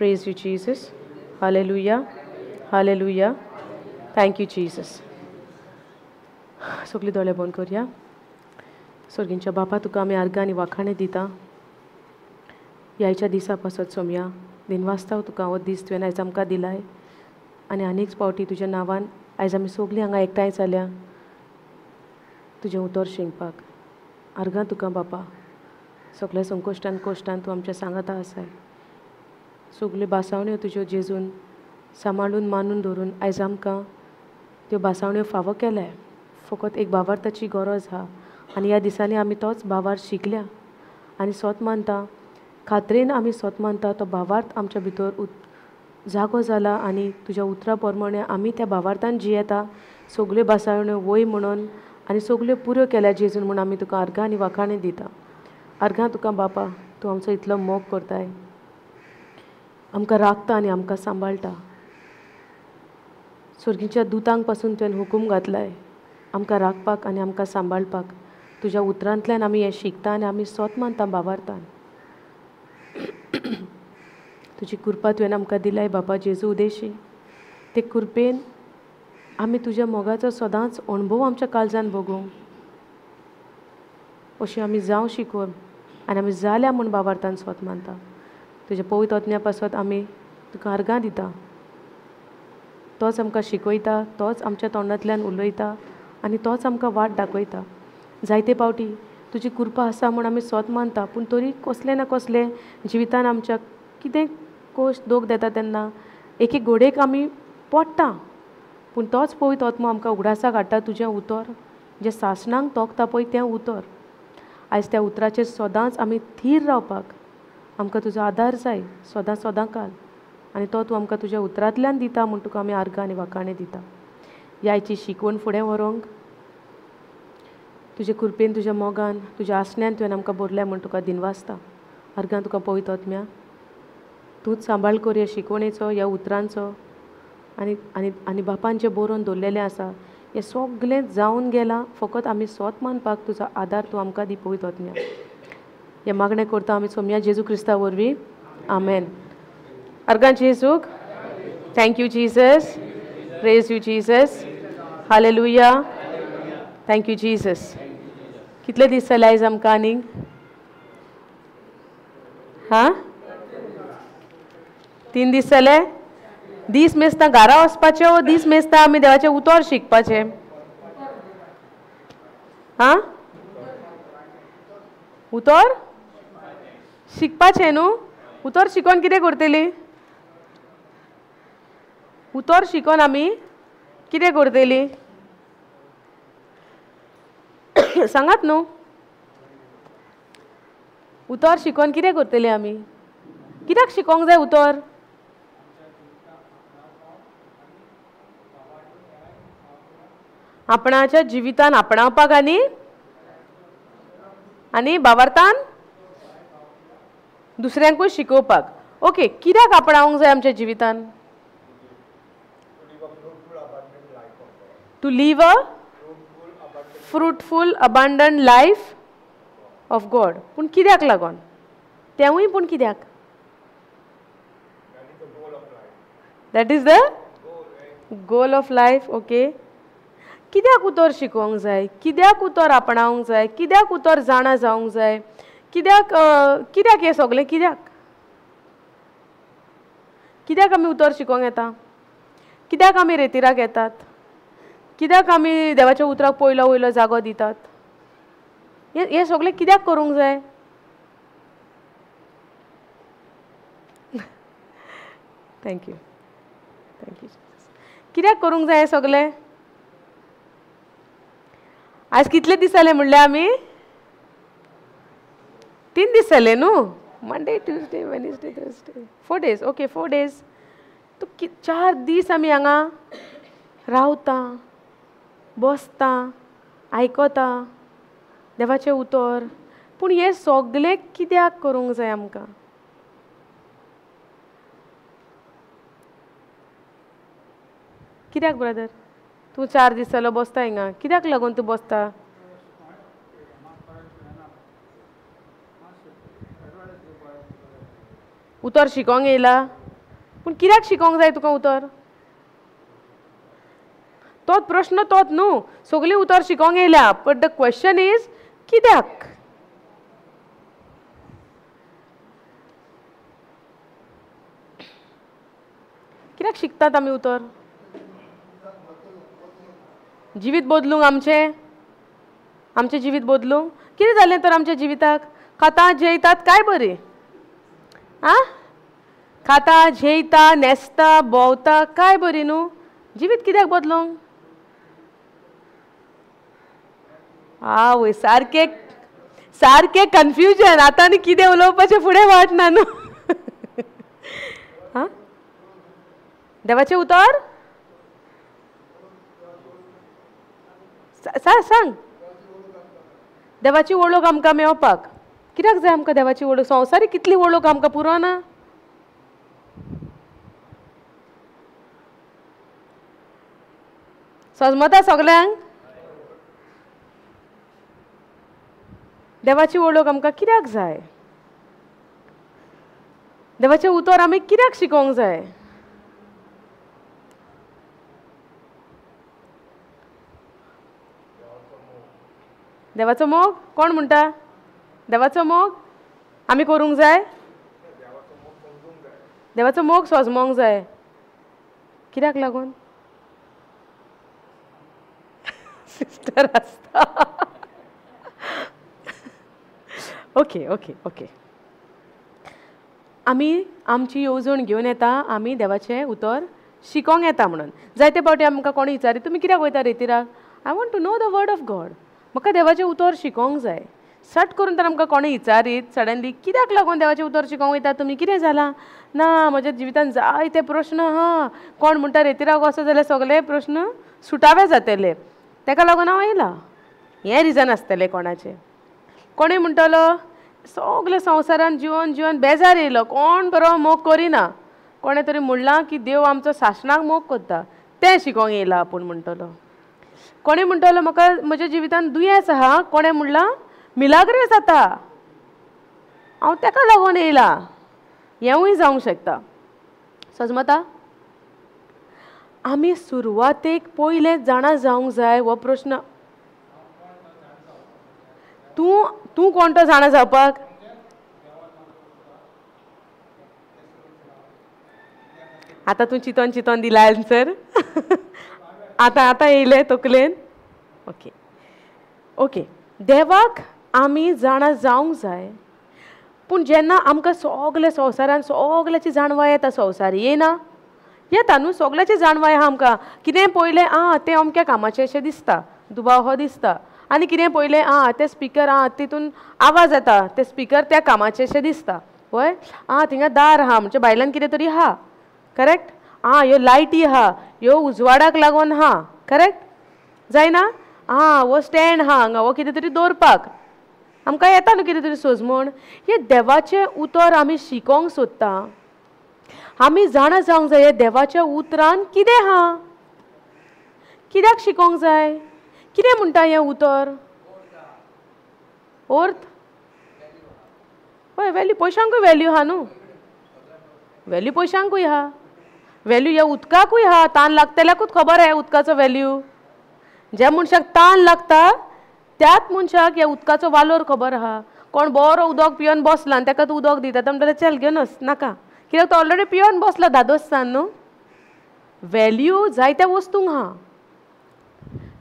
Praise you, Jesus. Hallelujah. Hallelujah. Thank you, Jesus. सगळी दोळे बंद करूया. स्वर्गींच्या बापा तुका आमी आर्गां आनी वाखाणे दिता. ह्याच्या दिसा पासत सोमया दिनवासता तुका हो दीस तुवें आयज आमकां दिलाय आनी आनीक पावटी तुज्या नांवान आयज आमी सगळीं हांगा एकठांय जाल्या तुजें उतर शिंगपाक. आर्गां तुका बापा सगळ्या संकोश्टान कोश्टान तूं आमच्या सांगाता आसाय. सगल्यो बासावण्यो तुज्यो जेजून सांबाळून मानून धरून आयज आमकां त्यो बासावण्यो फावो केल्याय. फकत एक भावार्थाची गरज आहा आनी ह्या दिसांनी आमी तोच भावार्थ शिकल्या आनी सोत मानता खात्रेन आमी सोत मानता तो भावार्थ आमच्या भितर जागो जाला आनी तुज्या उतरा प्रमाणे आमी त्या भावार्थान जियेता. सगल्यो बासावण्यो वय म्हणून आनी सगल्यो पुऱ्यो केल्या जेजून म्हूण आमी तुका आर्गां आनी वाखाणे दिता. आर्गां तुका बापा तूं आमचो इतलो मोग करताय, आमकां राखता आनी आमकां सांबाळटा. स्वर्गीच्या दुतांक पासून तुवें हुकूम घातलाय आमकां राखपाक आनी आमकां सांबाळपाक. तुज्या उतरांतल्यान आमी हें शिकता आनी आमी सोत मानता भावार्थान. तुजी कृपा तुवें आमकां दिलाय बापा जेजू उदेशी. ते कृपेन आमी तुज्या मोगाचो सदांच अणभव आमच्या काळजान भोगूंक अशी आमी जावं शिकोवन आनी आमी जाल्या म्हूण भावार्थान सोत मानता. तुज्या पवित्र आत्म्या पासत आमी तुका आर्गां दिता. तोच आमकां शिकयता, तोच आमच्या तोंडांतल्यान उलयता आनी तोच आमकां वाट दाखयता. जायते पावटी तुजी कृपा आसा म्हूण आमी सोत मानता पूण तरी कसले ना कसले जिवितान आमच्या कितें कोश दोग देता तेन्ना एक एक घोडेक आमी पडटा. पूण तोच पवित्र आत्मो आमकां उगडासाक हाडटा तुजें उतर जें सासणांक तोखता पळय तें उतर. आयज त्या उतराचेर सदांच आमी थीर रावपाक आमकां तुजो आदार जाय सदां सदां काल आनी तो तूं आमकां तुज्या उतरांतल्यान दिता म्हूण तुका आमी आर्गां आनी वाखाणे दिता. ह्याची शिकवण फुडें व्हरूंक तुजे कृपेन तुज्या मोगान तुज्या आसण्यान तुवें आमकां भरल्या म्हूण तुका दिनवासता. आर्गां तुका पवित्र आत्म्या तूंच सांबाळ कर ह्या शिकवणेचो ह्या उतरांचो आनी आनी आनी बापान जें बरोवन दवरलेलें आसा हें सगलें जावन गेलां. फकत आमी सोत मानपाक तुजो आदार तूं आमकां दी पवित्र आत्म्या. हें मागणें करता आमी सोम्या जेजू क्रिस्ता वरवीं. आमेन. आर्गां जेजूक. Thank you Jesus. Praise you Jesus. Hallelujah. Thank you Jesus. कितले दीस जाले आयज आमकां आनीक? हां 3 दीस जाले. दीस मेजता घरा वचपाचे वो दीस मेजता आमी देवाचें उतर शिकपाचें? हां उतर शिकपाचें न्हू. उतर शिकोवन कितें करतली? उतर शिकोवन आमी कितें करतली सांगात न्हू. उतर शिकोवन कितें करतली आमी? कित्याक शिकोंक जाय उतर? आपणाच्या जिवितान आपणावपाक आनी आनी भावार्थान दुसऱ्यांकूय शिकोवपाक. ओके कित्याक आपणावंक जाय आमच्या जिवितान? To live a fruitful abundant life of God. पूण कित्याक लागोन? तेवूय पूण कित्याक? That is the goal of life. Okay कित्याक उतर शिकोवंक जाय? कित्याक उतर आपणावंक जाय? कित्याक उतर जाणा जावंक जाय? कित्याक कित्याक हें सगलें कित्याक? कित्याक आमी उतर शिकोवंक येता? कित्याक आमी रेतिराक येतात? कित्याक आमी देवाच्या उतराक पयलो वयलो जागो दितात? हें सगलें कित्याक करूंक जाय? Thank you thank you. कित्याक करूंक जाय हें सगलें? आज कितले दीस जाले म्हणले आमी? 3 दीस जाले न्हू. Monday Tuesday Wednesday Thursday 4 days. Okay 4 days. तूं 4 दीस आमी हांगा रावता बसता आयकता देवाचें उतर. पूण हें सगलें कित्याक करूंक जाय आमकां? कित्याक ब्रदर? तूं 4 दीस जालो बसता हिंगा. कित्याक लागून तूं बसता? उतर शिकोंक येयला? पूण कित्याक शिकोंक जाय तुका उतर? तोच प्रश्न तोच न्हू, सगळीं उतर शिकोंक येयल्या, बट द क्वेश्चन इज कित्याक? कित्याक शिकतात आमी उतर? जिवीत बदलूंक आमचें जिवीत बदलूंक? कितें जालें तर आमच्या जिविताक? खाता जेयतात काय बरी? आं? खाता जेयता न्हेसता भोंवता काय बरी न्हू? जिवीत कित्याक बदलूंक? आवय सारकें सारकें कन्फ्युजन. आतां आनी कितें उलोवपाचें फुडें वाट ना न्हू. हां देवाचें उतर सांग. देवाची वळख आमकां मेळपाक कित्याक जाय आमकां देवाची वळख? संवसारीक कितली वळख आमकां पुरो ना? समजता सगल्यांक? देवाची वळख आमकां कित्याक जाय? देवाचें उतर आमी कित्याक शिकोंक जाय? देवाचो मोग कोण म्हणटा? देवाचो मोग आमी करूंक जाय? देवाचो मोग सोजमोंक जाय. कित्याक लागून? सिस्टर आसता. Okay okay okay. आमी आमची येवजण घेवन येता, आमी देवाचें उतर शिकोंक येता म्हणून. जायते फावटी आमकां कोणी विचारी तुमी कित्याक वयता रेतीराक? I want to know the word of God. म्हाका देवाचें उतर शिकोंक जाय. सट करून तर आमकां कोणें विचारीत सडनली कित्याक लागून देवाचें उतर शिकोंक वयता तुमी? कितें जालां? ना म्हज्या जिवितान जायते प्रश्न आहा. कोण म्हणटा रेतीराक वचत जाल्यार सगळे प्रश्न सुटावे जातले, ताका लागून हांव येयलां. हें रिजन आसतलें कोणाचें. कोणूय म्हणटलो सगळे संवसारान जिवन जिवन बेजार येयलो, कोण बरो मोग करिना. कोणें तरी म्हणलां की देव आमचो सासणाक मोग करता, तें शिकोंक येयलां आपूण म्हणटलो. कोणें म्हणटलो म्हाका म्हज्या जिवितान दुयेंस आहा, कोणें म्हणलां मिलाग्रेस जाता, हांव ताका लागून येयलां. हेंवूय जावंक शकता. समजता? आमी सुरवातेक पयलें जाणा जावंक जाय हो प्रश्न. तूं कोण तो जाणा जावपाक? आतां तूं चिंतोन चिंतोन दिला आन्सर. आतां येयलें तकलेन. Okay okay. देवाक आमी जाणा जावंक जाय, पूण जेन्ना आमकां सगळे संवसारान सगळ्याची जाणवाय येता, संवसार येना येता न्हू, सगळ्याची जाणवाय आहा आमकां. कितें पयलें तें अमक्या कामाचें अशें दिसता, दुबाव हो दिसता. आनी कितें पयलें ते स्पिकर तितून आवाज येता, ते स्पिकर त्या कामाचें अशें दिसता. वय थिंगा दार आहा म्हणजे भायल्यान कितें तरी आहा. करेक्ट? ह्यो लायटी आहा, ह्यो उजवाडाक लागून आहा. करेक्ट? जायना? हो स्टँड आहा हांगा, हो कितें तरी दवरपाक. आमकां येता न्हू कितें तरी सोजमूण. हे देवाचें उतर आमी शिकोंक सोदता. आमी जाणा जावंक जाय देवाच्या उतरान कितें आहा. कित्याक शिकोंक जाय? कितें म्हणटा हें उतर? अर्थ? हय व्हॅल्यू. पयशांकूय व्हॅल्यू आहा न्हू. व्हॅल्यू पयशांकूय आहा, व्हॅल्यू ह्या उदकाकूय आहा. तान लागतल्याकूच खबर आहे उदकाचो व्हॅल्यू. ज्या मनशाक तान लागता त्याच मनशाक ह्या उदकाचो वालोर खबर आहा. कोण बरो उदक पिवन बसला आनी ताका तूं उदक दिता म्हणटलें चल घेवन वच, नाका. कित्याक तो ऑलरेडी पिवन बसला धादोससान न्हू. व्हॅल्यू जायत्या वस्तूंक आहा.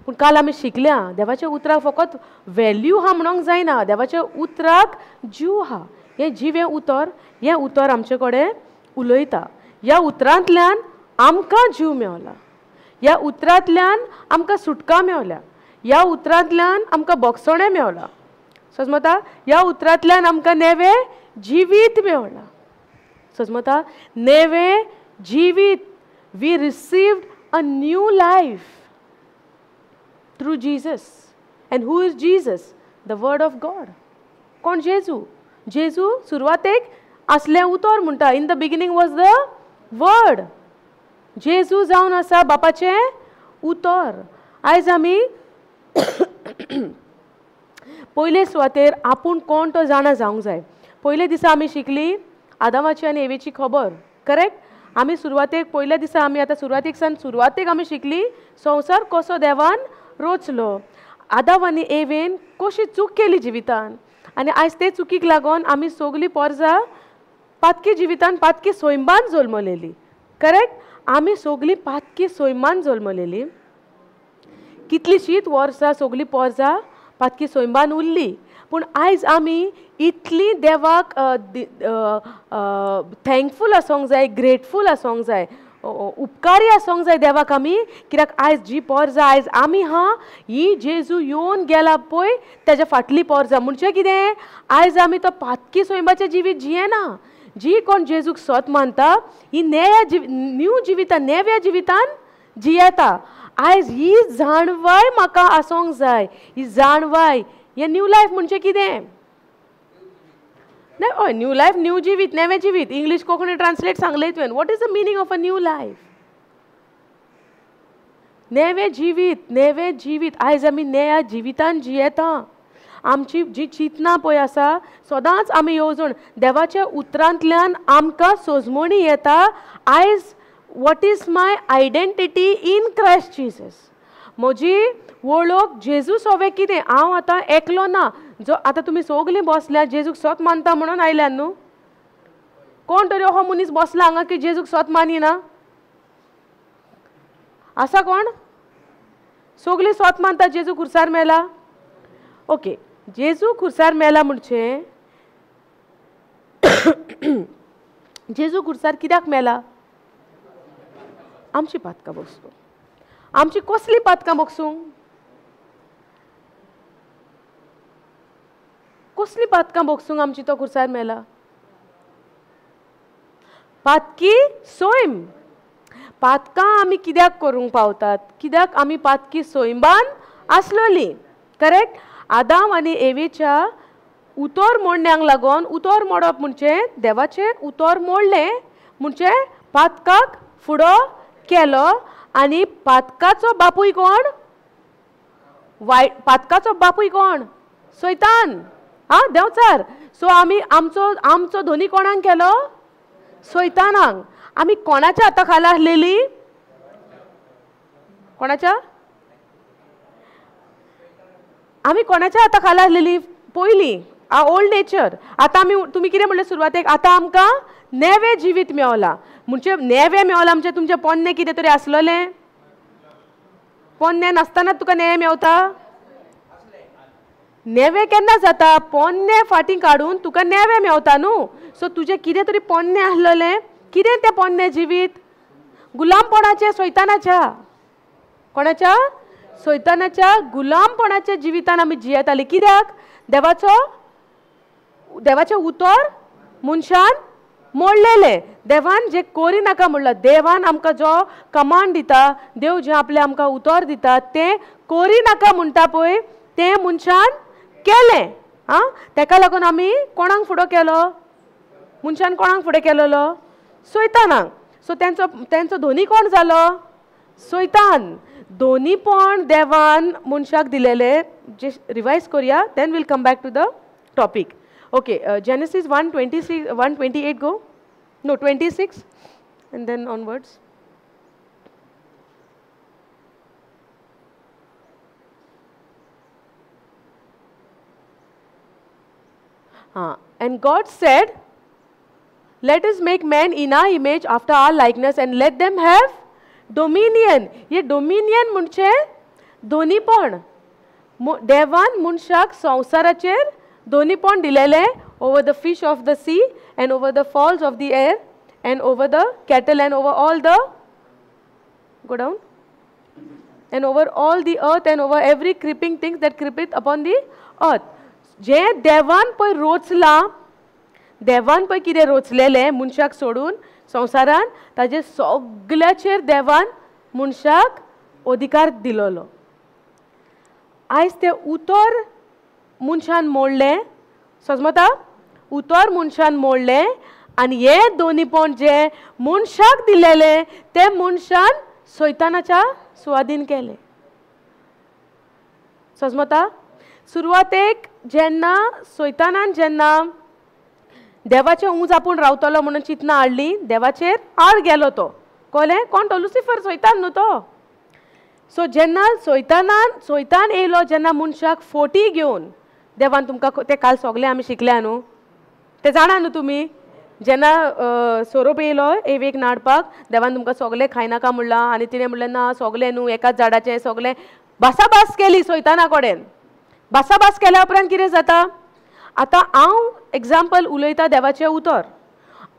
पूण काल आमी शिकल्या देवाच्या उतराक फकत व्हॅल्यू आहा म्हणूंक जायना, देवाच्या उतराक जीव आहा. हें जीव हें उतर आमचे कडेन उलयता. ह्या उतरांतल्यान आमकां जीव मेवला. ह्या उतरांतल्यान आमकां सुटका मेवल्या. ह्या उतरांतल्यान आमकां बोगसणें मेवलां. समजता? ह्या उतरांतल्यान आमकां नेवें जिवीत मेवलां. समजता? नेवें जिवीत. We received a new life through Jesus. And who is Jesus? The word of God. कोण? जेजू सुरवातेक असलें उतर म्हणटा. In the beginning was the word. जेजू जावन आसा बापाचें उतर. आयज आमी पयले सुवातेर आपूण कोण तो जाणा जावंक जाय. पयले दिसा आमी शिकली आदामाची आनी एवेची खबर. करेक्ट? आमी सुरवातेक पयल्या दिसा आमी आतां सुरवातेक आमी शिकली संवसार कसो देवान रचलो, आदाम आनी एवेन कशी चूक केली जिवितान, आनी आयज ते चुकीक लागून आमी सगळीं पोरजां पातकी जिवितान पातकी सोयंबान जल्मलेली. करेक्ट? आमी सगळीं पातकी सोयंबान जल्मलेली. कितलींशींच वर्सां सगळीं पोरजां पातकी सोयंबान उरली, पूण आयज आमी इतली देवाक थँकफूल आसूंक जाय, ग्रेटफूल आसूंक जाय, उपकारी आसूंक जाय देवाक आमी, कित्याक आयज जी पोरजां आयज आमी ही जेजू येवन गेला पळय तेज्या फाटलीं पोरजां. म्हणजे कितें? आयज आमी तो पातकी सोयंबाचें जिवीत जियेना. जी कोण जेजूक सोत मानता ही नेव्या जिवितान जियेता. आयज ही जाणवाय म्हाका आसूंक जाय. ही जाणवाय, हे न्यू लायफ म्हणजे कितें? हय, न्यू लायफ, न्यू जिवीत, नेवें जिवीत. इंग्लीश कोंकणी ट्रान्सलेट सांगले तुवें. What is the meaning of a new life? नेवें जिवीत, नेवें जिवीत. आयज आमी नव्या जिवितान जियेता. आमची जी चिंतना पळय आसा सदांच आमी येवजण देवाच्या उतरांतल्यान आमकां सोजमणी येता. आयज what is my identity in Christ Jesus. म्हजी वळख जेजू सोवे कितें? हांव आतां एकलो ना. जो आतां तुमी सगळीं बसल्या जेजूक सोत मानता म्हणून आयल्यान न्हू. कोण तरी हो मनीस बसला हांगा की जेजूक सोत मानिना? आसा कोण? सगळीं सोत मानता जेजू खुर्सार मेला. ओके, जेजू खुर्सार मेला म्हणचे जेजू खुर्सार कित्याक मेला? आमची पातकां बगसूंक. आमची कसली पातकां बगसूंक? कसली पातकां बगसूंक आमची तो खुर्सार मेला? पातकी सोयम. पातकां आमी कित्याक करूंक पावतात? कित्याक आमी पातकी सोयंबान आसलोली. करेक्ट? आदाम आनी एवेच्या उतोर मोडण्याक लागून, उतोर मोडप म्हणजे देवाचें उतोर मोडलें म्हणजे पातकाक फुडो केलो. आनी पातकाचो बापूय कोण? पातकाचो बापूय कोण? सैतान. देंवचार. सो आमी आमचो धोनी कोणाक केलो? सैतानाक. आमी कोणाच्या हाता खाला आसलेली? कोणाच्या? आमी कोणाच्या हाता खाला आसलेली पयलीं? Old nature. आतां आमी तुमी कितें म्हणलें सुरवातेक? आतां आमकां नेवें जिवीत मेवलां. म्हणजे नेवें मेवलां म्हणजे तुमचें पोन्नें कितें तरी आसलोलें? पोन्नें नासतना तुका नेवें मेवता? नेवें केन्ना जाता? पोन्नें फाटीं काडून तुका नेवें मेवता न्हू. सो तुजें कितें तरी पोन्नें आसलोलें. कितें तें पोन्नें जिवीत? गुलामपणाचें, सैतानाच्या. कोणाच्या? सैतानाच्या गुलामपणाच्या जिवितान आमी जियेतालीं. कित्याक? देवाचें उतर मनशान मोडलेलें. देवान जें करी नाका म्हणलां, देवान आमकां जो कमांड दिता, देव जें आपलें आमकां उतर दिता तें करी नाका म्हणटा पळय तें मनशान केलें. तेका लागून आमी कोणाक फुडो केलो? मनशान कोणाक फुडें केलेलो? सैतानाक. सो तेंचो धोनी कोण जालो? सैतान. दोनीपण देवान मनशाक दिलेले. जे रिवायज करूया, then will come back to the topic. Okay, Genesis 1:26, 1:28 go. No, 26 and then onwards. And God said, let us make man in our image after our likeness and let them have dominion. ये dominion म्हणजे दोनीपण. देवान मनशाक संवसाराचेर दोनीपण दिलेले. Over the fish of the sea and over the fowls of the air and over the cattle and over all the, go down, and over all the earth and over every creeping thing that creepeth upon the earth. जे देवान पळय रोचला, देवान पळय कितें रोचलेलें मनशाक सोडून संवसारान, ताजे सगळ्याचेर देवान मनशाक अधिकार दिलोलो. आयज ते उतर मनशान मोडलें. समजता? उतर मनशान मोडलें आनी हे दोनीपण जे मनशाक दिलेलें ते मनशान सैतानाच्या सुवादीन केलें. समजता? सुरवातेक जेन्ना सैतानान जेन्ना देवाचे उंच आपूण रावतलो म्हणून चिंतना हाडली, देवाचेर आड गेलो तो. कळ्ळें? कोण तो? लुसिफर, सैतान न्हू तो. सो जेन्ना सैतान येयलो जेन्ना मनशाक फोटी घेवन, देवान तुमकां तें काल सगळें आमी शिकल्या न्हू, तें जाणा न्हू तुमी. जेन्ना सोरोप येयलो एवेक नाडपाक, देवान तुमकां सगळें खायनाका म्हणलां आनी तिणें म्हणलें ना सगळें न्हू एकाच झाडाचें सगळें. भासाभास केली सैताना कडेन. भासाभास केल्या उपरांत कितें जाता? आतां हांव एग्जाम्पल उलयतां देवाचें उतर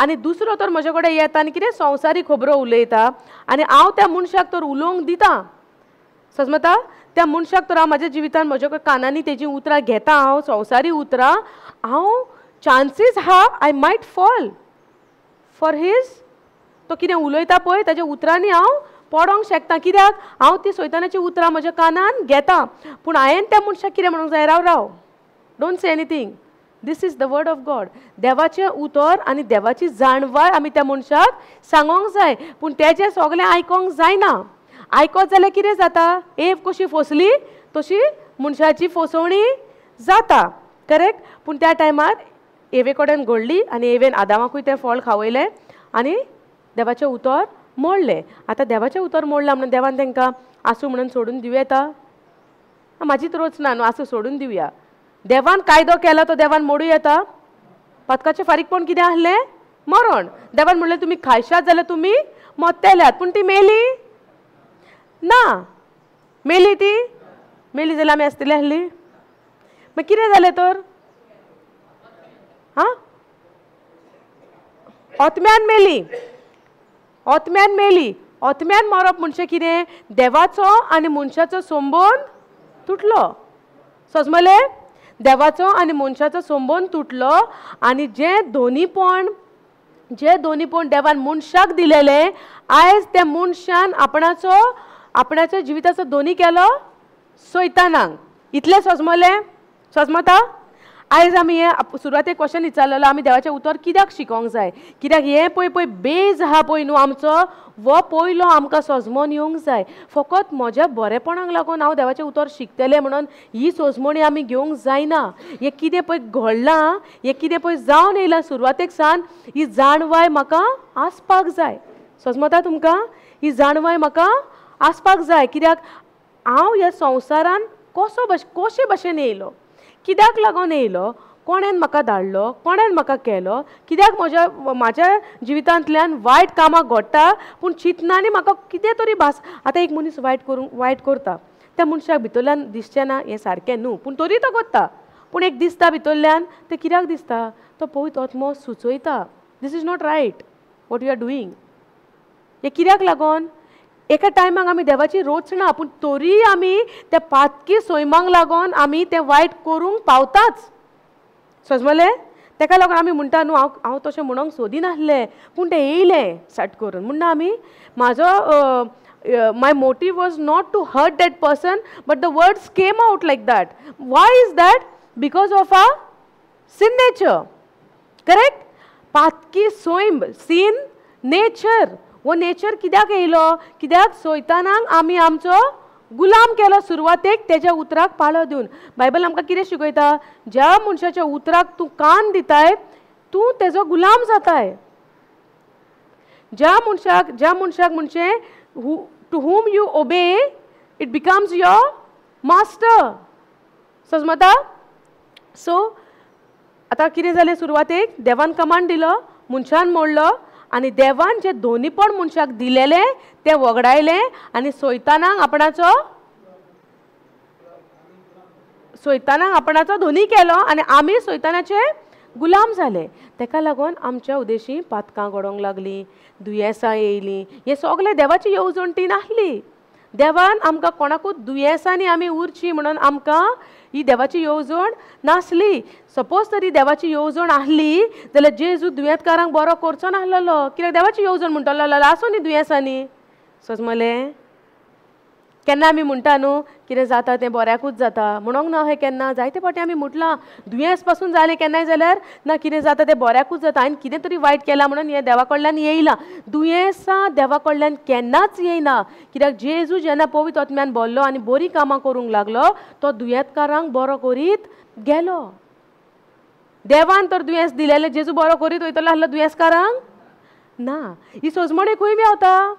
आनी दुसरो तर म्हजे कडेन येता आनी कितें संवसारी खबरो उलयता आनी हांव त्या मनशाक तर उलोवंक दितां. समजता? त्या मनशाक तर हांव म्हाज्या जिवितान म्हज्या कानांनी तेजी उतरां घेता, हांव संवसारी उतरां. हांव चान्सीस हा I might fall for his, तो कितें उलयता पळय ताज्या उतरांनी हांव पडोंक शकता. कित्याक? हांव ती सैतानाची उतरां म्हज्या कानान घेता. पूण हांवें त्या मनशाक कितें म्हणूंक जाय? Rao, don't say anything. This is the word of God. देवाचें उतर आनी देवाची जाणवाय आमी त्या मनशाक सांगोंक जाय. पूण तेजें सगळें आयकोंक जायना. आयकोत जाल्यार कितें जाता? एव कशी फसली तशी मनशाची फसवणी जाता. करेक्ट? पूण त्या टायमार एवे कडेन घडली आनी एवेन आदामाकूय तें फळ खावयलें आनी देवाचें उतर मोडलें. आतां देवाचें उतर मोडलां म्हणून देवान तांकां आसूं म्हणून सोडून दिवं येता? म्हाजी तर वचना न्हू, आसूं सोडून दिवया. देवान कायदो केला तो देवान मोडूं येता? पदकाचें फारीकपण कितें आसलें? मरण. देवान म्हणलें तुमी खायशात जाल्यार तुमी मरतल्यात. पूण ती मेली ना. मेली ती? मेली जाल्यार आमी आसतली आसली? मागीर कितें जालें तर? हां, ओतम्यान मेली. ओतम्यान मेली. ओतम्यान मरप म्हणजे कितें? देवाचो आनी मनशाचो संबंद तुटलो. समजलें? देवाचो आनी मनशाचो संबंद तुटलो आनी जें दोनीपण देवान मनशाक दिलेलें, आयज त्या मनशान आपणाचो जिविताचो दोनी केलो सैतानाक. इतलें समजलें? समजता? आयज आमी हे सुरवातेक क्वेश्चन विचारलेलो, आमी देवाचें उतर कित्याक शिकोंक जाय? कित्याक हें पळय बेज आहा पळय न्हू आमचो, वो पयलो आमकां सजमोन येवंक जाय. फकत म्हज्या बरेपणाक लागून हांव देवाचें उतर शिकतलें म्हणून ही सजमोणी आमी घेवंक जायना. हें कितें पळय घडलां, हें कितें पळय जावन येयलां सुरवातेक सावन, ही जाणवाय म्हाका आसपाक जाय. समजता तुमकां? ही जाणवाय म्हाका आसपाक जाय. कित्याक हांव ह्या संवसारान कशे भशेन येयलो, कित्याक लागून येयलो, कोणेन म्हाका धाडलो, कोणेन म्हाका केलो, कित्याक म्हाज्या जिवितांतल्यान वायट कामां घडटा. पूण चिंतनांनी म्हाका कितें तरी आतां एक मनीस वायट करता, त्या मनशाक भितरल्यान दिसचें ना हें सारकें न्हू, पूण तरी तो करता. पूण एक दिसता भितरल्यान, तें कित्याक दिसता? तो पवित्र आत्मो सुचयता, this is not right what you are doing. हें कित्याक लागून? एका टायमाक आमी देवाची रोचना, पूण तरी आमी त्या पातकी सैमांक लागून आमी तें वायट करूंक पावताच. समजलें? तेका लागून आमी म्हणटा न्हू, हांव तशें म्हणूंक सोदिनासलें पूण तें येयलें सट करून. म्हणना आमी my motive was not to hurt that person but the words came out like that. Why is that? Because of a sin nature. Correct? पातकी सैम, सीन नेचर. वो नेचर कित्याक येयलो? कित्याक सैतानाक आमी आमचो गुलाम केलो सुरवातेक तेज्या उतराक पाळो दिवन. बायबल आमकां कितें शिकयता? ज्या मनशाच्या उतराक तूं कान दिताय तूं तेजो गुलाम जाताय. ज्या मनशाक म्हणजे to whom you obey it becomes your master. समजता? सो आतां कितें जालें? सुरवातेक देवान कमांड दिलो, मनशान मोडलो आनी देवान जे दोनीपण मनशाक दिलेलें तें वगडायलें आनी सैतानाक आपणाचो धोनी केलो आनी आमी सैतानाचे गुलाम जाले. तेका लागून आमच्या उदेशी पातकां घडोंक लागलीं, दुयेंसां येयलीं. हें सगळें देवाची येवजणटी नासली. देवान आमकां कोणाकूच दुयेंसांनी आमी उरची म्हणून आमकां ही देवाची येवजण नासली. सपोज तरी देवाची येवजण आसली जाल्यार जेजू दुयेंतकारांक बरो करचो नासलेलो. कित्याक देवाची येवजण म्हणटलो आसूं न्ही दुयेंसांनी. समजलें? केन्ना आमी म्हणटा न्हू कितें जाता तें बऱ्याकूच जाता म्हणूंक ना. हें केन्ना जायते फावटी आमी म्हटलां दुयेंस पासून जालें केन्नाय जाल्यार ना कितें जाता तें बऱ्याकूच जाता. हांवें कितें तरी वायट केलां म्हणून हें देवा कडल्यान येयलां. दुयेंसां देवा कडल्यान केन्नाच येयना. कित्याक जेजू जेन्ना पवित्र आत्म्यान भरलो आनी बरीं कामां करूंक लागलो तो दुयेंतकारांक बरो करीत गेलो. देवान तर दुयेंस दिलेलें जेजू बरो करीत वयतलो आहलो दुयेंसकारांक ना. ही सोजमणी खंय मेवता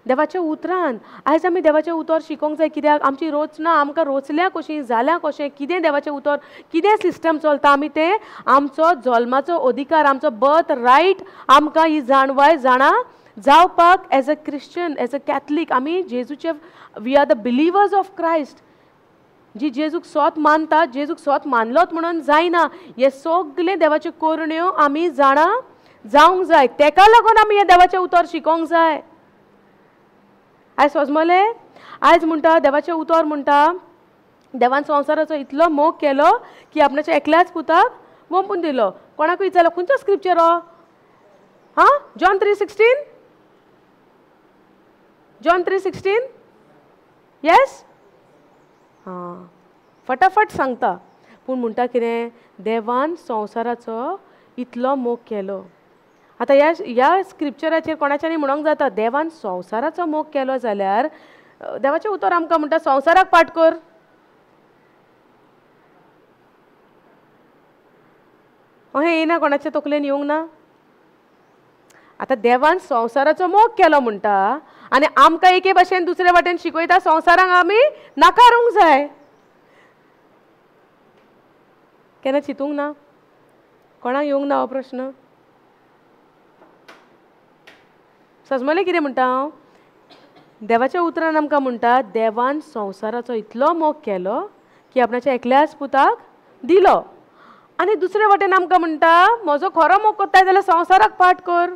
देवाच्या उतरान. आयज आमी देवाचें उतर शिकोंक जाय. कित्याक आमची रोचना आमकां रोचल्या कशीं जाल्या कशें कितें देवाचें उतर कितें सिस्टम चलता आमी तें आमचो जल्माचो अधिकार आमचो बर्थ रायट आमकां ही जाणवाय जाणा जावपाक as a Christian as a Catholic आमी जेजूचे we are the believers of Christ जी जेजूक स्वत मानता. जेजूक स्वत मानलोत म्हणून जायना. हे सगळे देवाच्यो कोरण्यो आमी जाणा जावंक जाय. तेका लागून आमी हें देवाचें उतर शिकोंक जाय. आयज सोजमले आयज म्हणटा देवाचें उतर म्हणटा देवान संवसाराचो इतलो मोग केलो की आपणाच्या एकल्याच पुताक वंपून दिलो. कोणाकूय विचारलो खंयचो स्क्रिप्चर हो हां जॉन 3:16 जॉन 3:16 येस हां फटाफट सांगता. पूण म्हणटा कितें देवान संवसाराचो इतलो मोग केलो. आतां ह्या स्क्रिप्चराचेर कोणाच्यानी म्हणूंक जाता देवान संवसाराचो मोग केलो जाल्यार देवाचें उतर आमकां म्हणटा संवसाराक पाठ कर. अहें येना कोणाच्या तकलेन येवंक ना. आतां देवान संवसाराचो मोग केलो म्हणटा आनी आमकां एके भाशेन दुसरे वाटेन शिकयता संवसाराक आमी नाकारूंक जाय. केन्ना चिंतूंक ना कोणाक येवंक ना हो प्रश्न. सजमले कितें म्हणटा हांव देवाच्या उतरान आमकां म्हणटा देवान संवसाराचो इतलो मोग केलो की आपणाच्या एकल्याच पुताक दिलो. आनी दुसरे वाटेन आमकां म्हणटा म्हजो खरो मोग कोत्ताय जाल्यार संवसाराक पाठ कर.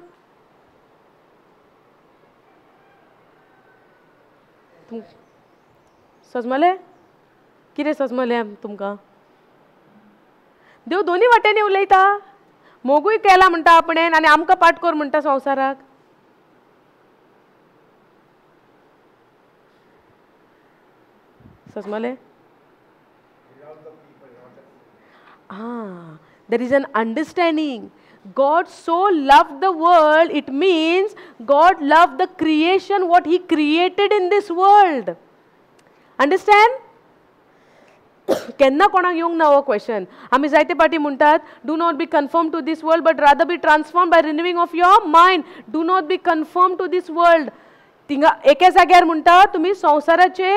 सजमले कितें सजमले तुमकां देव दोनी वाटेनी उलयता. मोगूय केला म्हणटा आपणेन आनी आमकां पाठ कर म्हणटा संवसाराक. सजमले there is an understanding. God so loved the world, it means God loved the creation what he created in this world. Understand? केन्ना कोणाक येवंक ना हो क्वेश्चन. आमी जायते पाटी म्हणटात do not be conform to this world but rather be transform by renewing of your mind. Do not be conform to this world. थिंगा एके जाग्यार म्हणटा तुमी संवसाराचे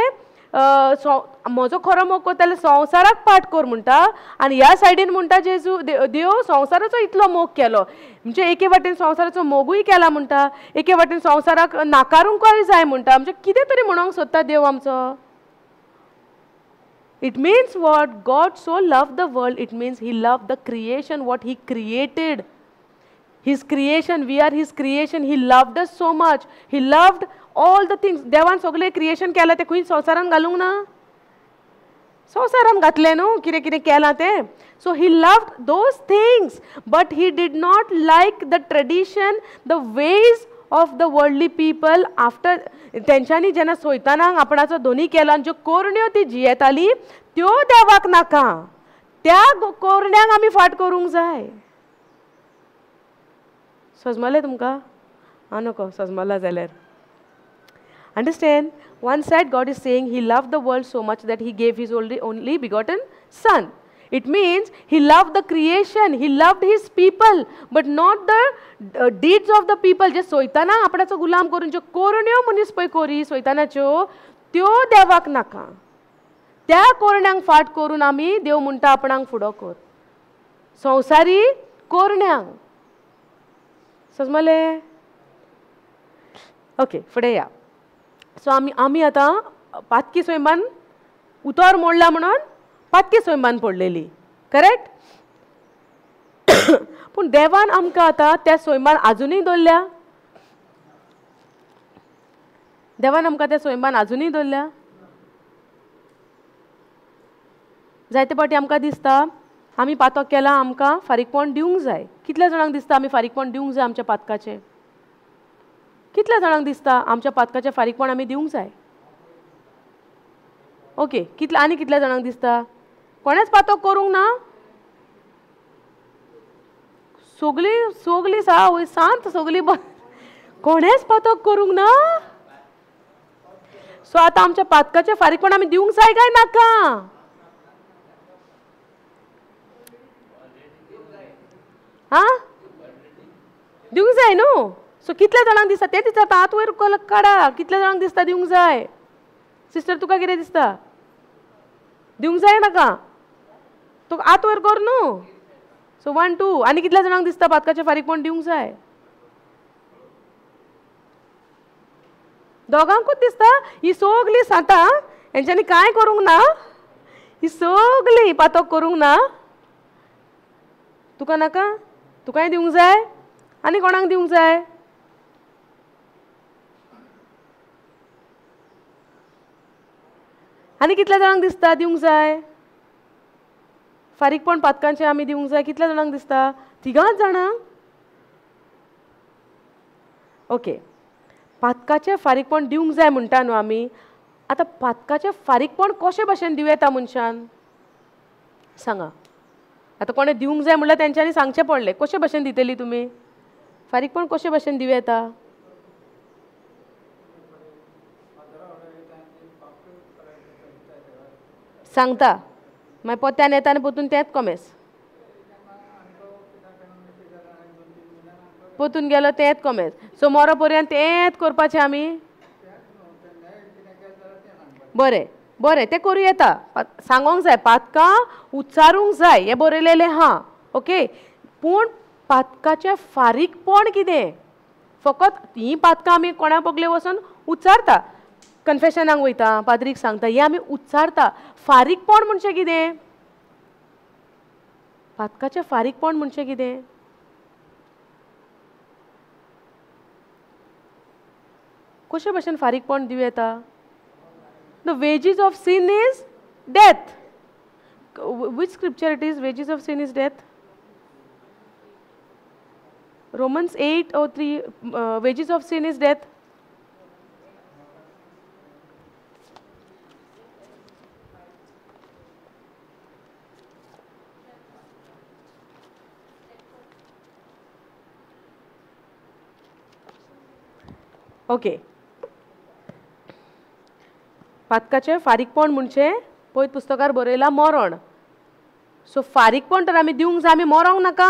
म्हजो खरो मोग कोत्ता जाल्यार संवसाराक पाठ कर म्हणटा आनी ह्या सायडीन म्हणटा जेजू देव संवसाराचो इतलो मोग केलो म्हणजे एके वाटेन संवसाराचो मोगूय केला म्हणटा एके वाटेन संवसाराक नाकारूंकय जाय म्हणटा. म्हणजे कितें तरी म्हणोंक सोदता देव आमचो. It means what? God so loved the world. It means he loved the creation what he created. His creation, we are his creation. He loved us so much. He loved all the things. देवान सगळे creation केलां तें खंय संवसारान घालूंक ना. संवसारान घातलें न्हू कितें कितें केलां तें. So he loved those things but he did not like the tradition, the ways of the worldly people after तेंच्यांनी जेन्ना सोयतानाक आपणाचो धोनी केलो आनी ज्यो कोरण्यो ती जियेताली त्यो देवाक नाका. त्या कोरण्यांक आमी फाट करूंक जाय. सजमलें तुमकां हांव नको सजमला जाल्यार. Understand? One side God is saying he loved the world so much that he gave his only begotten son. It means he loved the creation, he loved his people, but not the deeds of the people. जे सोयताना आपणाचो गुलाम करून ज्यो कोरण्यो मनीस पळय कोरी सोयतानाच्यो त्यो देवाक नाका. त्या कोरण्यांक फाट करून आमी देव म्हणटा आपणाक फुडो कर. संवसारी कोरण्यांक. समजले? ओके फुडें या. सो आमी आतां पातकी स्वयंपान उतर मोडला म्हणून पातकी स्वयंपान पडलेली. करेक्ट? पूण देवान आमकां आतां त्या स्वयंपान आजुनूय दवरल्या. देवान आमकां त्या स्वयंपान आजुनूय दवरल्या. जायते फावटी आमकां दिसता आमी पातक केला आमकां फारीकपण दिवंक जाय. कितल्या जाणांक दिसता आमी फारीकपण दिवंक जाय आमच्या पातकाचें? कितल्या जाणांक दिसता आमच्या पातकाचें फारीकपण आमी दिवंक जाय? ओके आनी कितल्या जाणांक दिसता कोणेच पातक करूंक ना? सगळीं सांत सगळीं कोणेच पातक करूंक ना? सो आतां आमच्या पातकाचें फारीकपण आमी दिवंक जाय काय नाका? हां दिवंक जाय न्हू. सो कितल्या जाणांक दिसता तें दिसता हात वयर काडा. कितल्या जाणांक दिसता दिवंक जाय? सिस्टर तुका कितें दिसता? दिवंक जाय नाका? तुका हात वयर कर न्हू. सो 1 2 आनी कितल्या जाणांक दिसता पातकाचें फारीकपण दिवंक जाय? दोगांकूच दिसता. ही सगळीं सांता हेंच्यांनी कांय करूंक ना. ही सगळीं पातक करूंक ना. तुका नाका? तुकाय दिवंक जाय आनी कोणाक दिवंक जाय? आनी कितल्या जाणांक दिसता दिवंक जाय? फारीकपण पातकांचें आमी दिवंक जाय. कितल्या जाणांक दिसता? 3 जाणांक. ओके, पातकाचें फारीकपण दिवंक जाय म्हणटा न्हू आमी. आतां पातकाचें फारीकपण कशे भशेन दिवं येता मनशान? सांगा. आतां कोणें दिवंक जाय म्हणल्यार तेंच्यांनी सांगचें पडलें. कशे भशेन दितली तुमी? फारीकपण कशे भशेन दिवं येता? सांगता मागीर पोत्यान येता आनी पोतून तेंच कोमेस. पोतून गेलो तेंच कोमेस. सो मरो पर्यंत तेंच करपाचें आमी. बरें बरें तें करूं येता. सांगोंक जाय पातकां उच्चारूंक जाय हें बरयलेलें हा. ओके, पूण पातकाचें फारीकपण कितें? फकत ही पातकां आमी कोणा पगले वचून उच्चारता. कन्फेशनाक वयता, पाद्रीक सांगता, हें आमी उच्चारता. फारीकपण म्हणजे कितें? पातकाचें फारीकपण म्हणजे कितें? कशे भशेन फारीकपण दिवं येता? The wages of sin is death. Which scripture it is? Wages of sin is death. Romans 8:3 wages of sin is death. Okay, पातकाचें फारीकपण म्हणजे पयत पुस्तकार बरयला मरण. सो फारीकपण तर आमी दिवंक जाय, आमी मरोंक नाका.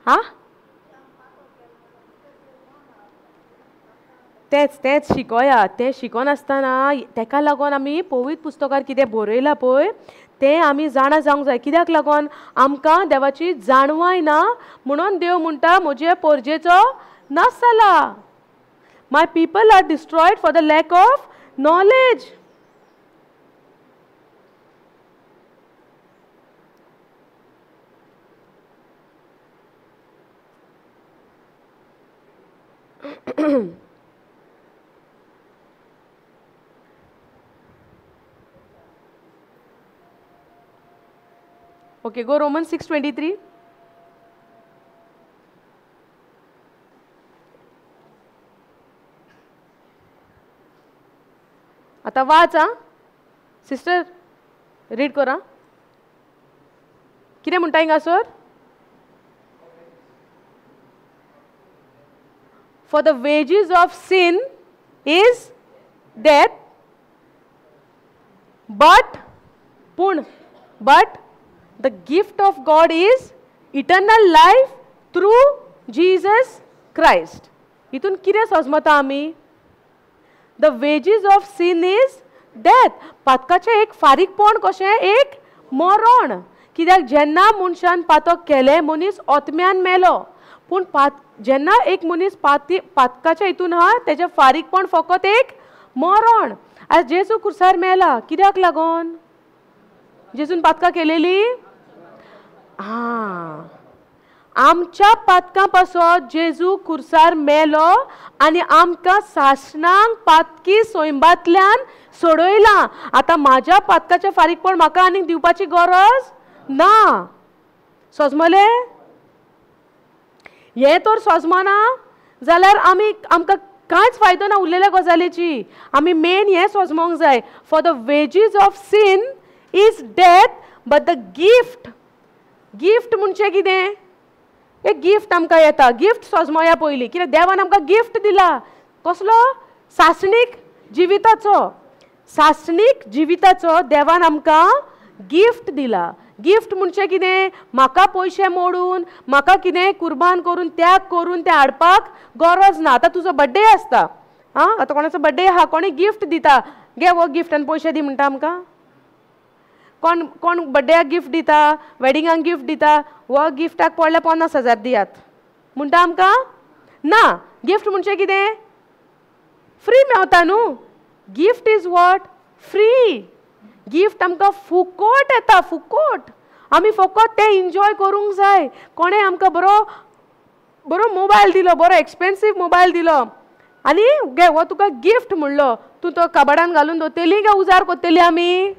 हां तेच तेच शिकोया. तें शिकोन आसतना तेका लागोन आमी पवित्र पुस्तकार कितें बरयलां पळय तें आमी जाणा जावंक जाय. कित्याक लागोन? आमकां देवाची जाणवाय ना म्हणून देव म्हणटा म्हजे पोरजेचो नाश जाला. My people are destroyed for the lack of knowledge. Okay, go Romans 6:23. आता वाच आं सिस्टर, रीड करा. कितें म्हणटा हिंगासर? For the wages of sin is death, but the gift of God is eternal life through Jesus Christ. हितून कितें समजता आमी? The wages of sin is death. पातकाचें एक फारीकपण कशें? एक मरण. कित्याक जेन्ना मनशान पातक केलें मनीस आत्म्यान मेलो. पूण जेन्ना एक मनीस पातकाच्या हितून हा तेजें फारीकपण फकत एक मरण. आज जेजू क्रुसार मेला कित्याक लागोन? जेजून पातकां केलेली? आमच्या पातकां पासत जेजू क्रुसार मेलो आनी आमकां सासणांक पातकी सोयंबातल्यान सोडयलां. आतां म्हाज्या पातकाचें फारीकपण म्हाका आनीक दिवपाची गरज ना. सोजमलें? हें तर सोजमना जाल्यार आमकां कांयच फायदो ना उरलेल्या गजालीची. आमी मेन हें सोजमोंक जाय. For the wages of sin is death, but the gift म्हणजे कितें? एक गिफ्ट आमकां येता. गिफ्ट सोजमोया पयलीं. कित्याक देवान आमकां गिफ्ट दिला. कसलो? सासणीक जिविताचो. सासणीक जिविताचो देवान आमकां गिफ्ट दिला. गिफ्ट म्हणजे कितें? म्हाका पयशे मोडून, म्हाका कितें कुर्बान करून, त्याग करून तें हाडपाक गरज ना. आतां तुजो बर्थडे आसता, आतां कोणाचो बर्थडे आहा, कोणी गिफ्ट दिता, घे हो गिफ्ट आनी पयशे दी म्हणटा आमकां. कोण कोण बर्थडेक गिफ्ट दिता, वेडिंगाक गिफ्ट दिता, हो गिफ्टाक पडले 50,000 दियात म्हणटा आमकां? ना. गिफ्ट म्हणजे कितें? फ्री मेवता न्हू. Gift is what? Free. Gift आमकां फुकट येता, फुकट. आमी फकत ते एन्जॉय करूंक जाय. कोणें आमकां बरो बरो मोबायल दिलो, बरो एक्सपेन्सीव मोबायल दिलो आनी घे हो तुका गिफ्ट म्हणलो, तूं तो कबाडान घालून दवरतली काय उजार करतली आमी?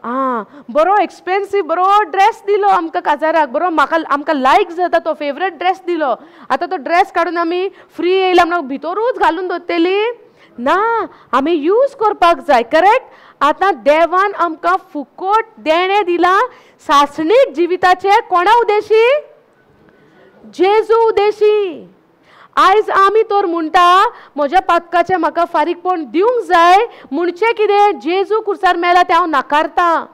बरो एक्सपेन्सीव बरो ड्रेस दिलो आमकां काजाराक, बरो म्हाका आमकां लायक जाता तो फेवरेट ड्रेस दिलो. आतां तो ड्रेस काडून आमी फ्री येयला म्हणून भितरूच घालून दवरतली? ना, आमी यूज करपाक जाय. करेक्ट? आतां देवान आमकां फुकट देणें दिलां सासणीक जिविताचे. कोणा उदेशी? जेजू उदेशी. आयज आमी तर म्हणटा म्हज्या पातकाचें म्हाका फारीकपण दिवंक जाय म्हणचे कितें? जेजू कुर्सार मेला तें हांव नाकारतां.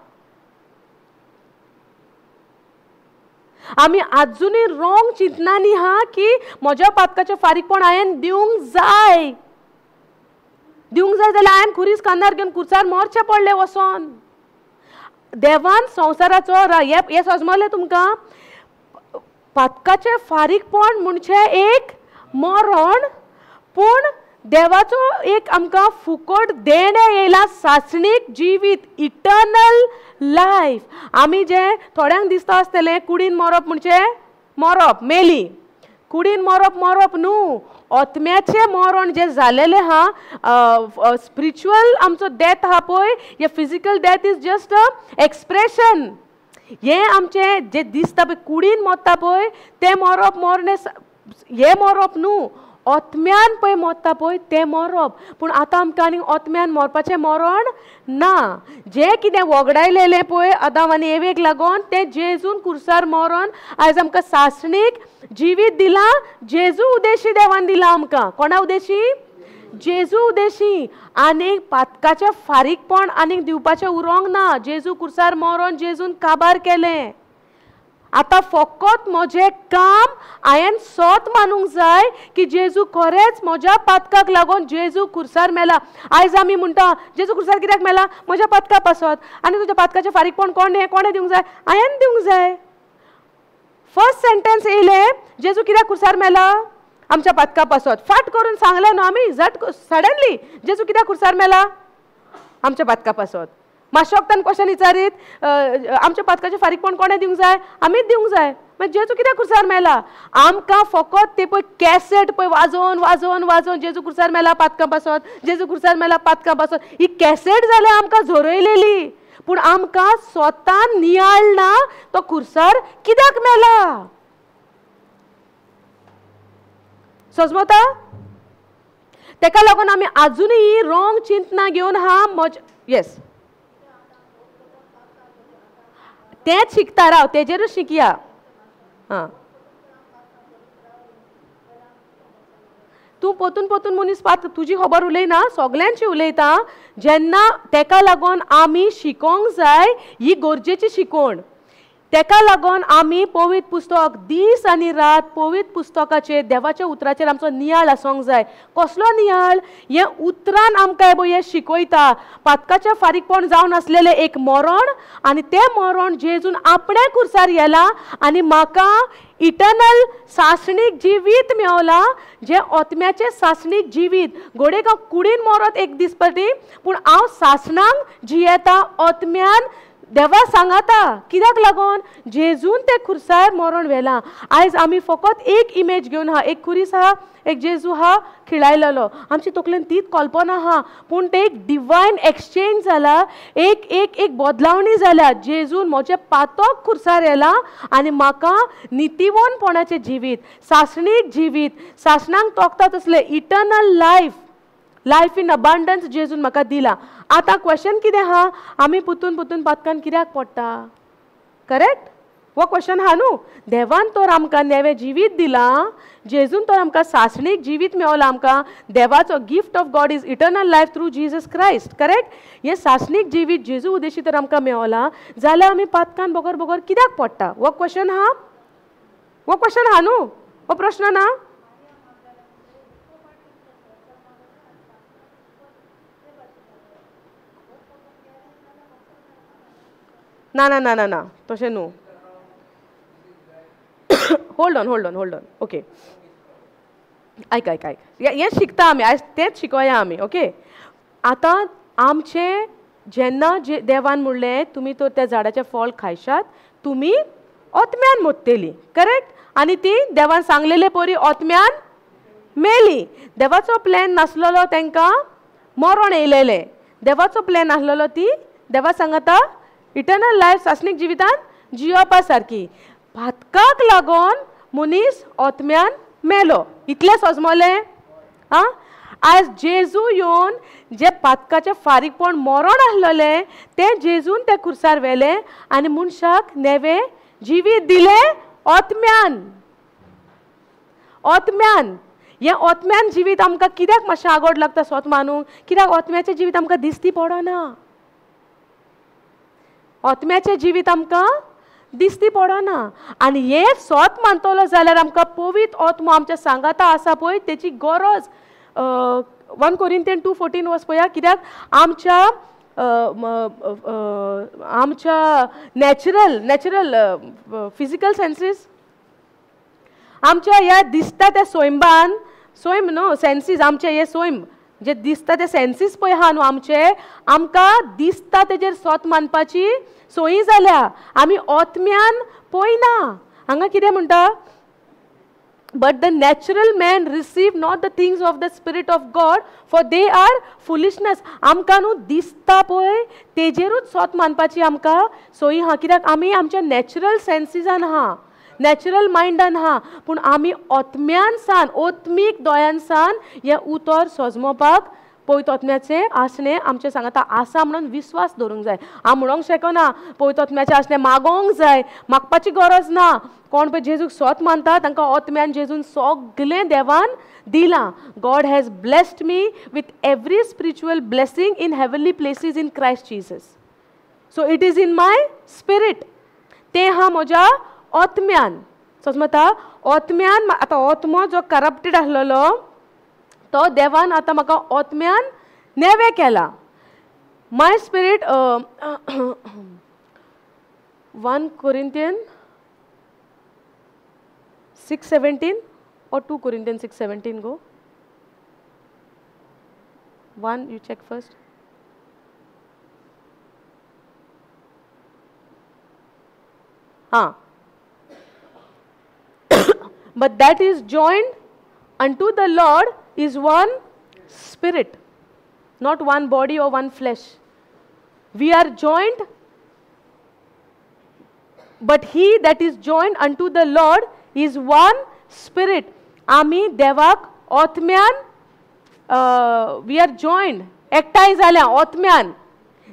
आमी आजुनूय रॉंग चिंतनांनी हा की म्हज्या पातकाचें फारीकपण हांवें दिवंक जाय. दिवंक जाय जाल्यार हांवें खुरीस कांदार घेवन कुर्सार मरचें पडलें वचोन. देवान संवसाराचो हे समजलें तुमकां? पातकाचें फारीकपण म्हणचे एक मरण, पूण देवाचो एक आमकां फुकट देणें येयला सासणीक जिवीत, इटर्नल लायफ. आमी जे थोड्यांक दिसता आसतलें कुडीन मरप म्हणजे मरप, मेली. कुडीन मरप न्हू, आत्म्याचें मरण जें जालेलें आहा, स्पिरिच्युअल आमचो डेथ आहा पळय, हे physical death is just an expression. हें आमचें जें दिसता पळय कुडीन मरता पळय तें मरप, मरणे हे मरप न्हू, आत्म्यान पळय मरता पळय तें मरप. पूण आतां आमकां आनीक आत्म्यान मरपाचें मरण ना. जें कितें वगडायलेलें पळय आदाम आनी एवेक लागोन तें जेजून कुर्सार मरण आयज आमकां सासणीक जिवीत दिलां. जेजू उदेशी देवान दिलां आमकां. कोणा उदेशी? जेजू उदेशी. आनीक पातकाचें फारीकपण आनीक दिवपाचें उरोंक ना. जेजू कुर्सार मरण जेजून काबार केलें. आतां फकत म्हजें काम हांवें सोत मानूंक जाय की जेजू खरेंच म्हज्या पातकाक लागून जेजू कुर्सार मेला. आयज आमी म्हणटा जेजू कुर्सार कित्याक मेला? म्हज्या पातका पासत. आनी तुज्या पातकाचें फारीकपण कोणें दिवंक जाय? हांवें दिवंक जाय. फर्स्ट सेंटेन्स येयलें जेजू कित्याक कुर्सार मेला? आमच्या पातका पासत. फाट करून सांगलें न्हू आमी सडनली जेजू कित्याक कुर्सार मेला? आमच्या पातका पासत. मातशें क्वेश्चन विचारीत आमच्या पातकाचें फारीकपण कोणें दिवंक जाय? आमीच दिवंक जाय. मागीर जेजू कित्याक कुर्सार मेला? आमकां फकत ते पळय कॅसेट पळय वाजोवन जेजू कुर्सार मेला पातका पासत, जेजू कुर्सार मेला पातका पासत, ही कॅसेट जाल्यार आमकां झोरयलेली. पूण आमकां स्वतान नियाळना तो कुर्सार कित्याक मेला. समजता? तेका लागून आमी आजुनूय रॉंग चिंतना घेवन येस तेंच शिकता. राव तेजेरूच शिकया. तूं पोतून मनीस पात तुजी खबर उलयना, सगल्यांची उलयता. जेन्ना तेका लागून आमी शिकोंक जाय ही गरजेची शिकवण. तेका लागून आमी पवित्र पुस्तक दीस आनी रात पवित्र पुस्तकाचेर देवाच्या उतराचेर आमचो नियाळ आसूंक जाय. कसलो नियाळ? हे उतरान आमकां हे शिकयता पातकाचें फारीकपण जावन आसलेलें एक मरण आनी तें मरण जेजून आपणें कुर्सार येला आनी म्हाका इटर्नल सासणीक जिवीत मेवला. जे आत्म्याचें सासणीक जिवीत. घोडेक हांव कुडीन मरत एक दीस पटी, पूण हांव सासणांक जियेता आत्म्यान. देवा सांगाता कित्याक लागून? जेजून ते खुर्सार मरण व्हेलां. आयज आमी फकत एक इमेज घेवन आहा, एक खुरीस आहा, एक जेजू आहा खिळायलेलो. आमची तकलेन तीच कल्पना आहा, पूण ते एक डिवायन एक्सचेंज जाला, एक बदलावणी जाल्या. जेजून म्हजें पातक खुर्सार येलां आनी म्हाका नितीवनपणाचें जिवीत, सासणीक जिवीत, सासणांक तोखता तसलें इटर्नल लायफ इन अबांडन्स जेजून म्हाका दिला. आतां क्वेश्चन कितें आहा? आमी पुतून पातकान कित्याक पडटा? करेक्ट? वो क्वेश्चन हा न्हू. देवान तर आमकां नेवें जिवीत दिलां, जेजून तर आमकां सासणीक जिवीत मेळोलां आमकां. देवाचो gift of God is eternal life through Jesus Christ. Correct? हें सासणीक जिवीत जेजू उद्देशी तर आमकां मेळोलां, जाल्यार आमी पातकान बोगोर बोगोर कित्याक पडटा? वो क्वेश्चन हा. वो क्वेश्चन हा न्हू. हो प्रश्न ना. ना ना ना ना ना तशें न्हू. Hold on okay. आयक हें शिकता आमी आयज, तेंच शिकोया आमी. ओके. आतां आमचें जेन्ना देवान म्हणलें तुमी तर त्या झाडाचें फळ खायशात, तुमी ओतम्यान मोडटलीं. करेक्ट? आनी ती देवान सांगलेले परी ओतम्यान मेली. देवाचो प्लॅन नासलेलो तांकां मरण येयलेलें. देवाचो प्लॅन आसलेलो ती देवा सांगता इटर्नल लायफ सासणीक जिवितान जियोपा सारकी. भातकाक लागून मनीस ओतम्यान मेलो. इतलें सजमलें. आं आयज जेजू येवन जे पातकाचें फारीकपण मरण आसलेलें तें जेजून त्या खुर्सार व्हेलें आनी मनशाक नेवें जिवीत दिलें ओतम्यान. ओतम्यान. हें ओतम्यान जिवीत आमकां कित्याक मातशें आगोड लागता स्वत मानूंक? कित्याक ओतम्याचें जिवीत आमकां दिसती पडना. ओतम्याचें जिवीत आमकां दिसती पडना. आनी हें स्वत मानतलो जाल्यार आमकां पवित्र ओत्मो आमच्या सांगाता आसा पळय तेची गरज. 1 Corinthians 2:14 वर्स पळया. कित्याक आमच्या नॅचरल फिजिकल सेन्सीस, आमच्या ह्या दिसता त्या सोयंबान, सोयम न्हू सेन्सीस, आमचे हे सोयम जे दिसता ते सेन्सीस पळय हा न्हू आमचे, आमकां दिसता तेजेर स्वत मानपाची सोयी जाल्या. आमी ओतम्यान पळयना. हांगा कितें म्हणटा? But the natural man receive not the things of the spirit of God for they are foolishness. आमकां न्हू दिसता पळय तेजेरूच स्वत मानपाची आमकां सोयी हा. कित्याक आमी आमच्या नॅचरल सेन्सीसान हा, नॅचरल मायंडान हा. पूण आमी ओतम्यान सान, ओत्मीक दोळ्यान सान हें उतर सजमोवपाक पवित्र ओतम्याचें आसणें आमचें सांगता आसा म्हणून विस्वास दवरूंक जाय. हांव म्हणोंक शकना पवित्र ओतम्याचें आसणें मागोंक जाय, मागपाची गरज ना. कोण पळय जेजूक स्वत मानता तांकां ओतम्यान जेजून सगलें देवान दिलां. God has blessed me with every spiritual blessing in heavenly places in Christ Jesus. So it is in my spirit. तें हा म्हज्या ओतम्यान. समजता? ओतम्यान आतां ओतमो जो करप्टेड आसलेलो तो देवान आतां म्हाका ओतम्यान नेवें केला. My spirit 1 Corinthians 6:17 or 2 Corinthians 6:17 go. 1 you check first. But that is joined unto the Lord is one spirit, not one body or one flesh. We are joined, but he that is joined unto the Lord is one spirit. आमी देवाक ओतम्यान we are joined, एकठांय जाल्या ओतम्यान.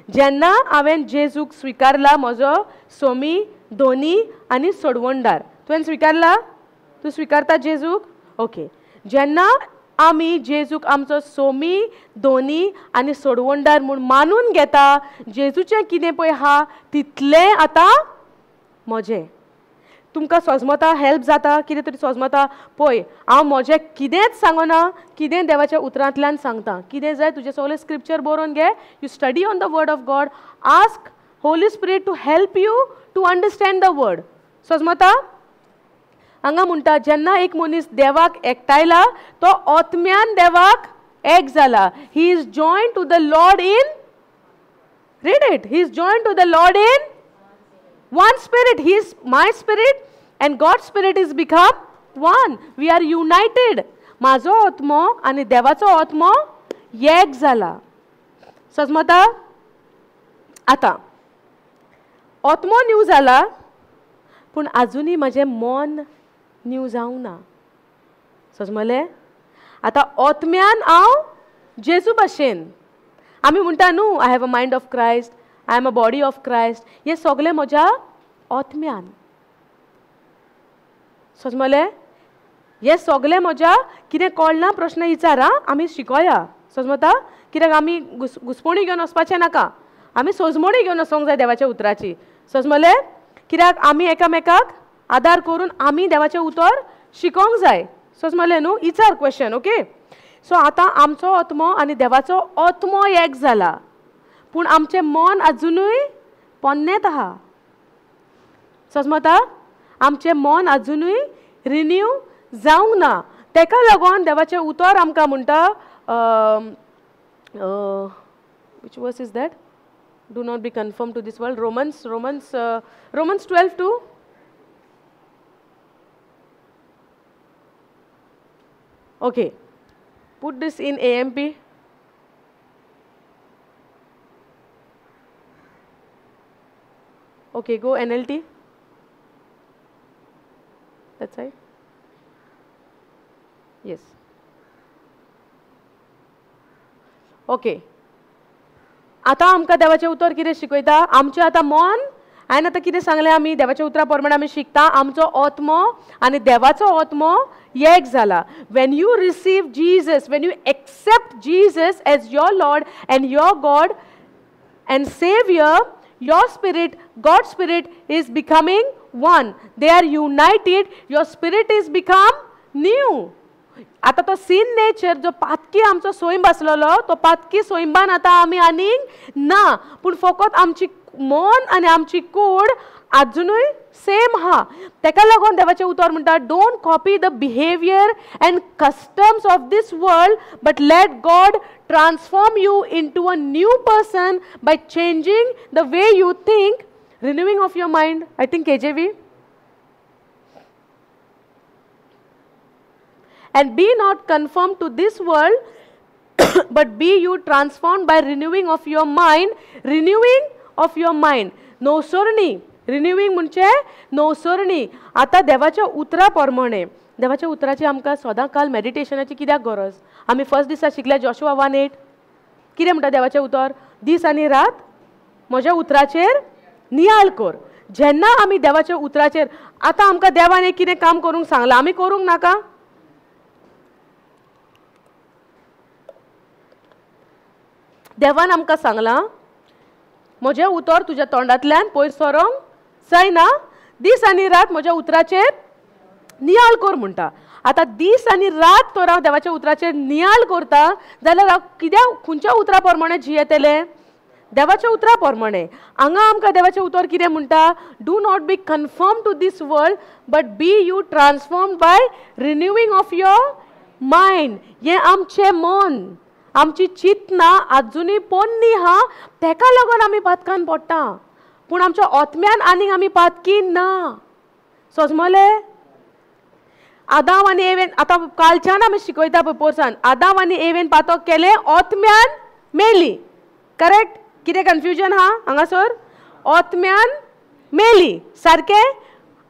जेन्ना हांवें जेजूक स्विकारला म्हजो सोमी, दोनी आनी सोडवणदार. तुवें स्विकारला? तूं स्विकारता जेजूक? ओके. जेन्ना आमी जेजूक आमचो सोमी, दोनी आनी सोडवणदार म्हूण मानून घेता, जेजूचें कितें पळय हा तितलें आतां म्हजें. तुमकां सजमता हेल्प जाता, कितें तरी सजमता पळय हांव म्हजें कितेंच सांगना, कितें देवाच्या उतरांतल्यान सांगता. कितें जाय तुजें सगळें स्क्रिप्चर बरोवन घे. You study on the word of God. Ask Holy Spirit to help you to understand the word. सजमता? हांगा म्हणटा जेन्ना एक मनीस देवाक एकठायला तो ओतम्यान देवाक एक जाला. He is join to the Lord in, read it, he is join to the Lord in one spirit. He is my spirit and God's spirit is become one. We are united. माझो आत्मो आणि देवाचो आत्मो एक जाला. समजता? आता आत्मो न्यू जाला पूण अजूनही माझे मन न्यू जावंक ना. समजले? आता आत्म्यान हांव जेजू भाशेन आमी म्हणटा न्हू I have a mind of Christ, I am a body of Christ. हे सगळे म्हज्या आत्म्यान. समजलें? हे सगळें म्हज्या कितें कळना प्रश्न विचारा, आमी शिकोया. समजता? कित्याक आमी घुसपणी घेवन वचपाचें नाका. आमी सोजमणी घेवन वचोंक जाय देवाच्या उतराची. समजलें? कित्याक आमी एकामेकाक आदार करून आमी देवाचें उतर शिकोंक जाय. समजलें न्हू? विचार क्वेश्चन. ओके. सो आतां आमचो आत्मो आनी देवाचो आत्मो एक जाला, पूण आमचें मन अजुनूय पोन्नेत आहा. समजता? आमचें मन अजुनूय रिन्यू जावंक ना. तेका लागून देवाचें उतर आमकां म्हणटा, which verse is that? Do not be conformed to this world. Romans 12:2. Okay. Put this in AMP. Okay, go NLT. That's right. Yes. Okay. आता आमकां देवाचें उतर कितें शिकयता? आमचें आतां मन, हांवें आतां कितें सांगलें आमी देवाच्या उतरा प्रमाणे आमी शिकता, आमचो आत्मो आनी देवाचो आत्मो एक जाला. When you receive Jesus, when you accept Jesus as your Lord and your God and Savior, your spirit, God's spirit is becoming one. They are united. Your spirit is become new. आता तो scene nature जो पातकी आमचो सोयंब आसलेलो, तो पातकी सोयंबान आतां आमी आनीक ना, पूण फकत आमची मन आनी आमची कूड अजुनूय सेम हा. तेका लागून देवाचें उतर म्हणटा, don't copy the behaviour and customs of this world, but let God transform you into a new person by changing the way you think, renewing of your mind. I think KJV. And be not conformed to this world, but be you transformed by renewing of your mind. Renewing of your mind. नवसरणी. Renewing म्हणजे नवसरणी. आता देवाच्या उतरा प्रमाणे, देवाच्या उतराची आमकां सदां काल मेडिटेशनाची कित्याक गरज? आमी फर्स्ट दिसा शिकल्या जोशुआ 1:8. कितें म्हणटा देवाचें उतर? दीस आनी रात म्हज्या उतराचेर नियाळ कर. जेन्ना आमी देवाच्या उतराचेर, आतां आमकां देवान एक कितें काम करूंक सांगलां, आमी करूंक नाका? देवान आमकां सांगलां, म्हजें उतर तुज्या तोंडांतल्यान पयर सरोंक जायना, दीस आनी रात म्हज्या उतराचेर नियाळ कर म्हणटा. आतां दीस आनी रात तर हांव देवाच्या उतराचेर नियाळ करता, जाल्यार हांव कित्याक खंयच्या उतरा प्रमाणे जियेतलें? देवाच्या उतरा प्रमाणे. हांगा आमकां देवाचें उतर कितें म्हणटा? Do not be conform to this world, but be you transform by renewing of your mind. हें आमचें मन, आमची चिंतना अजुनूय पोन्नी हा, तेका लागून आमी पातकान पडटा, पूण आमच्या आत्म्यान आनीक आमी पातकी ना. समजलें? आदाम आनी एवेन, आतां कालच्यान आमी शिकयता पळय पोरसान, आदाम आनी एवेन पातक केलें, आत्म्यान मेली. करेक्ट? कितें कन्फ्युजन हा हांगासर? आत्म्यान मेली. सारकें?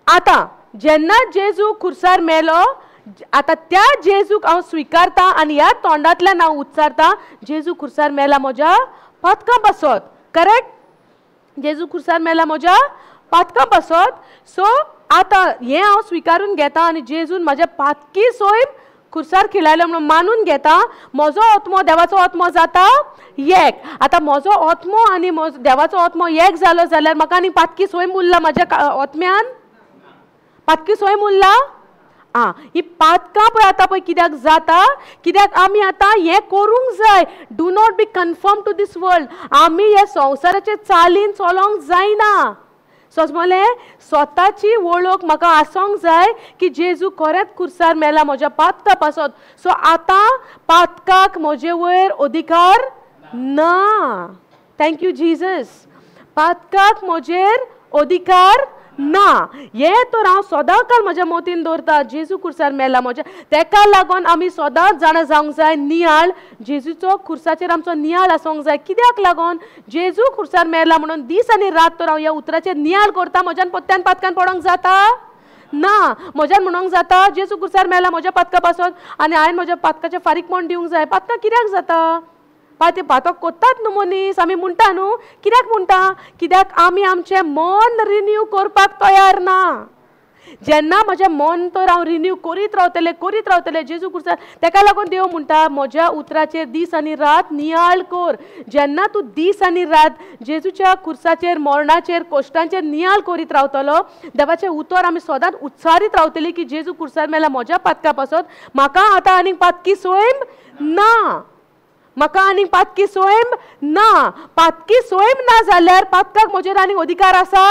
आतां जेन्ना जेजू खुर्सार मेलो, आता त्या जेजूक हांव स्विकारता आनी ह्या तोंडांतल्यान हांव उच्चारता, जेजू खुर्सार मेला म्हज्या पातकां पासत. करेक्ट? जेजू खुर्सार मेला म्हज्या पातकां पासत. सो आतां हें हांव स्विकारून घेता आनी जेजून म्हाज्या पातकी सोयम खुर्सार खिळायलो म्हणून मानून घेता. म्हजो आत्मो देवाचो आत्मो जाता एक. आतां म्हजो आत्मो आनी देवाचो आत्मो एक जालो जाल्यार म्हाका आनी पातकी सोयम उरला म्हज्या आत्म्यान? पातकी सोयम उरला? ही पातकां पळय आतां पळय कित्याक जाता? कित्याक आमी आतां हें करूंक जाय. Do not be conform to this world. आमी हे संवसाराचे चालीन चलोंक जायना. समजलें? स्वताची वळख म्हाका आसोंक जाय की जेजू खरेंच खुर्सार मेला म्हज्या पातका पासत. सो आतां पातकाक म्हजे वयर अधिकार ना. Thank you Jesus. पातकाक म्हजेर अधिकार ना. हे तर हांव सदां काल म्हज्या मोतीन दवरता, जेजू खुर्सार मेला म्हज्या. तेका लागून आमी सदांच जाणा जावंक जाय नियाळ. जेजूचो खुर्साचेर आमचो नियाळ आसोंक जाय. कित्याक लागून? जेजू खुर्सार मेला म्हणून दीस आनी रात तर हांव ह्या उतराचेर नियाळ करता. म्हज्यान पत्त्यान पातकान पडोंक जाता ना. म्हज्यान म्हणूंक जाता जेजू खुर्सार मेला म्हज्या पातका पासत आनी हांवें म्हज्या पातकाचें फारीकपण दिवंक जाय. पातकां कित्याक जाता? पातक कोत्तात न्हू मनीस, आमी म्हणटा न्हू. कित्याक म्हणटा? कित्याक आमी आमचें मन रिन्यू करपाक तयार ना. जेन्ना म्हजें मन तर हांव रिन्यू करीत रावतलें जेजू क्रुसार, ताका लागून देव म्हणटा म्हज्या उतराचेर दीस आनी रात नियाळ कर. जेन्ना तूं दीस आनी रात जेजूच्या खुर्साचेर, मरणाचेर, कश्टांचेर नियाळ करीत रावतलो, देवाचें उतर आमी सदांच उच्चारीत रावतलीं की जेजू क्रुसार मेला म्हज्या पातका पासत म्हाका आतां आनीक पातकी सोयम ना. म्हाका आनीक पातकी सोयम ना. पातकी सोयम ना जाल्यार पातकाक म्हजेर आनीक अधिकार आसा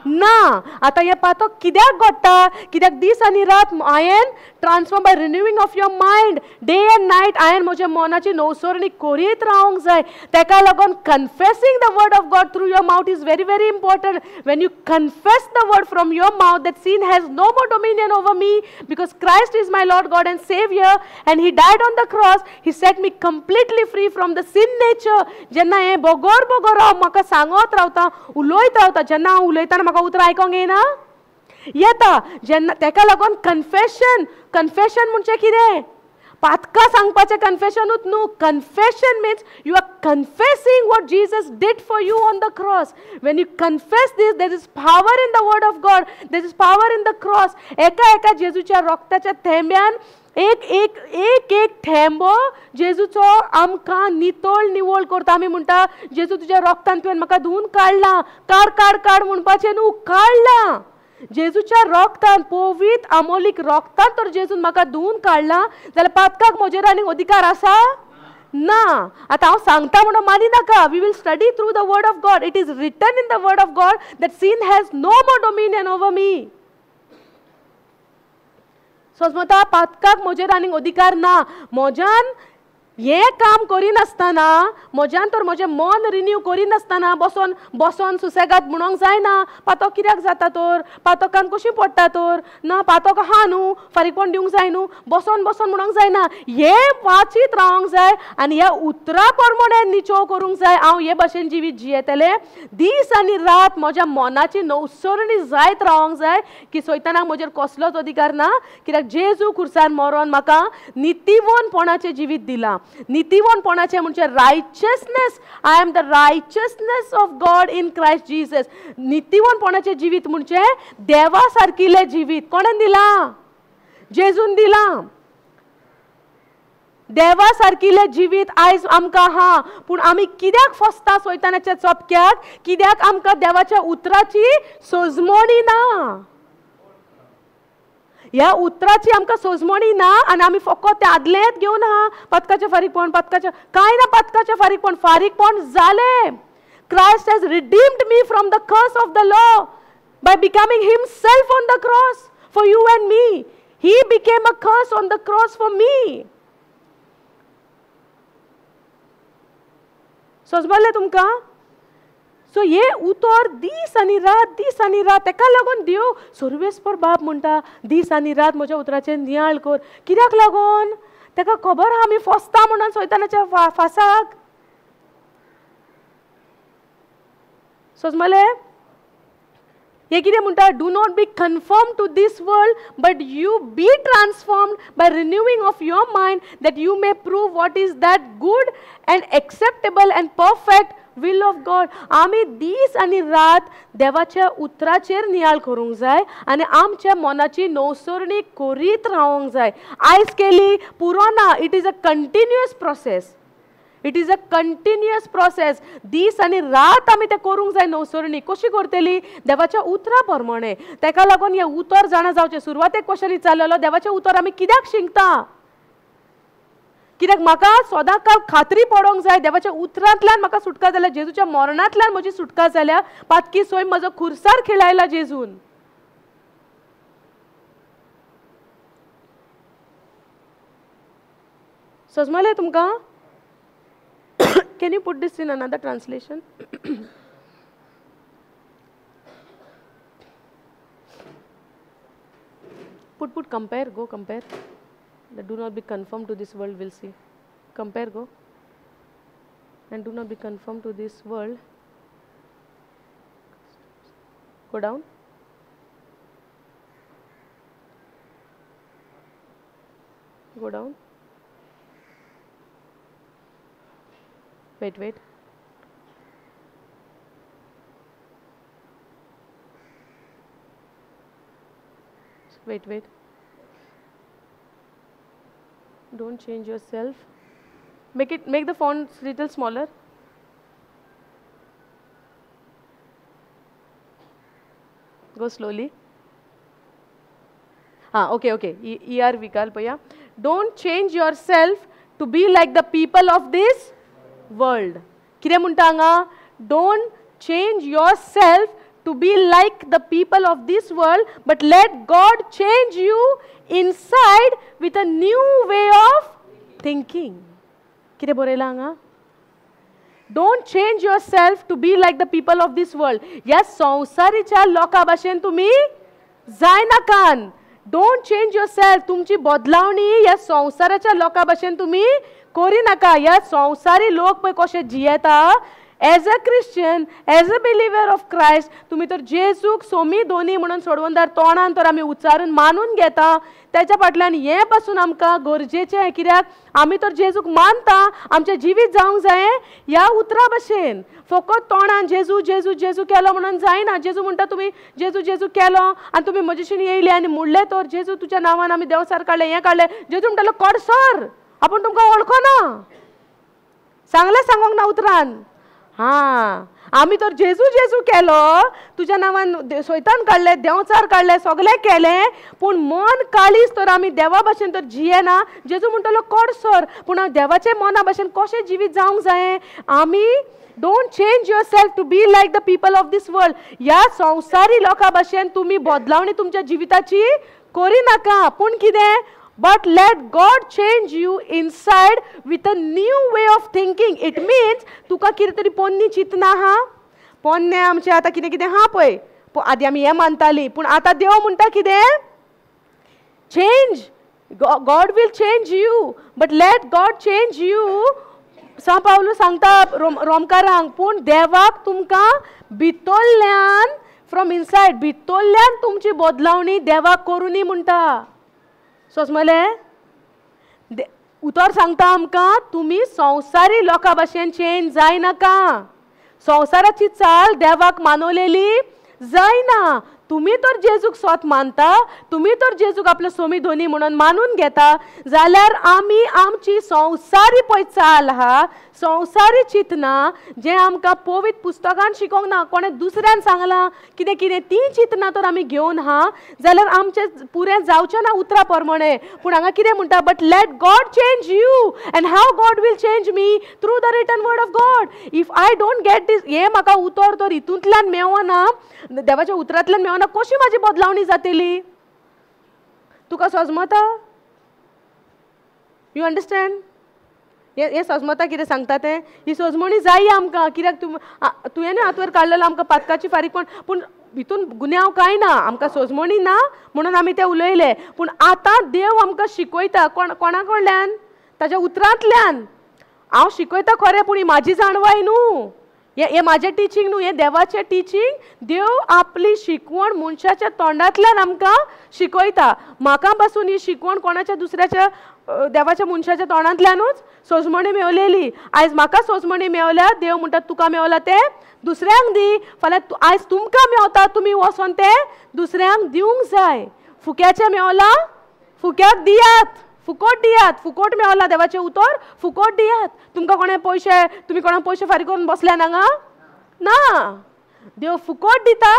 ना. आतां हें पातक कित्याक घडटा? कित्याक दीस आनी रात हांवें transform by renewing of your mind, day and night हांवें म्हज्या मनाची नवसरणी करीत रावंक जाय. ताका लागून confessing the word of God through your mouth is very very important. When you confess the word from your mouth that sin has no more dominion over me because Christ is my Lord God and Savior and he died on the cross. He set me completely free from the sin nature. जेन्ना हें Bogor हांव म्हाका सांगत रावता, उलयत रावता, जेन्ना हांव उलयतना म्हाका उतर आयकोंक येना येता. जेन्ना ताका लागून कन्फेशन म्हणजे कितें? पातका सांगपाचें कन्फेशनूच न्हू. Confession means you are confessing what Jesus did for you on the cross. When you confess this there is power in the word of God, there is power in the cross. एका जेजूच्या रोगताच्या थेंब्यान एक थेंबो जेजूचो आमकां नितळ निवळ करता. आमी म्हणटा जेजू तुज्या रोगतान तुवें म्हाका धुवन काडलां. काड म्हणपाचें न्हू, काडलां. जेजूच्या रोगतान, पवित्र अमोलीक रोगतान तर जेजून म्हाका धुवन काडलां जाल्यार पातकाक म्हजेर आनीक अधिकार आसा ना. आतां हांव सांगता म्हणून मानी नाका. We will study through the word of God. It is written in the word of God that sin has no more dominion over me. समजता पातकाक म्हजेर आनीक अधिकार ना. म्हज्यान हें काम करिनासतना, म्हज्यान तर म्हजें मन रिन्यू करिनासतना बसोन सुसेगाद म्हणूंक जायना पातक कित्याक जाता तर, पातकान कशी पडटा तर, ना पातक आहा न्हू, फारीकपण दिवंक जाय न्हू, बसोन म्हणूंक जायना. हें वाचीत रावंक जाय आनी ह्या उतरा प्रमाणे निचोव करूंक जाय. हांव हे भाशेन जिवीत जियेतलें. दीस आनी रात म्हज्या मनाची नवसरणी जायत रावंक जाय की सैतानाक म्हजेर कसलोच अधिकार ना. कित्याक जेजू खुर्सार मरोन म्हाका नितीवनपणाचें जिवीत दिलां. नितीवनपणाचें म्हणजे righteousness. I am the righteousness of God in Christ Jesus. नितीवनपणाचें जिवीत म्हणजे देवा सारकिलें जिवीत कोणें दिलां? जेजून दिलां. देवा सारकिलें जिवीत आयज आमकां आहा. पूण आमी कित्याक फसता सैतानाच्या चोपक्याक? कित्याक आमकां देवाच्या उतराची सोजमणी ना. ह्या उतराची आमकां सोजमणी ना आनी आमी फकत तें आदलेंच घेवन आहा. पातकाचें फारीकपण कांय ना. पातकाचें फारीकपण जालें. Christ has redeemed me from the curse of the law by becoming himself on the cross for you and me. He became a curse on the cross for me. समजलें तुमकां? सो हे उतर दीस आनी रात ताका लागून देव सर्वेस्पर बाब म्हणटा दीस आनी रात म्हज्या उतराचेर नियाळ कर. कित्याक लागून? ताका खबर आहा आमी फसता म्हणून सैतानाच्या फासाक. समजलें? हे कितें म्हणटा? Do not be conform to this world but you be transformed by renewing of your mind that you may prove what is that good and acceptable and perfect will of God. आमी दीस आनी रात देवाच्या उतराचेर नियाळ करूंक जाय आनी आमच्या मनाची नवसरणी करीत रावंक जाय. आयज केली पुरो ना. It is a continuous process. It is a continuous process. दीस आनी रात आमी तें करूंक जाय नवसरणी. कशी करतली? देवाच्या उतरा प्रमाणे. ताका लागून हे उतर जाणा जावचें. सुरवातेक क्वेश्चन विचारलेलो देवाचें उतर आमी कित्याक शिंकता? कित्याक म्हाका सदां काल खात्री पडोंक जाय देवाच्या उतरांतल्यान म्हाका सुटका जाल्या, जेजूच्या मरणांतल्यान म्हजी सुटका जाल्या. पातकी सोय म्हजो खुर्सार खिळायला जेजून. समजलें तुमकां? Can you put this in another translation? Put compare, go compare. That do not be conformed to this world, we'll see. Compare, go. And do not be conformed to this world. Go down. Go down. Wait. wait. Don't change yourself. Make the font little smaller. Go slowly. Okay. ER Vikalpaya. Don't change yourself to be like the people of this world. Kire muntanga? Don't change yourself to be like the people of this world, but let God change you inside with a new way of thinking. Kire borelanga? Don't change yourself to be like the people of this world. Yes, संसारीच्या लोका भाशेन तुम्ही जायनाकान. Don't change yourself. तुमची बदलावणी या संसाराच्या लोका भाशेन तुम्ही करी नाका. या संसारी लोक पळय कशे जियेता. As a Christian, as a believer of Christ, तुम्ही तर जेजूक सोमी दोन्ही म्हणून सोडवून दार तोंडान तर आम्ही उच्चारून मानून घेता. त्याच्या फाटल्यान हे पासून आमकां गरजेचें आहे. कित्याक आमी तर जेजूक मानता. आमचें जिवीत जावंक जाय ह्या उतरा भशेन. फकत तोंडान जेजू जेजू जेजू केलो म्हणून जायना. जेजू म्हणटा तुमी जेजू जेजू केलो आनी तुमी म्हजेशीन येयले आनी म्हणले तर जेजू तुज्या नांवान आमी देवसार काडले हें काडलें. जेजू म्हणटालो कड सर आपूण तुमकां वळखना. सांगलें सांगोंक ना उतरान. आमी तर जेजू जेजू केलो तुज्या नांवान सोयतान काडले देवचार काडले सगळें केलें पूण मन काळीज तर आमी देवा भाशेन तर जियेना. जेजू म्हणटालो कड सर पूण हांव देवाचे मना भाशेन कशें जिवीत जावंक जाय. आमी don't change yourself to be like the people of this world. ह्या संवसारी लोकां भाशेन तुमी बदलावणी तुमच्या जिविताची करी नाका. पूण कितें but let God change you inside with a new way of thinking. It means तुका कितें तरी पोन्नी चिंतना हा. पोन्ने आमचे आतां कितें कितें हा पळय. आदी आमी हें मानतालीं पूण आतां देव म्हणटा कितें change. God will change you but let God change you. सा पावलो सांगता रोमकारांक पूण देवाक तुमकां भितरल्यान फ्रॉम इनसायड भितरल्यान तुमची बदलावणी देवाक करूनी म्हणटा. सोसमले उतर सांगता आमकां तुमी संवसारी लोकां भाशेन चेंज जायनाका. संवसाराची चाल देवाक मानवलेली जायना. तुम्ही तर जेजूक स्वत मानता. तुम्ही तर जेजूक आपलो सोमी धोनी म्हणून मानून घेता जाल्यार आमी आमची संवसारी पळय चाल हा संवसारी चिंतना जे आमकां पवित्र पुस्तकान शिकोवंक ना कोणें दुसऱ्यान सांगलां कितें कितें ती चिंतना तर आमी घेवन हा जाल्यार आमचें पुरें जावचें ना उतरा प्रमाणे. पूण हांगा कितें म्हणटा but let God change you and how God will change me through the written word of God. If I don't get this हें म्हाका उतर तर हितूंतल्यान मेवना देवाच्या उतरांतल्यान मेवना कशी म्हाजी बदलावणी जातली. तुका सजमता. You understand. हे सजमता कितें सांगता तें ही सजमणी जाय आमकां. कित्याक तुवें हातवर काडलेलो आमकां पातकाची फारीक पूण हितून गुन्यांव कांय ना. आमकां सजमणी ना म्हणून आमी तें उलयले. पूण आतां देव आमकां शिकयता कोणा कडल्यान ताच्या उतरांतल्यान. हांव शिकयता खरें पूण ही म्हाजी जाणवाय न्हू. हे म्हाजें टिचींग न्हू. हें देवाचें टिचींग. देव आपली शिकवण मनशाच्या तोंडांतल्यान आमकां शिकयता. म्हाका पासून ही शिकवण कोणाच्या दुसऱ्याच्या देवाच्या मनशाच्या तोंडांतल्यानूच सोजमणी मेवलेली. आयज म्हाका सोजमणी मेवल्या देव म्हणटा तुका मेवला तें दुसऱ्यांक दी. फाल्यां आयज तुमकां मेवता तुमी वचोन तें दुसऱ्यांक दिवंक जाय. फुक्याचें मेवला फुक्याक दियात. फुकट दियात. फुकट मेवला देवाचें उतर फुकट दियात. तुमकां कोणें पयशे तुमी कोणाक पयशे फारीक करून बसल्यान हांगा ना. देव फुकट दिता.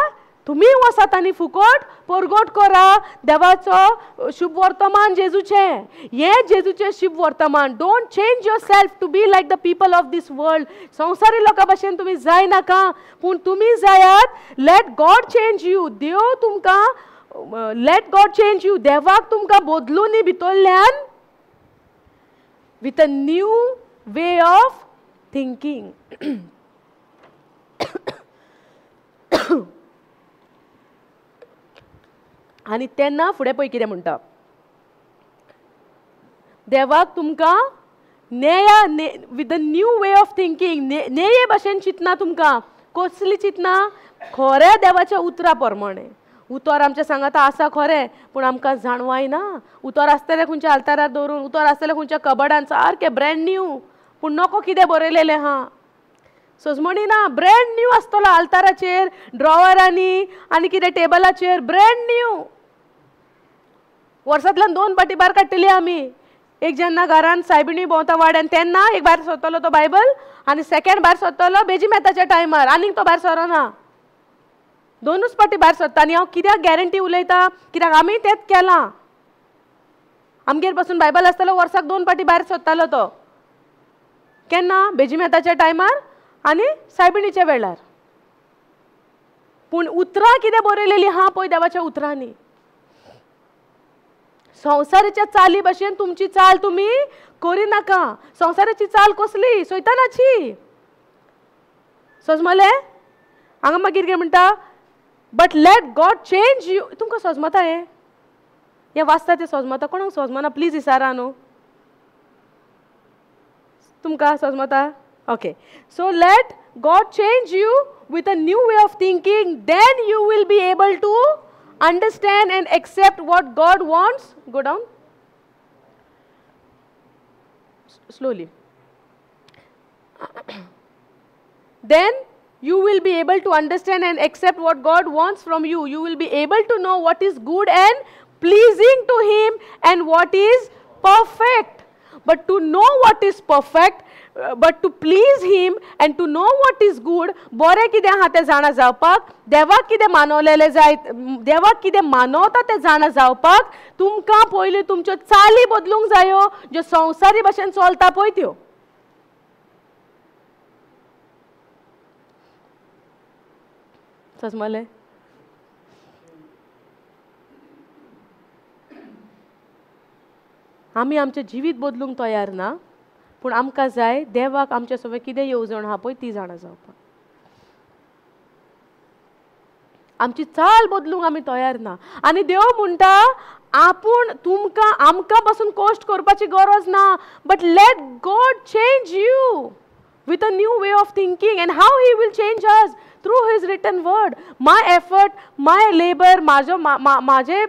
तुमी वसात आनी फुकट परगट करा देवाचो शुभ वर्तमान जेजूचें. हें जेजूचें शुभ वर्तमान. Don't change yourself to be like the people of this world. संवसारी लोकां भाशेन तुमी जाय नाका पूण तुमी जायात लेट गॉड चेंज यू. देव तुमकां लेट गॉड चेंज यू. देवाक तुमकां बदलूनी भितरल्यान with a new way of thinking. आनी तेन्ना फुडें पळय कितें म्हणटा देवाक तुमकां नेया with a new way of thinking. नेये भाशेन चिंतना तुमकां कसली चिंतना खऱ्या देवाच्या उतरा प्रमाणे. उतर आमचें सांगता आसा खरें पूण आमकां जाणवाय ना. उतर आसतलें खंयच्या आल्तारार दवरून उतर आसतलें खंयच्या कबडान सारकें ब्रँड न्यू पूण नको कितें बरयलेलें हा. सजमणी ना ब्रँड न्यू आसतलो आल्ताराचेर ड्रॉवरांनी आनी कितें टेबलाचेर ब्रँड न्यू. वर्सांतल्यान 2 पाटी भायर काडटली आमी. एक जेन्ना घरान सायबिणी भोंवता वाड्यान तेन्ना एक भायर सरतलो तो बायबल, आनी सेकेंड भायर सरतलो बेजी मेताच्या टायमार, आनीक तो भायर सरना. 2च पाटी भायर सरता. आनी हांव कित्याक गॅरंटी उलयता, कित्याक आमी तेंच केलां. आमगेर पासून बायबल आसतालो, वर्साक 2 पाटी भायर सरतालो तो. केन्ना? बेजी मेताच्या टायमार आनी सायबिणीच्या वेळार. पूण उतरां कितें बरयलेलीं आहा पळय देवाच्या उतरांनी, संवसाराच्या चाली भशेन तुमची चाल तुमी करिनाका. संवसाराची चाल कसली? सैतानाची. समजलें? हांगा मागीर कितें म्हणटा, but let God change you. तुमकां समजता हें वाचता तें समजता? कोणाक समजना प्लीज विचारा न्हू. तुमकां समजता? Okay. So let God change you with a new way of thinking, then you will be able to understand and accept what God wants. Go down. Slowly. Then you will be able to understand and accept what God wants from you. You will be able to know what is good and pleasing to Him and what is perfect. But to know what is perfect, but to please Him and to know what is good, बरें कितें आहा तें जाणा जावपाक, देवाक कितें मानवलेलें जाय, देवाक कितें मानवता तें जाणा जावपाक तुमकां पयलीं तुमच्यो चाली बदलूंक जायो, ज्यो संवसारी भशेन चलता पळय त्यो. समजलें? आमी आमचें जिवीत बदलूंक तयार ना, पूण आमकां जाय देवाक आमचे सगळें कितें येवजण आहा पळय ती जाणा जावपाक. आमची चाल बदलूंक आमी तयार ना. आनी देव म्हणटा आपूण तुमकां आमकां पासून कश्ट करपाची गरज ना, but let God change you with a new way of thinking. And how He will change us? Through His written word. My effort, my labor, माझे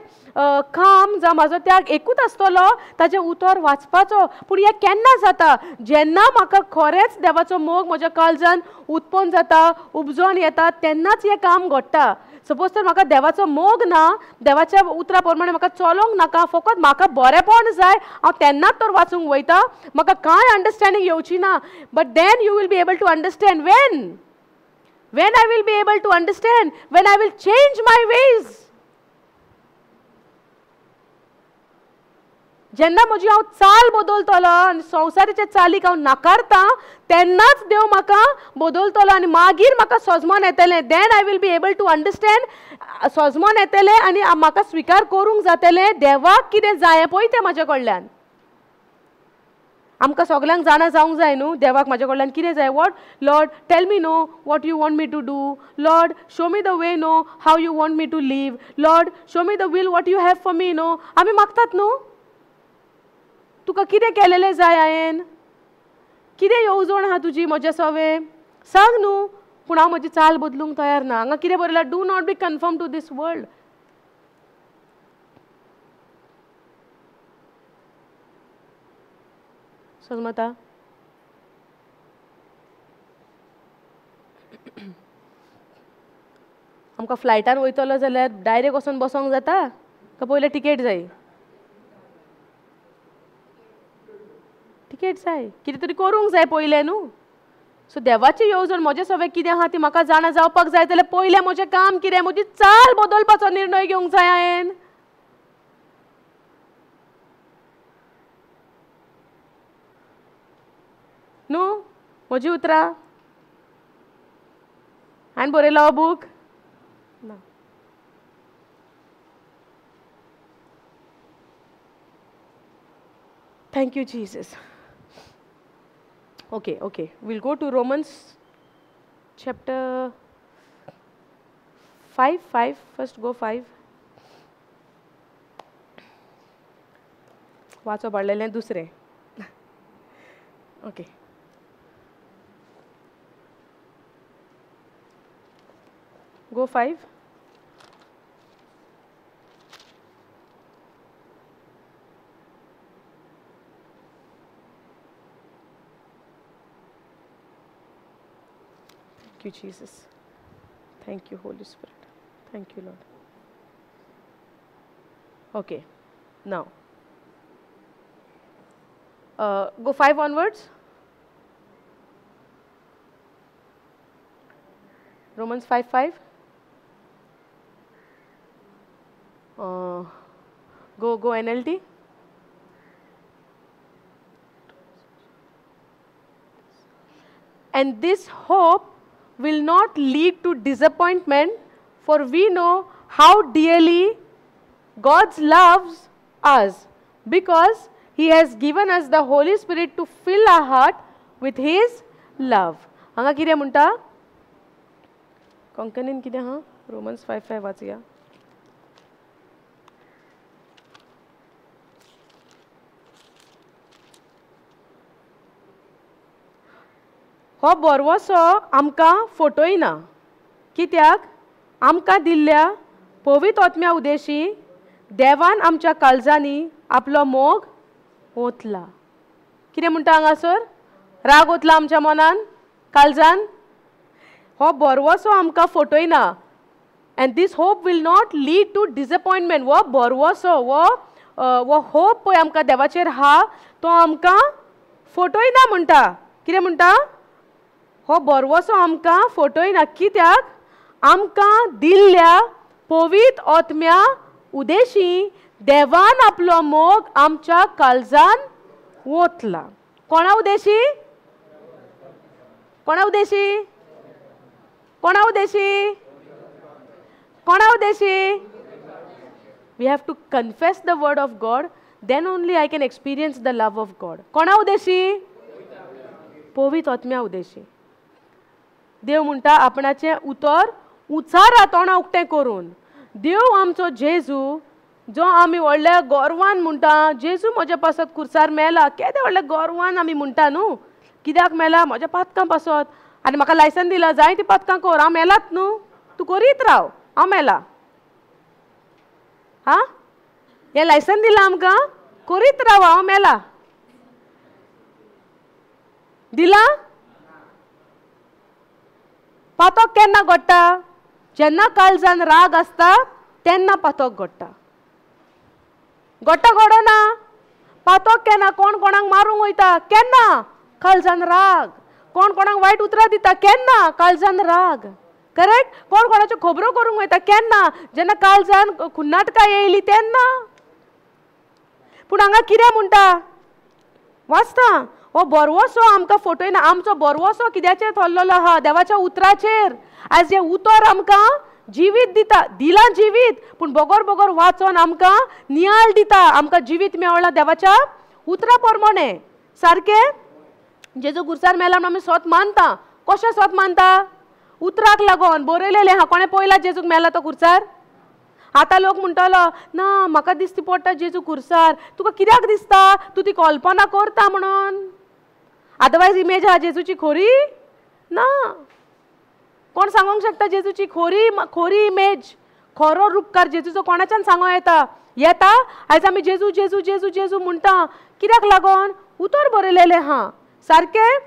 काम जावं म्हाजो त्याग एकूच आसतलो, ताचे उतर वाचपाचो. पूण हें केन्ना जाता? जेन्ना म्हाका खरेंच देवाचो मोग म्हज्या काळजान उत्पन्न जाता, उपजोन येता, तेन्नाच हें काम घडटा. सपोज तर म्हाका देवाचो मोग ना, देवाच्या उतरा प्रमाणे म्हाका चलोंक नाका, फकत म्हाका बरेंपण जाय, हांव तेन्नाच तर वाचूंक वयता, म्हाका कांय अंडरस्टँडींग येवची ना. But then you will be able to understand. when I will be able to understand, when I will change my ways. जेन्ना म्हजी हांव चाल बदलतलो आनी संवसाराचे चालीक हांव नाकारता, तेन्नाच देव म्हाका बदलतलो आनी मागीर म्हाका सजमोन येतलें. Then I will be able to understand. सजमोन येतलें आनी म्हाका स्विकार करूंक जातलें देवाक कितें जाय पळय तें म्हाजे कडल्यान. आमकां सगल्यांक जाणा जावंक जाय न्हू देवाक म्हाजे कडल्यान कितें जाय. What Lord tell me know what you want me to do. Lord show me the way know how you want me to live. Lord show me the will what you have for me no. आमी मागतात न्हू. तुका कितें केलेलें जाय हांवें, कितें येवजण आहा तुजी म्हजे सवे, सांग न्हू. पूण हांव म्हजी चाल बदलूंक तयार ना. हांगा कितें बरयलां, do not be conform to this world. समजता? आमकां फ्लायटान वयतलो जाल्यार डायरेक्ट वचून बसोंक जाता काय पयलें टिकेट जाय? टिकेट जाय, कितें तरी करूंक जाय पयलें न्हू. सो देवाची येवजण म्हजे सगळें कितें आहा ती म्हाका जाणा जावपाक जाय जाल्यार पयलें म्हजें काम कितें, म्हजी चाल बदलपाचो निर्णय घेवंक जाय हांवें. न्हू म्हजी उतरां हांवें बरयलो हो बूक ना. Thank you Jesus. Okay, we'll go to Romans chapter 5. First go 5. वाचो पडलेलें दुसरें. Okay. Go 5. Thank you, Jesus. Thank you, Holy Spirit. Thank you, Lord. Okay. Now, go 5 onwards. Romans 5:5. Go NLT. And this hope will not lead to disappointment, for we know how dearly God loves us, because He has given us the Holy Spirit to fill our heart with His love. हांगा कितें म्हणटा? कोंकणीन कितें हा? Romans 5:5 वाचया. हो बरवसो आमकां फटयना, कित्याक आमकां दिल्ल्या पवित्र आत्म्या उदेशी देवान आमच्या काळजांनी आपलो मोग ओतला. कितें म्हणटा हांगासर? राग ओतला आमच्या मनान, काळजान. हो बरवसो आमकां फटयना. And this hope will not lead to disappointment. वो बरवसो, वो होप पळय आमकां देवाचेर हा, तो आमकां फटयना म्हणटा. कितें म्हणटा? हो बरवसो आमकां फटयना, कित्याक आमकां दिल्ल्या पवित्र आत्म्या उदेशी देवान आपलो मोग आमच्या काळजान ओतला. कोणा उदेशी? कोणा उदेशी? कोणा उदेशी? कोणा Udeshi? We have to confess the word of God, then only I can experience the love of God. कोणा उदेशी? पवित्र आत्म्या उदेशी. देव म्हणटा आपणाचे उतर उचारा तोंडां उक्तें करून. देव आमचो जेजू, जो आमी व्हडल्या गोरवान म्हणटा, जेजू म्हज्या पासत खुर्सार मेला. केदें व्हडल्या गोरवान आमी म्हणटा न्हू. कित्याक मेला? म्हज्या पातकां पासत. आनी म्हाका लायसन दिला, जाय ती पातकां कर. हांव मेलात न्हू, तूं करीत राव, हांव मेला. हा, हें लायसन दिलां आमकां, करीत राव, हांव मेला. दिला? पातोक केन्ना घडटा? जेन्ना काळजान राग आसता तेन्ना पातोक घडटा. घडटा घडना? पातोक केन्ना? कोण कोणाक मारूंक वयता केन्ना? काळजान राग. कोण कोणाक वायट उतरां दिता केन्ना? काळजान राग. करेक्ट? कोण कोणाच्यो खबरो करूंक वयता केन्ना? जेन्ना काळजान खुन्नाटकां येयली तेन्ना. पूण हांगा कितें म्हणटा? वाचता. हो बरवसो आमकां फटयना. आमचो बरवसो कित्याचेर थरलेलो आहा? देवाच्या उतराचेर. आयज हे उतर आमकां जिवीत दिता. दिलां जिवीत, पूण बोगोर बोगोर वाचोन आमकां नियाळ दिता. आमकां जिवीत मेवळा देवाच्या उतरा प्रमाणे. सारकें? जेजू खुर्सार मेला म्हणून आमी सोत मानता. कशें सोत मानता? उतराक लागोन बरयलेलें आहा. कोणें पळयला जेजूक मेला तो खुर्सार? आतां लोक म्हणटलो ना म्हाका दिसता पडटा जेजू खुर्सार. तुका कित्याक दिसता? तूं ती कल्पना करता म्हणून. अदरवायज इमेज आहा जेजूची खरी ना. कोण सांगूंक शकता जेजूची खरी इमेज, खरो रूपकार जेजूचो कोणाच्यान सांगो येता? येता? आयज आमी जेजू जेजू जेजू जेजू म्हणटा. कित्याक लागोन? उतर बरयलेलें आहा. सारकें?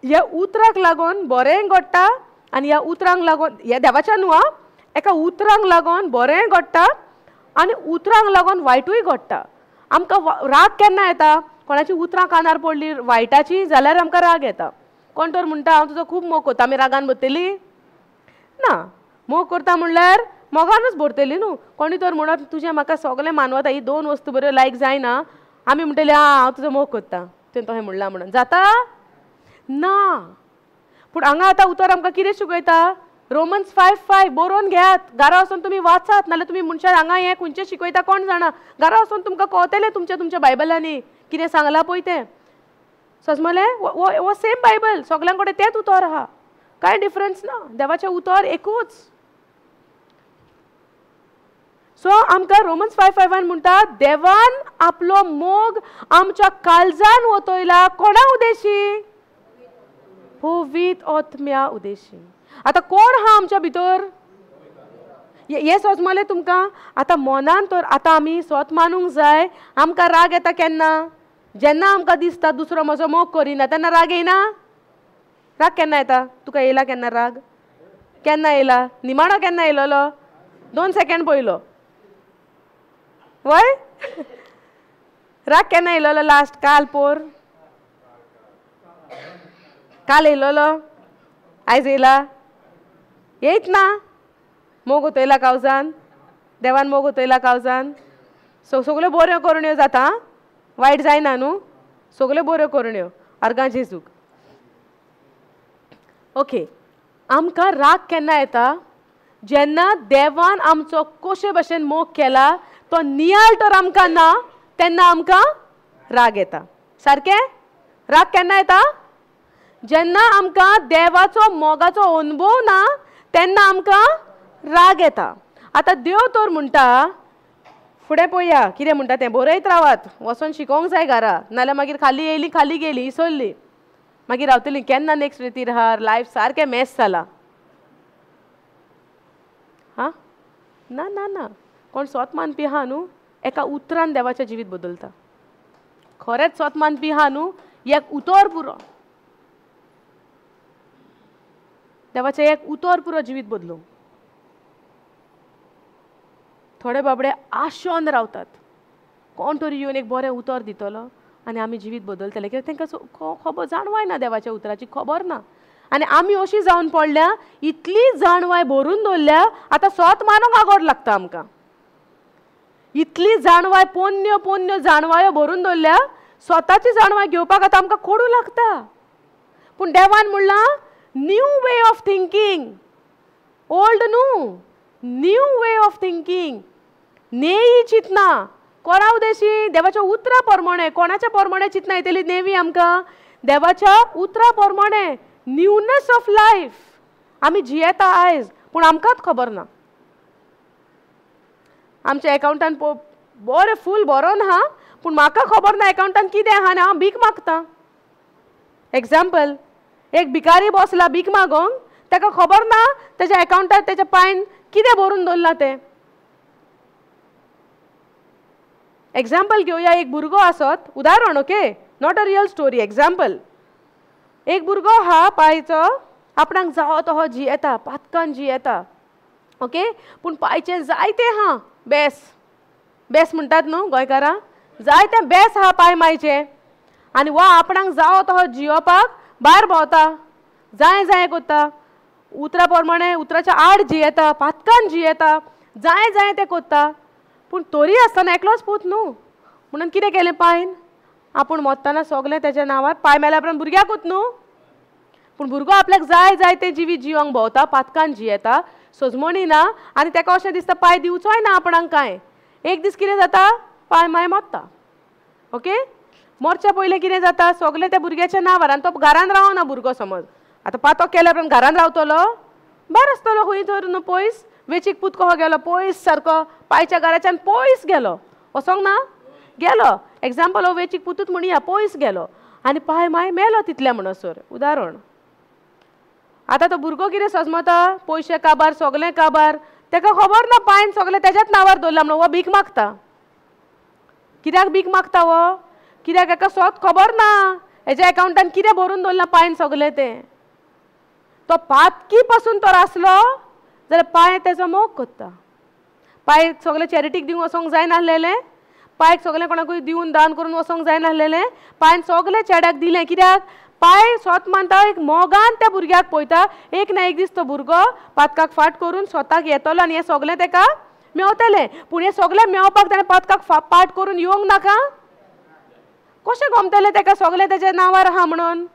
ह्या उतराक लागोन बरें घडटा, आनी ह्या उतरांक लागोन, ह्या देवाच्या न्हू, एका उतरांक लागोन बरें घडटा आनी उतरांक लागोन वायटूय घडटा. आमकां राग केन्ना येता? कोणाची उतरां कानार पडली वायटाची जाल्यार आमकां राग येता. कोण तर म्हणटा हांव तुजो खूब मोग करता, आमी रागान भरतली ना. मोग करता म्हणल्यार मोगानूच भरतली न्हू. कोणी तर म्हणत तुजें म्हाका सगळें मानवता, ही 2 वस्तू बऱ्यो लायक जायना, आमी म्हणटली हांव तुजो मोग करता. तुवें तशें म्हणलां म्हणून जाता ना. पूण हांगा आतां उतर आमकां कितें शिकयता? रोमन्स 5:5 बरोवन घेयात. घरा वचून तुमी वाचात, नाल्यार तुमी म्हणशात हांगा हें खंयचें शिकयता कोण जाणा. घरा वचून तुमकां कळटलें तुमच्या बायबलांनी कितें सांगलां पळय तें. समजलें? वो सेम बायबल, सगळ्यां कडेन तेंच उतर आहा, कांय डिफरन्स ना. देवाचें उतर एकूच. सो आमकां रोमन्स 5:5 म्हणटा देवान आपलो मोग आमच्या काळजान ओतयला. कोणा उदेशी? पवित्र आत्म्या उदेशी. आतां कोण हा आमच्या भितर? हे समजलें तुमकां? आतां मनान तर आतां आमी स्वत मानूंक जाय. आमकां राग येता केन्ना? जेन्ना आमकां दिसता दुसरो म्हजो मोग करिना तेन्ना राग येना? राग केन्ना येता? तुका येयला केन्ना राग? केन्ना येयला? निमाणो केन्ना येयलोलो? 2 सेकंड पयलो. वय राग केन्ना येयलोलो लास्ट काल पोर काल येयलोलो आयज येयला येयत ना मोग उतयला कावजान देवान मोग उतयला कावजान सगल्यो बऱ्यो करुण्यो जाता वायट जायना न्हू सगल्यो बऱ्यो करुण्यो अर्गां जेजूक ओके आमकां राग केन्ना येता जेन्ना देवान आमचो कशे भशेन मोग केला तो नियाळ तर आमकां ना तेन्ना आमकां राग येता सारकें राग केन्ना येता जेन्ना आमकां देवाचो मोगाचो अनुभव ना तेन्ना आमकां राग येता आतां देव तर म्हणटा फुडें पळया कितें म्हणटा तें बरयत रावात वचोन शिकोवंक जाय घरा नाल्यार मागीर खाली येयली खाली गेली इसरली मागीर रावतली केन्ना नेक्स्ट रितीर हार लायफ सारकें मॅस जाला हां ना ना ना कोण स्वत मानपी आहा न्हू एका उतरान देवाचें जिवीत बदलता खरेंच स्वत मानपी आहा न्हू एक उतर पुरो देवाचें एक उतर पुरो जिवीत बदलूंक थोडे बाबडे आशोन रावतात कोण तरी येवन एक बरें उतर दितलो आनी आमी जिवीत बदलतले कित्याक तांकां खबर जाणवाय ना देवाच्या उतराची खबर ना आनी आमी अशीं जावन पडल्या इतली जाणवाय भरून दवरल्या आतां स्वत मानूंक आगोड लागता आमकां इतली जाणवाय पोन्न्यो पोन्न्यो जाणवायो भरून दवरल्या स्वताची जाणवाय घेवपाक आतां आमकां कोडू लागता पूण देवान म्हणलां new way of thinking old न्हू न्यू वे ऑफ थिंकींग नेई चिंतना कोणा उदेशी देवाच्या उतरा प्रमाणे कोणाच्या प्रमाणे चिंतना येतली नेवी आमकां देवाच्या उतरा प्रमाणे न्यूनेस ऑफ लायफ आमी जियेता आयज पूण आमकांच खबर ना आमच्या एकाउंटान बरें फूल बरोन आहा पूण म्हाका खबर ना एकाउंटान कितें आहा आनी हांव भीक मागता एग्जाम्पल एक भिकारी बसला भीक मागोंक ताका खबर ना ताच्या एकाउंटार ताच्या पायन कितें भरून दवरलां तें एग्जाम्पल घेवया एक भुरगो आसत उदाहरण okay not a real story example एक भुरगो आहा पायचो आपणाक जावो तसो जियेता पातकान जियेता ओके पूण पायचें जायतें आहा बेस बेस म्हणटात न्हू गोंयकारां जायतें बेस आहा पाय मायचें आनी वा आपणाक जावो तसो जियोपाक भायर भोंवता जाय जाय कोत्ता उतरा प्रमाणे उतराच्या आड जियेता पातकान जियेता जाय जाय तें कोत्ता पूण तरी आसतना एकलोच पूत न्हू म्हणून कितें केलें पायन आपूण मोत्ताना सगलें तेज्या नांवार पाय मेल्या उपरांत भुरग्याकूच न्हू पूण भुरगो आपल्याक जाय जाय तें जिवीत जियोंक भोंवता पातकान जियेता सोजमणी ना आनी ताका अशें दिसता पाय दिवचोय ना आपणाक कांय एक दीस कितें जाता पाय माय मोत्ता ओके मरच्या पयलें कितें जाता सगलें त्या भुरग्याच्या नांवार आनी तो घरान रावना भुरगो समज आतां पातो केल्या उपरांत घरान रावतलो भायर आसतलो खंय तर न्हू पयस वेचीक पूत कहो गेलो पयस सारको पायच्या घराच्यान पयस गेलो वसोंक ना गेलो एग्जाम्पल हो वेचीक पुतूच म्हणया पयस गेलो आनी पाय माय मेलो तितल्या म्हणसर उदाहरण आतां तो भुरगो कितें सजमता पयशे काबार सगलें काबार ताका खबर ना पायन सगलें तेज्याच नांवार दवरला म्हणून हो भीक मागता कित्याक भीक मागता हो कित्याक हाका स्वत खबर ना हेज्या एकाउंटान कितें भरून दवरलां पायन सगलें तें तो पातकी पासून तो आसलो जाल्यार पांय तेजो मोग कोत्ता पांय सगळे चॅरिटीक दिवंक वचोंक जाय नासलेलें पांयक सगळें कोणाकूय दिवन दान करून वचोंक जाय नासलेलें पांयन सगळें चेड्याक दिलें कित्याक पांय स्वत मानता एक मोगान त्या भुरग्याक पळयता एक ना एक दीस तो भुरगो पातकाक फाट करून स्वताक येतलो आनी हें सगळें ताका मेवतलें पूण हें सगळें मेवपाक ताणें पातकाक पाट करून येवंक नाका कशें गमतलें ताका सगळें तेज्या नांवार आहा म्हणून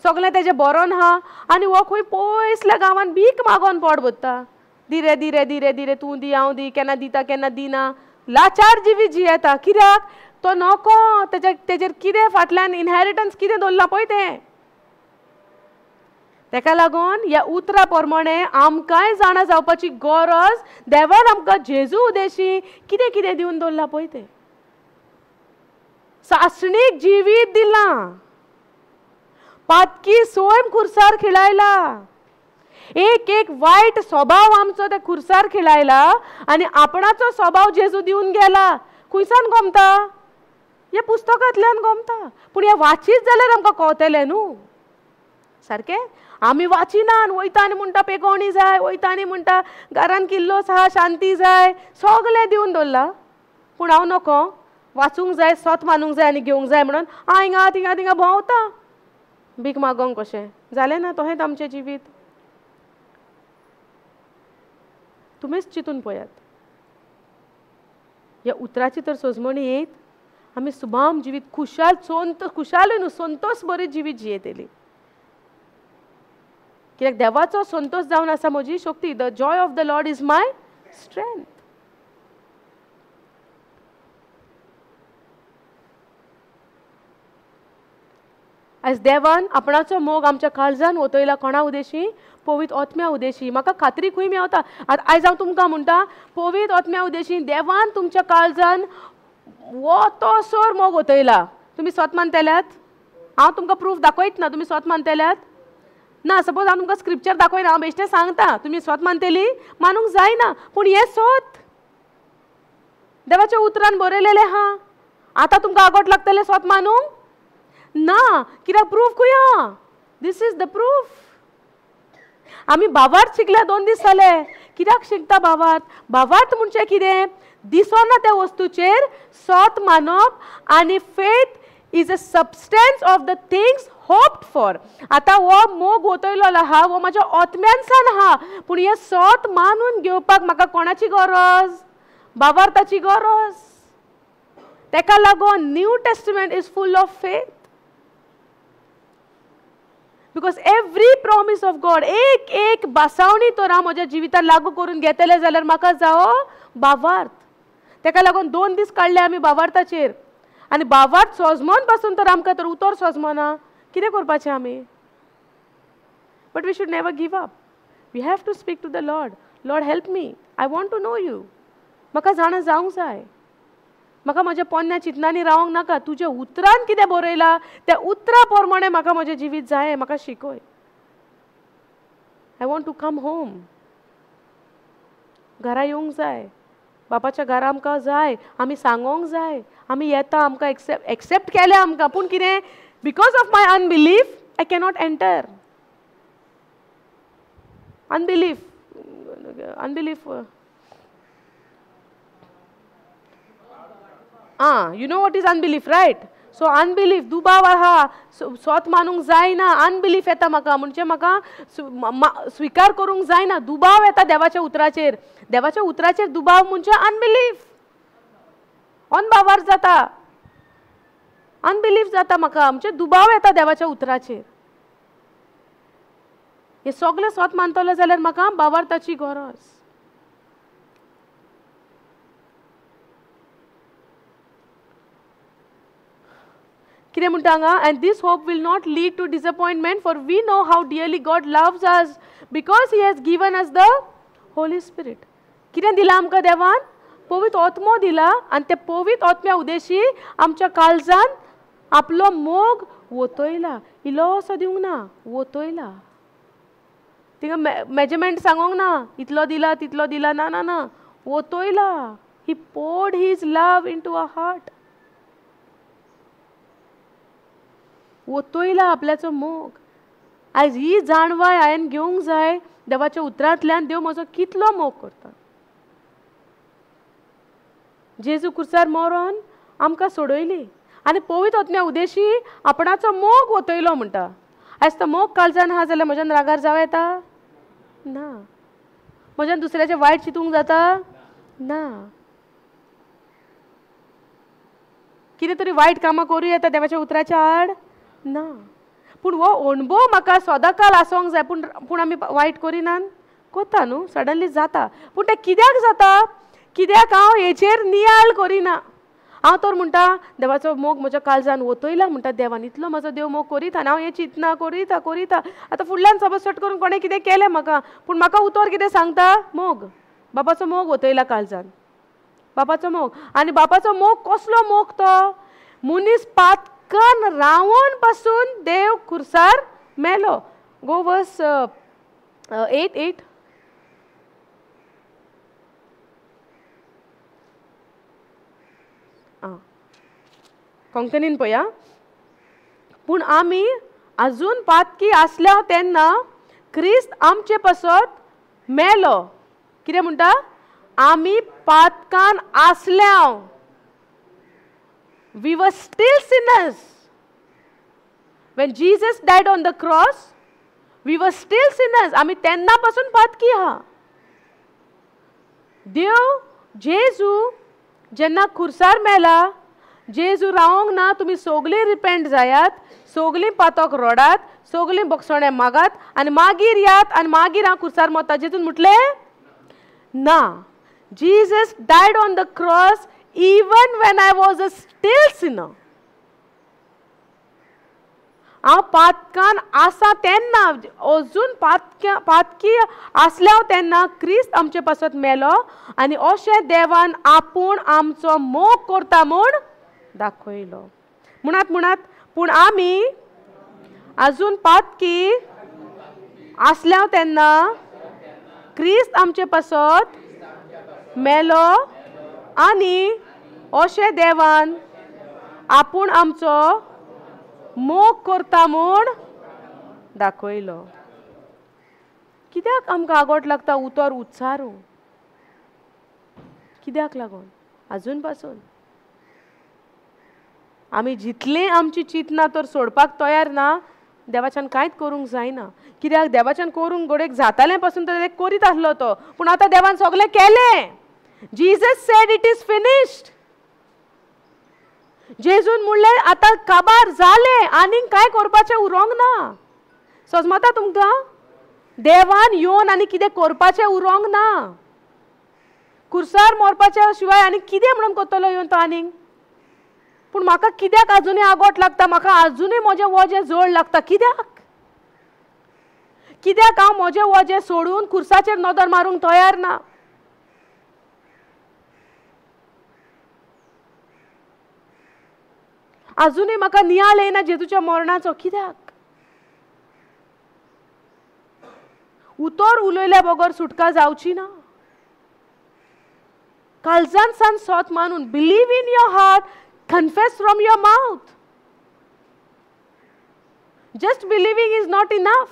सगळें तेजें बरोन आहा आनी हो खंय पयसल्या गांवांत भीक मागोन पोट भरता दिरे दिरे दिरे दिरे तूं दी हांव दी केन्ना दिता केन्ना दिना लाचार जिवीत जियेता कित्याक तो नको तेजेर कितें फाटल्यान इनहेरिटन्स कितें दवरलां पळय तें ताका लागून ह्या उतरा प्रमाणे आमकांय जाणा जावपाची गरज देवान आमकां जेजू उदेशी कितें कितें दिवन दवरलां पळय तें सासणीक जिवीत दिलां पातकी सोयम खुर्सार खिळायला एक एक वायट स्वभाव आमचो त्या खुर्सार खिळायला आनी आपणाचो स्वभाव जेजू दिवन गेला खंयसान गमता हे पुस्तकांतल्यान गमता पूण हे वाचीत जाल्यार आमकां कळटलें न्हू सारकें आमी वाचिना आनी वयता आनी म्हणटा पेगोवणी जाय वयता आनी म्हणटा घरान किल्लो आहा शांती जाय सगलें दिवन दवरला पूण हांव नको, वाचूंक जाय, स्वत मानूंक जाय आनी घेवंक जाय म्हणून हांव हिंगा थिंगा थिंगा भोंवता भीक मागोंक कशें जालें ना. तोहेंच आमचें जिवीत. तुमीच चिंतून पळयात. ह्या उतराची तर सोजमणी येत आमी सुबाम जिवीत खुशाल खुशालूय न्हू संतोष बरी जिवीत जियेतली. कित्याक देवाचो संतोष जावन आसा म्हजी शक्ती. The Joy of the Lord is my strength. आयज देवान आपणाचो मोग आमच्या काळजान ओतयला कोणा उदेशी? पवित्र आत्म्या उदेशी. म्हाका खात्री खंय मेवता. आयज हांव तुमकां म्हणटा पवित्र आत्म्या उदेशी देवान तुमच्या काळजान वोतोसोर मोग ओतयला. तुमी स्वत मानतेल्यात? हांव तुमकां प्रूफ दाखयत ना. तुमी स्वत मानतेल्यात? ना. सपोज हांव तुमकां स्क्रिप्चर दाखयना, हांव बेश्टें सांगता. तुमी स्वत मानतेली? मानूंक जायना. पूण हें स्वत देवाच्या उतरान बरयलेलें आहा. आतां तुमकां आगोट लागतलें स्वत मानूंक? ना. कित्याक प्रूफ खंय आहा? This is the proof. आमी भावार्थ शिकल्या 2 दीस जाले. कित्याक शिकता भावार्थ? भावार्थ म्हणजे कितें? दिसोना त्या वस्तूचेर स्वत मानप आनी faith is a substance of the things hoped for. आतां हो मोग ओतयलो आहा हो म्हाज्या आत्म्यानसान आहा. पूण हे स्वत मानून घेवपाक म्हाका कोणाची गरज? भावार्थाची गरज. तेका लागून New Testament is full of faith. Because every promise of God एक बासावणी तर हांव म्हज्या जिवितान लागू करून घेतले जाल्यार म्हाका जावो भावार्थ. तेका लागून 2 दीस काडले आमी भावार्थाचेर. आनी भावार्थ सोजमोन पासून तर आमकां तर उतर सोजमोना. कितें करपाचें आमी? But we should never give up. We have to speak to the Lord. Lord help me. I want to know you. म्हाका जाणा जावंक जाय. म्हाका म्हज्या पोन्न्या चिंतनांनी रावंक नाका. तुज्या उतरान कितें बरयलां त्या उतरा प्रमाणे म्हाका म्हजें जिवीत जाय. म्हाका शिकय. I want to come home. घरा येवंक जाय. बापाच्या घरा आमकां जाय. आमी सांगोंक जाय आमी येता. आमकां एक्सेप्ट केलें आमकां. पूण कितें? Because of my unbelief I cannot enter. Unbelief you know what is unbelief, right? So unbelief दुबाव आहा. स्वत मानूंक जायना. अनबिलीफ येता म्हाका. म्हणजे म्हाका स्वीकार करूंक जायना. दुबाव येता देवाच्या उतराचेर. देवाच्या उतराचेर दुबाव म्हणजे अनबिलीफ. अनभावार्थ जाता. अनबिलीफ जाता म्हाका. म्हणजे दुबाव येता देवाच्या उतराचेर. हे सगळें स्वत मानतलो जाल्यार म्हाका भावार्थाची गरज. कितें म्हणटा हांगा? And this hope will not lead to disappointment for we know how dearly God loves us because he has given us the Holy Spirit. कितें दिलां आमकां देवान? पवित्र आत्मो दिला. आनी ते पवित्र आत्म्या उदेशी आमच्या काळजान आपलो मोग ओतयला. इल्लोसो दिवंक ना. ओतयला. थिंगा मेजरमेंट सांगोंक ना. इतलो दिला तितलो दिला. ना ना ना. ओतयला. ही poured his love into our heart. ओतयला आपल्याचो मोग. आयज ही जाणवाय हांवें घेवंक जाय देवाच्या उतरांतल्यान देव म्हजो कितलो मोग करता. जेजू क्रुसार मरोन आमकां सोडयली आनी पवित्र आत्म्या उदेशी आपणाचो मोग ओतयलो म्हणटा. आयज तो मोग काळजान आहा जाल्यार म्हज्यान रागार जावं येता? ना. म्हज्यान दुसऱ्याचें वायट चिंतूंक जाता? ना. कितें तरी वायट कामां करूं येता देवाच्या उतराच्या आड? ना. पूण हो अणभव म्हाका सदांकाळ आसोंक जाय. पूण आमी वायट करिनात? कोता न्हू. सडनली जाता. पूण तें कित्याक जाता? कित्याक हांव हेचेर नियाळ करिना. हांव तर म्हणटा देवाचो मोग म्हज्या काळजान ओतयला म्हणटा देवान. इतलो म्हजो देव मोग करीत आनी हांव हें चिंतना करिता. आतां फुडल्यान सपोज सट करून कोणें कितें केलें म्हाका. पूण म्हाका उतर कितें सांगता? मोग. बापाचो मोग ओतयला काळजान. बापाचो मोग. आनी बापाचो मोग कसलो मोग तो? मनीस पातकान रावोन पासून देव खुर्सार मेलो. गो वर्स 8. कोंकणीन पळया. पूण आमी अजून पातकी आसल्या तेन्ना क्रिस्त आमचे पासत मेलो. कितें म्हणटा? आमी पातकान आसल्या we were still sinners. When Jesus died on the cross, we were still sinners. आम्ही तेन्नापासून पातकी आहा. देव जेजू जेन्ना खुर्सार मेला, जेजू रावंक ना, तुमी सोगलीं रिपेंट जायात, सोगलीं पातोक रोडात, सोगलीं बोगसोणे मागात आनी मागीर यात आनी मागीर हांव खुर्सार मोता. जेजून म्हटलें ना. Jesus died on the cross even when I was a still sinner. हांव पातकान आसा तेन्ना, अजून पातकी आसल्या तेन्ना क्रिस्त आमचे पासत मेलो आनी अशें देवान आपूण आमचो मोग करता म्हूण दाखयलो. म्हणत पूण आमी अजून पातकी आसल्या तेन्ना क्रिस्त आमचे पासत मेलो आनी अशें देवान आपूण आमचो मोग करता म्हूण दाखयलो. कित्याक आमकां आगोट लागता उतर उच्चारूं? कित्याक लागून? अजून पासून आमी जितलें आमची चिंतना तर सोडपाक तयार ना, देवाच्यान कांयच करूंक जायना. कित्याक देवाच्यान करूंक गोडेक जातालें पासून तर करीत आसलो तो, पूण आतां देवान सगळें केलें. Jesus said it is finished. जेजून म्हणलें आतां काबार जालें, आनीक कांय करपाचें उरोंक ना. समजता तुमकां? देवान येवन आनी कितें करपाचें उरोंक ना. खुर्सार मरपाच्या शिवाय आनी कितें म्हणून कोत्तलो येवन तो आनीक? पूण म्हाका कित्याक आजुनूय आगोट लागता, म्हाका आजुनूय म्हजें वजें जड लागता. कित्याक हांव म्हजें वजें सोडून खुर्साचेर नदर मारूंक तयार ना? अजूनही म्हाका नियाळ येना जेजूच्या मरणाचो. कित्याक? उतर उलयल्या बगर सुटका जावची ना. काळजान सान सोत मानून, believe in your heart, confess from your mouth. Just believing is not enough.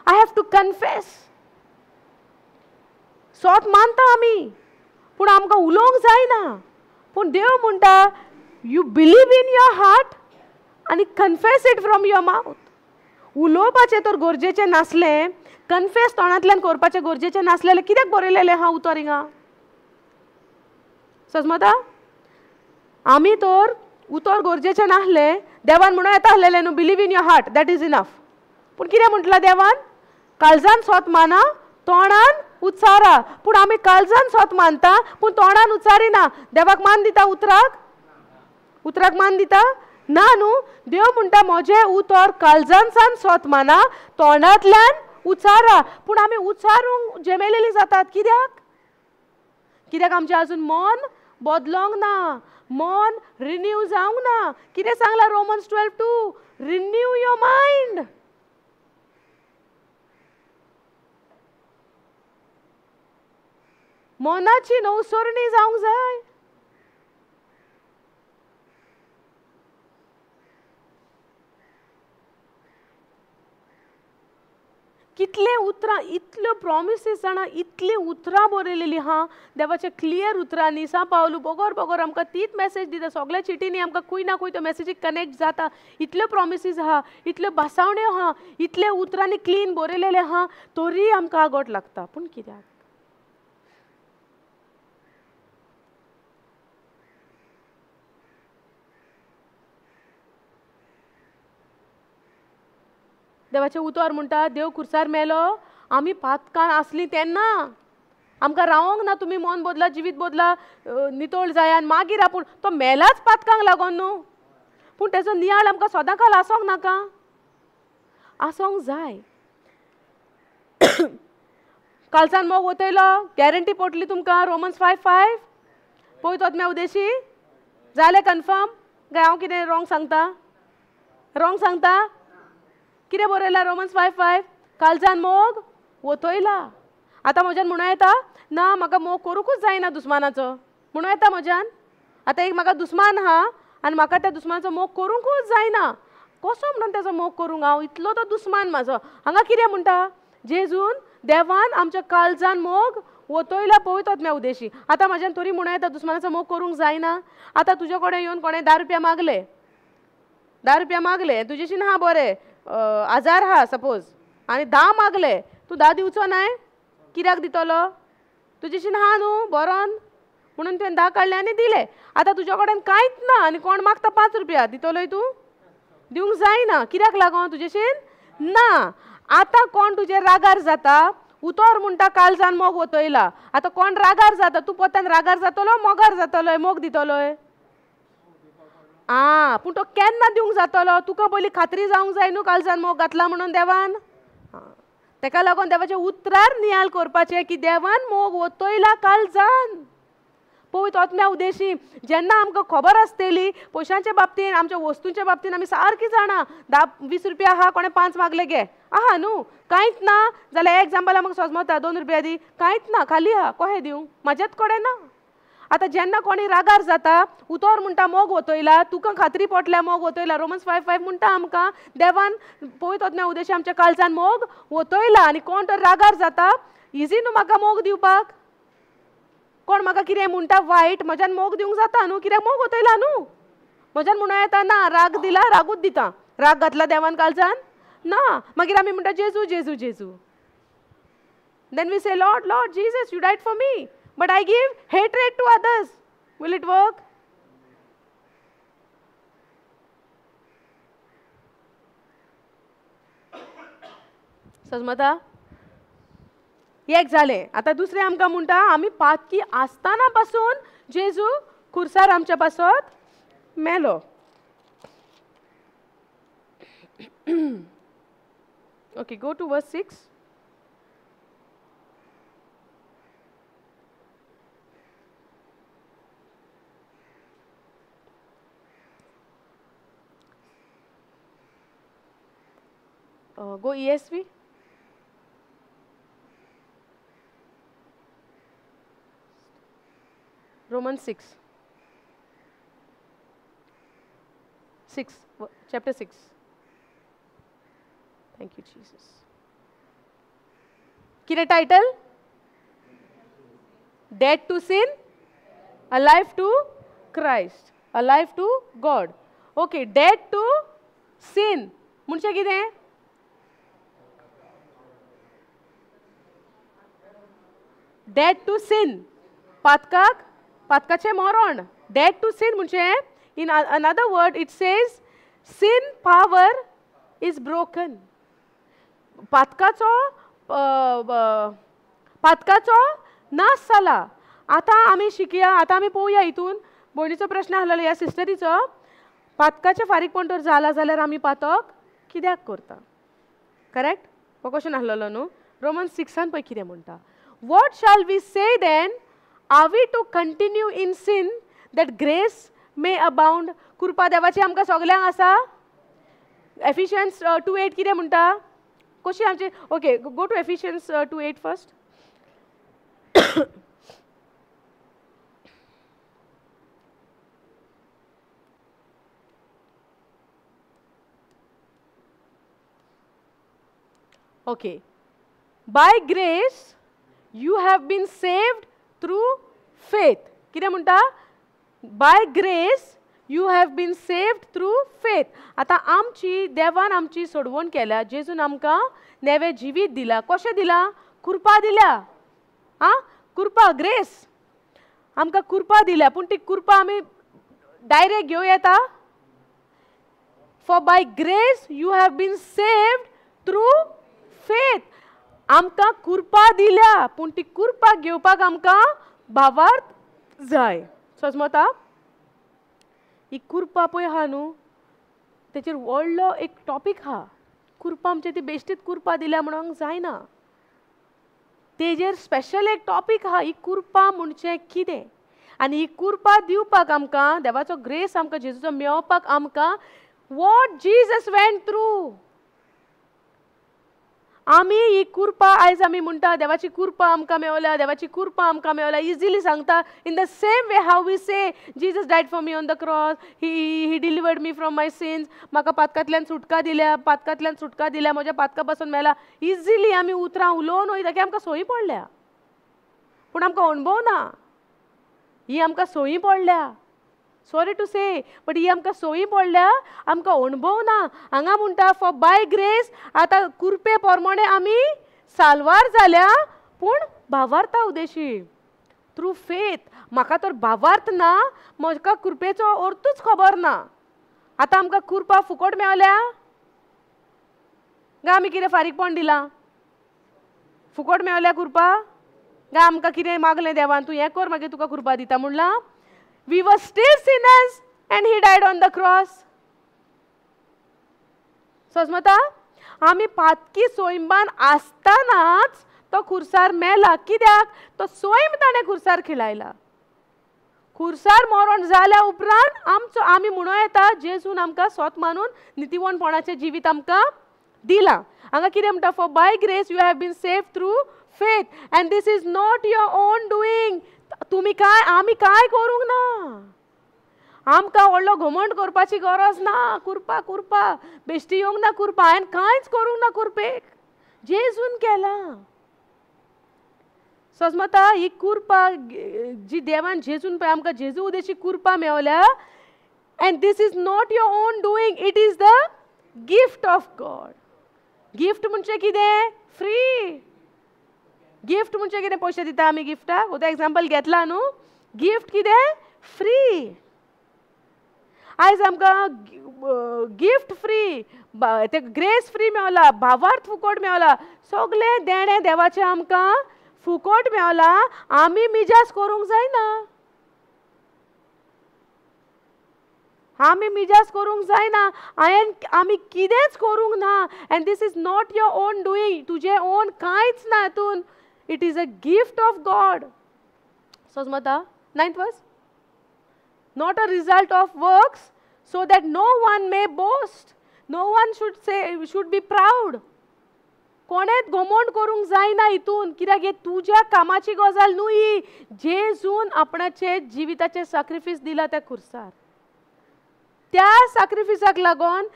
I have to confess. सोत मानता आमी, पूण आमकां उलोवंक जायना. पूण देव म्हणटा you believe in your heart and confess it from your mouth. उलोवपाचें तर गरजेचें नासलें, कन्फेस तोंडांतल्यान करपाचें गरजेचें नासलेलें. कित्याक बरयलेलें हा उतर हिंगा? समजता? आमी तर उतर गरजेचें नासलें, देवान म्हणून येता आसलेलें न्हू, believe in your heart, that is enough. पूण कितें म्हटलां देवान? काळजान सोत माना, तोंडान उच्चारा. पूण आमी काळजान सोत मानता, पूण तोंडान उच्चारिना. देवाक मान दिता उतराक मान दिता ना न्हू. देव म्हणटा म्हजें उतर काळजान सान सोत माना, तोंडांतल्यान उच्चारा. पूण आमी उच्चारूंक जेमेलेलीं जातात. कित्याक आमचें अजून मन बदलोंक ना, मन रिन्यू जावंक ना. कितें सांगलां रोमन्स 12:2? Renew your mind. मनाची नवसरणी जावंक जाय. कितले उतरां, इतल्यो प्रॉमिसीस जाणा, इतली उतरां बरयलेलीं हा देवाचे क्लियर उतरांनी. सा पावलू बगर आमकां तीच मेसेज दिता. सगळ्या चिटींनी आमकां खंय ना खंय त्यो मेसेजीक कनेक्ट जाता. इतल्यो प्रॉमिसीस आहा, इतल्यो भासावण्यो आहा, इतले उतरांनी क्लीन बरयलेले आहा, तरी आमकां आगोट लागता. पूण कित्याक? देवाचें उतर म्हणटा देव खुर्सार मेलो, आमी पातकां आसलीं तेन्ना. आमकां रावोंक ना, तुमी मन बदला, जिवीत बदला, नितळ जाया आनी मागीर आपूण. तो मेलाच पातकांक लागोन न्हू, पूण तेजो नियाळ आमकां सदांकाल आसोंक नाका? आसोंक जाय. कालसान मोग वतयलो, गॅरंटी पडटली तुमकां. रोमन्स 5:5 पळय तो उदेशी जालें कन्फर्म काय हांव कितें रॉंग सांगता? कितें बरयलां रोमन्स 5:5? कालजान मोग वतयला. आतां म्हज्यान म्हणूं येता ना, म्हाका मोग करूंकूच जायना दुस्मानाचो म्हणूं येता म्हज्यान. आतां एक म्हाका दुस्मान आहा आनी म्हाका त्या दुस्मानाचो मोग करूंकूच जायना. कसो म्हणून तेजो मोग करूंक हांव? इतलो तो दुस्मान म्हाजो. हांगा कितें म्हणटा जेजून? देवान आमच्या काळजान मोग वतयला पळयतात म्या उद्देशी. आतां म्हाज्यान तरी म्हणून येता दुस्मानाचो मोग करूंक जायना. आतां तुजे कडेन येवन कोणें 10 रुपया मागले, 10 रुपया मागले, तुजेशीन हा बरें 1000 हा सपोज आनी 10 मागले, तूं 10 दिवचो नाय? कित्याक दितलो? तुजेशीन हा न्हू बरोन म्हणून तुवें 10 काडले आनी दिले. आतां तुजे कडेन कांयच ना आनी कोण मागता 5 रुपया, दितलोय तूं? दिवंक जायना. कित्याक लागोन? तुजेशीन ना. आतां कोण तुजेर रागार जाता? उतोर म्हणटा काळजान मोग वतयला. आतां कोण रागार जाता? तूं पोतान रागार जातलो मोगार जातलोय मोग दितलोय? पूण तो केन्ना दिवंक जातलो? तुका पयलीं खात्री जावंक जाय न्हू काळजान मोग घातला म्हणून देवान. तेका लागोन देवाच्या उतरार नियाळ करपाचें की देवान मोग वतयला काळजान. पळय तोत्म्या उद्देशी जेन्ना आमकां खबर आसतली पयशांच्या बाबतीन आमच्या वस्तूंच्या बाबतीन आमी सारकी जाणा 10-20 रुपया आहा कोणें 5 मागले गे आहा न्हू कांयच ना जाल्यार एग्जाम्पलाक म्हाका सोजमोता 2 रुपया दी कांयच ना खाली आहा कशें दिवं म्हाजेच कडेन ना. आतां जेन्ना कोणी रागार जाता उतोर म्हणटा मोग वतयला तुका खात्री पटल्या मोग वतयला रोमन्स 5:5 म्हणटा आमकां देवान पळय तोत्म्या उद्देशी आमच्या काळजान मोग वतयला आनी कोण तर रागार जाता इजी न्हू म्हाका मोग दिवपाक. कोण म्हाका कितें म्हणटा वायट म्हज्यान मोग दिवंक जाता न्हू कित्याक मोग वतयला न्हू म्हज्यान म्हणून येता ना राग दिला रागूच दिता राग घातला देवान काळजान ना मागीर आमी म्हणटा Jezu Jezu Jezu then we say Lord Lord Jesus you died for me but I give hatred to others will it work. समजता एक जालें. आतां दुसरें आमकां म्हणटा आमी पातकी आसतना पासून जेजू खुर्सार आमच्या पासत मेलो. Okay go to verse 6. Go ESV. Romans 6. Chapter 6. Thank you, Jesus. Kire title? Dead to sin, alive to Christ, alive to God. Okay, dead to sin. म्हणजे कितें? Dead to sin. पातकाचे मरण. Dead to sin म्हणजे in another word it says sin power is broken. पातकाचो नाश जाला. आतां आमी शिकया आतां आमी पळोवया हितून भयणीचो प्रश्न आसलेलो ह्या सिस्टरीचो पातकाचे फारीकपण जर जाला जाल्यार आमी पातक कित्याक करता करेक्ट हो क्वेश्चन आसलेलो न्हू. रोमन्स 6 पळय कितें म्हणटा What shall we say then? Are we to continue in sin that grace may abound? कृपा देवाची आमकां सगल्यांक आसा. Ephesians 2:8 कितें म्हणटा कशी आमची okay go to Ephesians 2:8 first. Okay by grace you have been saved through faith. कितें म्हणटा by grace you have been saved through faith. आतां आमची देवान आमची सोडवण केल्या जेजून आमकां नेवें जिवीत दिला. कशें दिला? कृपा दिल्या. कृपा ग्रेस आमकां कृपा दिल्या पूण ती कृपा आमी डायरेक्ट घेवं येता. For by grace you have been saved through faith. आमकां कृपा दिल्या पूण ती कृपा घेवपाक आमकां भावार्थ जाय. समजता ही कृपा पळय आहा न्हू तेचेर व्हडलो एक टॉपीक आहा. कृपा आमची ती बेश्टीत कृपा दिल्या म्हणूंक जायना. तेजेर स्पेशल एक टॉपीक आहा ही कृपा म्हणजे कितें आनी ही कृपा दिवपाक आमकां देवाचो ग्रेस आमकां जेजूचो मेळपाक आमकां वॉट जीसस वेंट थ्रू. आमी ही कृपा आयज आमी म्हणटा देवाची कृपा आमकां मेवल्या देवाची कृपा आमकां मेवल्या इजिली सांगता in the same way how we say Jesus died for me on the cross he delivered me from my sins म्हाका पातकांतल्यान सुटका दिल्या म्हज्या पातका पासून मेला. इजिली आमी उतरां उलोवन वयता की आमकां सोयी पडल्या. पूण आमकां अणभव ना. ही आमकां सोयी पडल्या. सॉरी टू से, बट ही आमकां सोयी पडल्या, आमकां अणभव ना. हांगा म्हणटा फॉर बाय ग्रेस, आतां कुरपे पोरमोणे आमी साल्वार जाल्या, पूण भावार्था उदेशी थ्रू फेथ. म्हाका तर भावार्थ ना, म्हाका कुरपेचो अर्थूच खबर ना. आतां आमकां कुरपा फुकट मेवल्या गा आमी कितें फारीकपण दिलां? फुकट मेवल्या कुरपा गा आमकां कितें मागलें देवान, तूं हें कर मागीर तुका कुरपा दिता म्हणलां? We were still sinners and he died on the cross. समजता? आमी पातकी सोयंबान आसतानाच तो खुर्सार मेला. कित्याक? तो सोयम ताणें खुर्सार खिळायला. खुर्सार मरण जाल्या उपरांत आमी म्हणूं येता जेजून आमकां स्वत मानून नितीवणपणाचें जिवीत आमकां दिलां. हांगा कितें म्हणटा? For by grace you have been saved through faith and this is not your own doing. तुमी काय, आमी काय करूंक ना. आमकां व्हडलो घमंड करपाची गरज ना. कुरपा कुरपा बेश्टी येवंक ना. कुरपा हांवें कांयच करूंक ना. कुरपेक जेजून केलां. समजता? ही कुरपा जी देवान जेजून पळय आमकां जेजू उदेशी कुरपा मेवल्या. And this is not your own doing, it is the gift of God. Gift म्हणजे कितें? फ्री. गिफ्ट म्हणजे कितें? पयशे दिता आमी गिफ्टाक. उदक एग्जाम्पल घेतला न्हू. गिफ्ट कितें? फ्री. आयज आमकां गिफ्ट फ्री, ते ग्रेस फ्री मेवला, भावार्थ फुकट मेवला. सगळें देणें देवाचें आमकां फुकट मेवला. आमी मिजास करूंक जायना. आमी मिजास करूंक जायना. आमी कितेंच करूंक ना. And this is not your own doing. तुजें ओन कांयच ना हातून. It is a gift of God. समजता? 9th verse. Not a result of works, so that no one may boast. No one should be proud. कोणेच घमंड करूंक जायना हितून. कित्याक हे तुज्या कामाची गजाल न्हू. ही जेजून आपणाचे जिविताचे सॅक्रिफीस दिला त्या खुर्सार. त्या सॅक्रिफिसाक लागून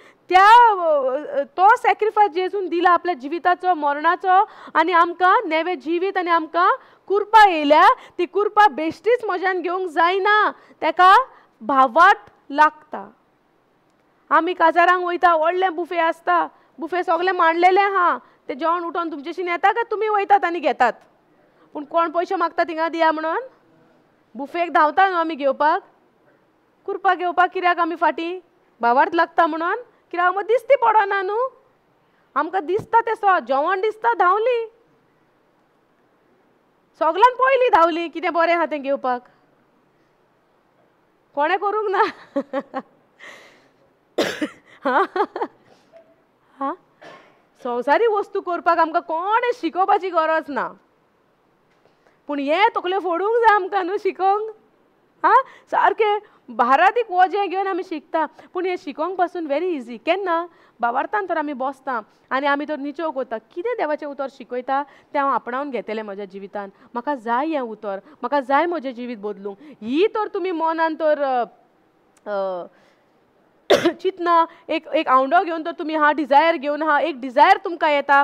तो सॅक्रिफायस जेजून दिला आपल्या जिविताचो, मरणाचो, आनी आमकां नेवे जिवीत आनी आमकां कुरपा येयल्या. ती कुरपा बेश्टीच मजान घेवंक जायना. तेका भावार्थ लागता. आमी काजारांक वयता, व्हडलें बुफे आसता, बुफे सगळें मांडलेलें आहा. ते जेवण उठोवन तुमचेशीन येता काय तुमी वयतात आनी घेतात? पूण कोण पयशे मागता थिंगा दिया म्हणून? बुफेक धांवता न्हू आमी घेवपाक. कुरपा घेवपाक कित्याक आमी फाटीं? भावार्थ लागता म्हणून. कित्याक आमकां दिसती पडना न्हू. आमकां दिसता तें जेवण दिसता धांवली. सगळ्यान पयलीं धांवली कितें बरें आहा तें घेवपाक. कोणें करूंक ना. हा, संवसारी वस्तू करपाक आमकां कोणें शिकोवपाची गरज ना. पूण हे तकल्यो फोडूंक जाय आमकां न्हू शिकोवंक. हा, सारकें भारादीक वजें घेवन आमी शिकता. पूण हें शिकोवंक पासून व्हेरी इजी. केन्ना? भावार्थान तर आमी बसता आनी आमी तर निचोव करता. कितें देवाचें उतर शिकयता तें हांव आपणावन घेतलें म्हज्या जिवितान. म्हाका जाय हें उतर. म्हाका जाय म्हजें जिवीत बदलूंक. ही तर तुमी मनान तर चिंतना. एक आवंडो घेवन तर तुमी हा डिझायर घेवन हा. एक डिझायर तुमकां येता,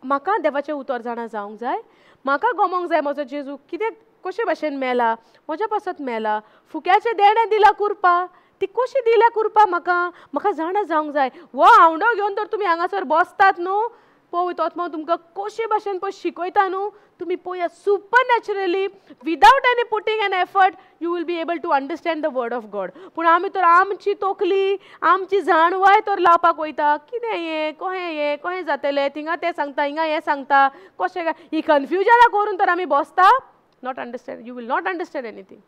म्हाका देवाचें उतर जाणा जावंक जाय. म्हाका गमोंक जाय म्हजो जेजू कितें कशे भाशेन मेला, म्हज्या पासत मेला. फुक्याचें देणें दिलां कुरपा, ती कशी दिल्या कुरपा म्हाका जाणा जावंक जाय. हो आवंडो घेवन तर तुमी हांगासर बसतात न्हू. पळय तो तुमकां कशे भाशेन पळय शिकयता न्हू. तुमी पळया supernaturally without any putting an effort you will be able to understand the word of God. पूण आमी तर आमची तोकली, आमची जाणवाय तर लावपाक वयता. कितें हें कहें जातलें, थिंगा तें सांगता, हिंगा हें सांगता, कशें काय ही कन्फ्युजना करून तर आमी बसता. Not understand. You we'll not understand anything.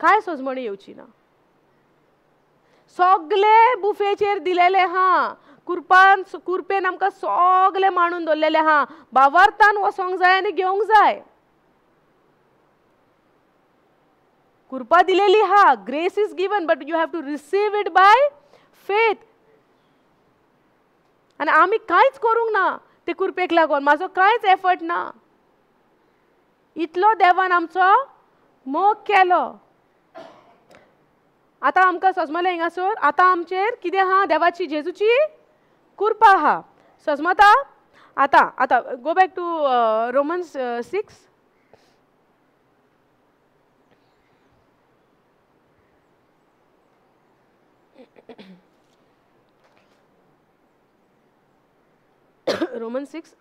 काय सोजमणी येवची ना. सगळे बुफेचेर दिलेले हा. कुरपेन आमकां सगळें मांडून दवरलेलें हा. भावार्थान वसोंक जाय आनी घेवंक जाय. कुरपा दिलेली हा. Grace is given but you have to receive it by faith. आनी आमी कांयच करूंक ना ते कुरपेक लागून. म्हाजो कांयच एफर्ट ना. इतलो देवान आमचो मोग केलो. आतां आमकां सजमलें हिंगासर आतां आमचेर कितें आहा? देवाची जेजूची कुरपा आहा. सजमता? आता go back to Romans 6. Roman 6.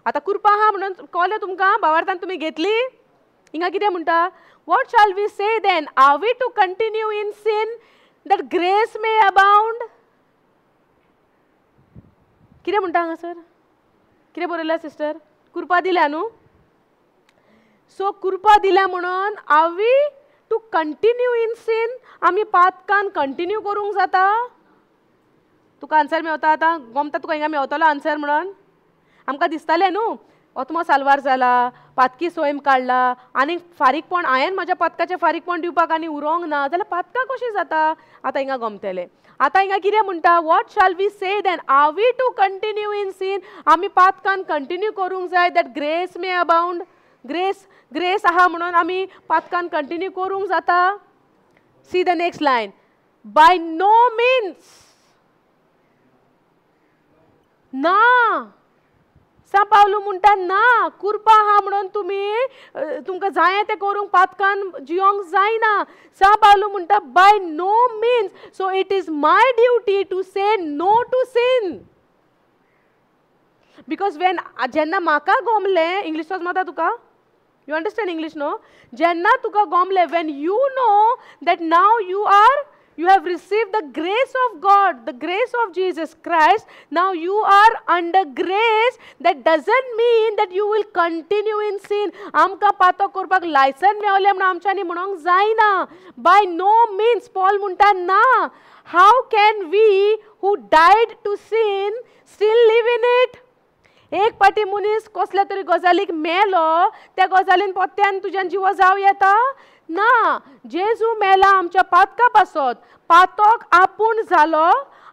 आता कृपा हा म्हणून कळ्ळें तुमकां भावार्थान तुमी घेतली. हिंगा कितें म्हणटा, what shall we say then, are we to continue in sin that grace may abound. कितें म्हणटा हांगासर, कितें बरयल्या सिस्टर, कृपा दिल्या न्हू. सो कृपा दिल्या म्हणून are we to continue in sin, आमी पातकान कंटिन्यू करूंक जाता. तुका आन्सर मेवता आतां, गमता तुका हिंगा मेवतलो आन्सर म्हणून. आमकां दिसतालें न्हू ओतमो साल्वार जाला, पातकी सोयम काडला आनी फारीकपण हांवें म्हाज्या पातकाचें फारीकपण दिवपाक आनी उरोंक ना जाल्यार पातकां कशीं जाता. आतां हिंगा गमतलें. आतां हिंगा कितें म्हणटा, what shall we say then, are we to continue in sin, आमी पातकान कंटिन्यू करूंक जाय that grace may abound. Grace आहा म्हणून आमी पातकान कंटिन्यू करूंक जाता. See the next line, by no means. ना, सा पावलू म्हणटा ना, कृपा आहा म्हणून तुमी तुमकां जाय तें करूंक पातकान जियोंक जायना. सा पावलू म्हणटा by no means. So it is my duty to say no to sin. Because जेन्ना म्हाका गमलें, इंग्लीश मता तुका, यू अंडरस्टँड इंग्लीश नो, जेन्ना तुका गमलें, when you know that now you have received the grace of God, the grace of Jesus Christ. Now you are under grace. That doesn't mean that you will continue in sin. आमकां पातो करपाक licence मेवलें म्हणून आमच्यांनी म्हणूंक जायना. By no means. Paul म्हणटा ना. How can we who died to sin still live in it? एक पाटी मनीस कसल्या तरी गजालीक मेलो, त्या गजालीन पोत्यान तुज्यान जिवो जाव येता ना. जेजू मेला आमच्या पातका पासत, पातोक आपूण जालो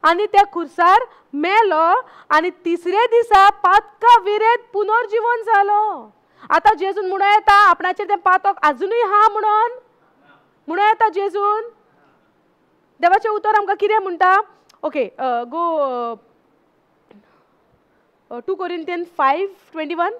आनी त्या खुर्सार मेलो आनी तिसरे दिसा पातका विरेत पुनर्जीवन जालो. आता जेजून म्हणूं येता आपणाचेर तें पातोक आजुनूय हा म्हणून येता जेजून. देवाचें उतर आमकां कितें म्हणटा. Okay, go 2 Corinthians 5:21.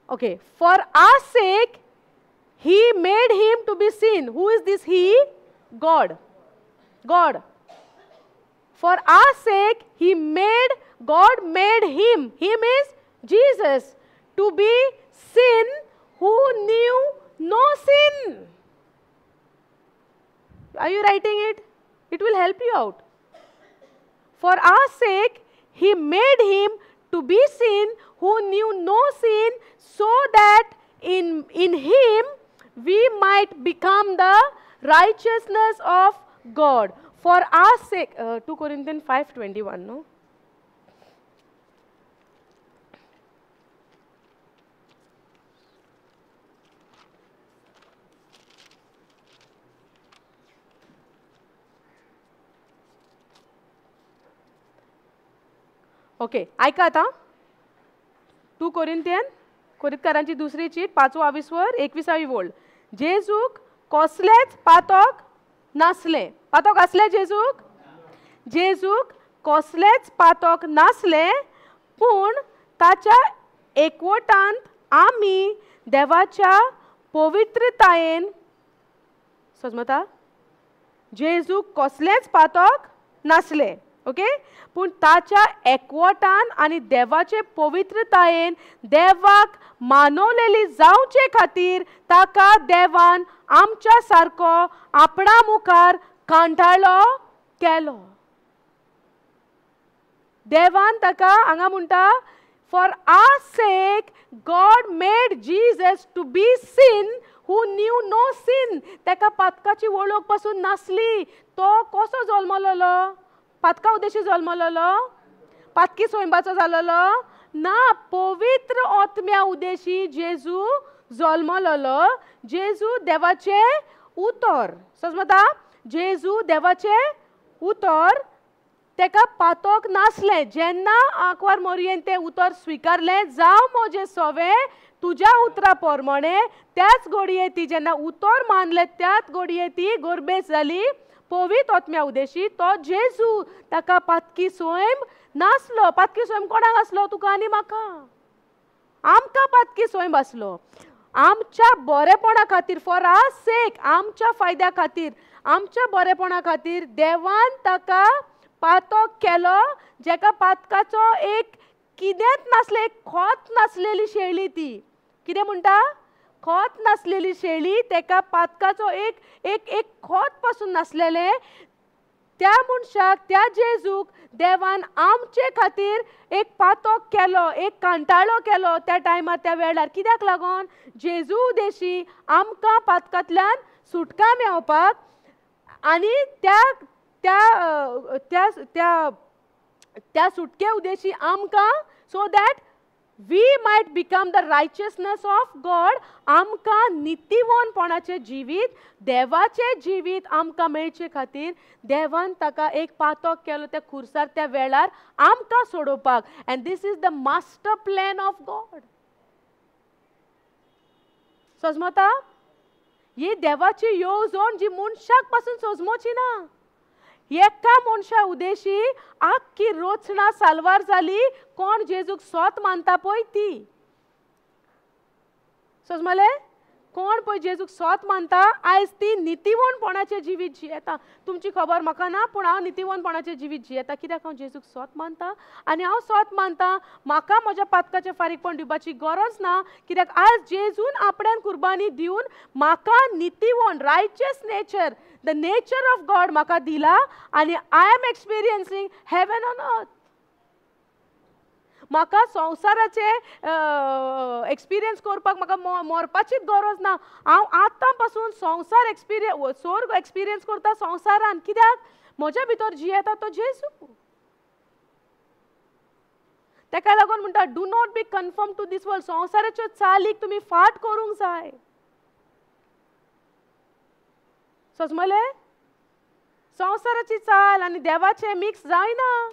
Okay, for our sake he made him to be sin. Who is this he? God. For our sake God made him is Jesus, to be sin who knew no sin. Are you writing it? It will help you out. For our sake he made him to be sin who knew no sin, so that in him we might become the righteousness of God. For our sake, 2 Corinthians 5:21, no? Okay, ऐका आता. 2 कोरिंथकारांची दुसरी cheat 5वा वर 21वी वोळ. जेजूक कसलेच पातोक नासले. पातोक असले जेजूक कसलेच पातोक नासले, पूण ताच्या एकवटांत आमी देवाच्या पवित्रतायेन, समजता, जेजूक कसलेच पातोक नासले. ओके, पूण ताच्या एकवटान आनी देवाचे पवित्रतायेन देवाक मानवलेली जावचे खातीर ताका देवान आमच्या सारको आपणा मुखार कांठाळो केलो. देवान ताका हांगा म्हणटा, for our sake God made Jesus to be sin who knew no sin. ताका पातकाची वळख पासून नासली. तो कसो जल्मलोलो? पातका उद्देशी जल्मलोलो? पातकी सोयंबाचो जालोलो ना. पवित्र आत्म्या उद्देशी जेजू जल्मलोलो. जेजू देवाचे उतर, समजता, जेजू देवाचे उतर तेका पातोक नासले. जेन्ना आंकवार मोरयेन ते उतर स्विकारले, जावं मोजे सोवे तुज्या उतरा पोरमोणे, त्याच घडये ती जेन्ना उतर मानले त्याच घडये ती गोरबेस जाली पवित्र आत्म्या उदेशी. तो जेजू ताका पातकी सोयम नासलो. पातकी सोयम कोणाक आसलो? तुका आनी म्हाका. आमकां पातकी सोयम आसलो. आमच्या बरेपणा खातीर, फॉर आवर सेक, आमच्या फायद्या खातीर, आमच्या बरेपणा खातीर देवान ताका पातक केलो. जेका पातकाचो एक कितेंच नासले, एक खोत नासलेली शेळी ती. कितें म्हणटा? खोत नासलेली शेळी. तेका पातकाचो एक एक एक खोत पासून नासलेले. त्या मनशाक, त्या जेजूक देवान आमचे खातीर एक पातक केलो, एक कांटाळो केलो त्या टायमार, त्या वेळार. कित्याक लागोन? जेजू उदेशी आमकां पातकांतल्यान सुटका मेळोवपाक आनी त्या त्या त्या त्या त्या सुटके उदेशी आमकां, so that we might become the righteousness of God. आमकां नितीवनपणाचें जिवीत, देवाचें जिवीत आमकां मेळचे खातीर देवान ताका एक पातक केलो त्या खुर्सार, त्या वेळार आमकां सोडोवपाक. And this is the master plan of God. समजता? ही देवाची येवजण जी मनशाक पासून सजमोची ना. एका मनशा उदेशी आख्खी रोचना सालवार जाली. कोण जेजूक सोत मानता पळय ती. समजले? कोण पळय जेजूक सोत मानता, आयज ती नितीवनपणाचें जिवीत जियेता. तुमची खबर म्हाका ना, पूण हांव नितीवनपणाचें जिवीत जियेता. कित्याक? हांव जेजूक सोत मानता आनी हांव सोत मानता. म्हाका म्हज्या पातकाचें फारीकपण दिवपाची गरज ना. कित्याक आयज जेजून आपल्यान कुर्बानी दिवन म्हाका नितीवन, righteous nature, the nature of God म्हाका दिला आनी I am experiencing heaven on earth. म्हाका संवसाराचे एक्सपिरियन्स करपाक म्हाका मरपाचीच गरज ना. हांव आतां पासून संवसार स्वर्ग एक्सपिरियन्स करता संवसारान. कित्याक? म्हज्या भितर जियेता तो जेजू. तेका लागून म्हणटा, do not be conform to this world. संवसाराच्यो चालीक तुमी फाट करूंक जाय. समजले? संवसाराची चाल आनी देवाचें मिक्स जायना,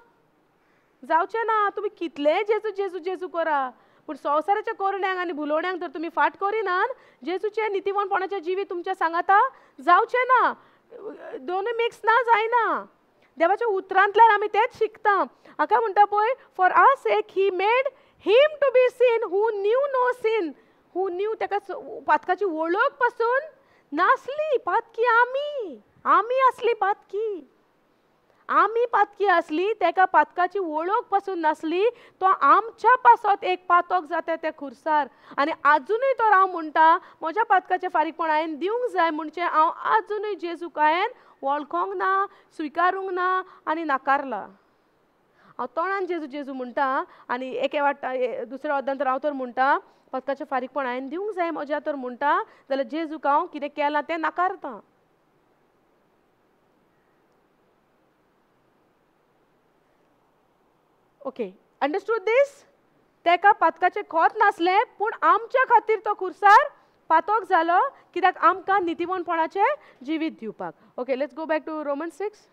जावचें ना. तुमी कितले जेजू जेजू जेजू करा, पूण संवसाराच्या कोरण्यांक आनी भुलोवण्यांक जर तुमी फाट करिनात, जेजूचें नितीवनपणाचें जिवीत तुमच्या सांगाता जावचें ना. दोनूय मिक्स ना, जायना. देवाच्या उतरांतल्यान आमी तेच शिकता. हाका म्हणटा पळय, for our sake he made him to be sin who knew no sin. Who knew, तेका पातकाची वळख पासून नासली. पातकी आमी असली पातकी. आमी पातकी असली. तेका पातकाची वळख पासून नासली. तो आमच्या पासत एक पातक जाता त्या खुर्सार. आनी आजुनूय तो हांव म्हणटा, म्हज्या पातकाचें फारीकपण हांवें दिवंक जाय म्हणचें हांव आजुनूय जेजूक हांवें वळखोंक ना, स्विकारूंक ना आनी नाकारला. हांव तोंडान जेजू जेजू म्हणटा आनी एके वाटा दुसऱ्या वद्दान तर हांव तर म्हणटा पातकाचें फारीकपण हांवें दिवंक जाय म्हज्या तर म्हणटा, जाल्यार जेजूक हांव कितें केलां तें नाकारता. ओके, अंडरस्टूड दीस? तेका पातकाचें खोत नासलें, पूण आमच्या खातीर तो खुर्सार पातक जालो. कित्याक? आमकां नितीवनपणाचें जिवीत दिवपाक. Okay, let's go back to Romans 6.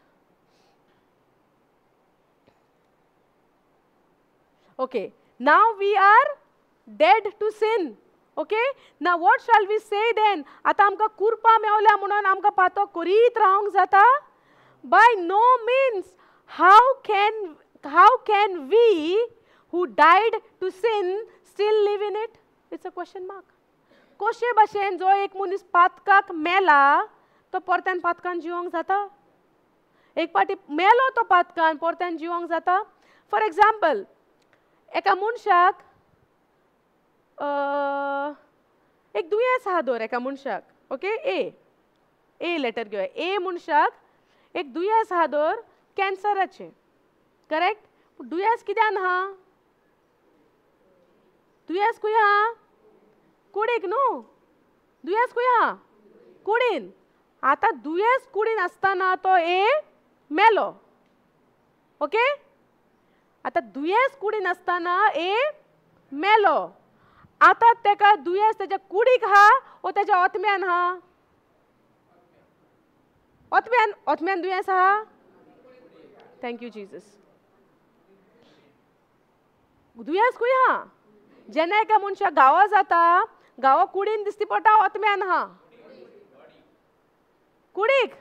Okay, now we are dead to sin. Okay, ना what shall we say then? आतां आमकां कुरपा मेवल्या म्हणून आमकां पातक करीत रावंक जाता? By no means. How can we who died to sin still live in it? It's a question mark. कशे भाशेन जो एक मनीस पातकाक मेला, तो परत्यान पातकान जिवंक जाता? एक पाटी मेलो तो पातकान, परत्यान जिवंक जाता? फॉर एग्जाम्पल, एका मनशाक एक दुयेंस आहा दर एका मनशाक. ओके, ए लेटर घेवया. ए मनशाक एक दुयेंस आहा दर कॅन्सराचें. करेक्ट? दुयेंस कित्यान आहा? दुयेंस खंय आहा? कुडीक न्हू. दुयेंस खंय आहा? कुडीन. आतां दुयेंस कुडीन आसतना तो मेलो. ओके, आतां दुयेंस कुडीन आसतना मेलो. आतां तेका दुयेंस तेज्या कुडीक आहा ओ तेज्या आत्म्यान आहा? आत्म्यान दुयेंस आहा? Thank you Jesus. दुयेंस खूंय हा? जेन्ना एका मनशाक गावो जाता, गावो कुडीन दिसती पडटा ओतम्यान हा? कुडीक.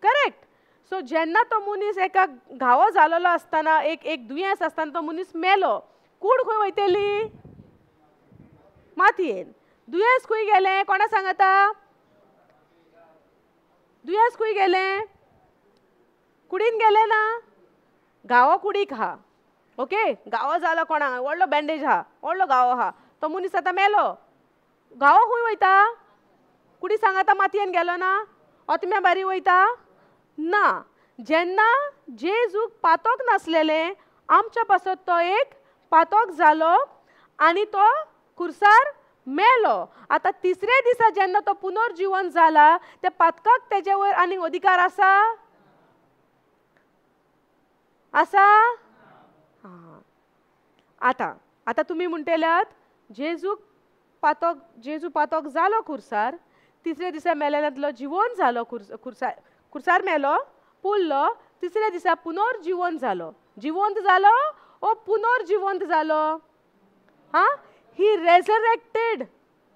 करेक्ट. सो जेन्ना तो मनीस एका घावो जालोलो आसतना, एक दुयेंस आसतना तो मनीस मेलो, कूड खंय वयतली? मातयेन. दुयेंस खंय गेलें? कोणा सांगता? दुयेंस खंय गेलें? कुडीन गेलें ना? गावो कुडीक हा. ओके, गावो जालो कोणाक, व्हडलो बँडेज हा, व्हडलो गावो हा, तो मनीस आतां मेलो. गावो खंय वयता? कुडी सांगता मातयेन गेलो ना? ओतम्या बारी वयता? ना. जेन्ना जेजूक पातोक नासलेलें, आमच्या पासत तो एक पातोक जालो आनी तो खुर्सार मेलो. आतां तिसरे दिसा जेन्ना तो पुनर्जीवन जाला, त्या पातकाक तेजे वयर आनीक अधिकार आसा? आसा? आतां तुमी म्हणटल्यात जेजू पातोक जालो खुर्सार, तिसरे दिसा मेलेल्यांतलो जिवंत जालो, खुर्सार मेलो, पुरलो, तिसऱ्या दिसा पुनर्जीवन जालो. जिवंत जालो ओ पुनर्जीवंत जालो? हा? ही रेझरेक्टेड.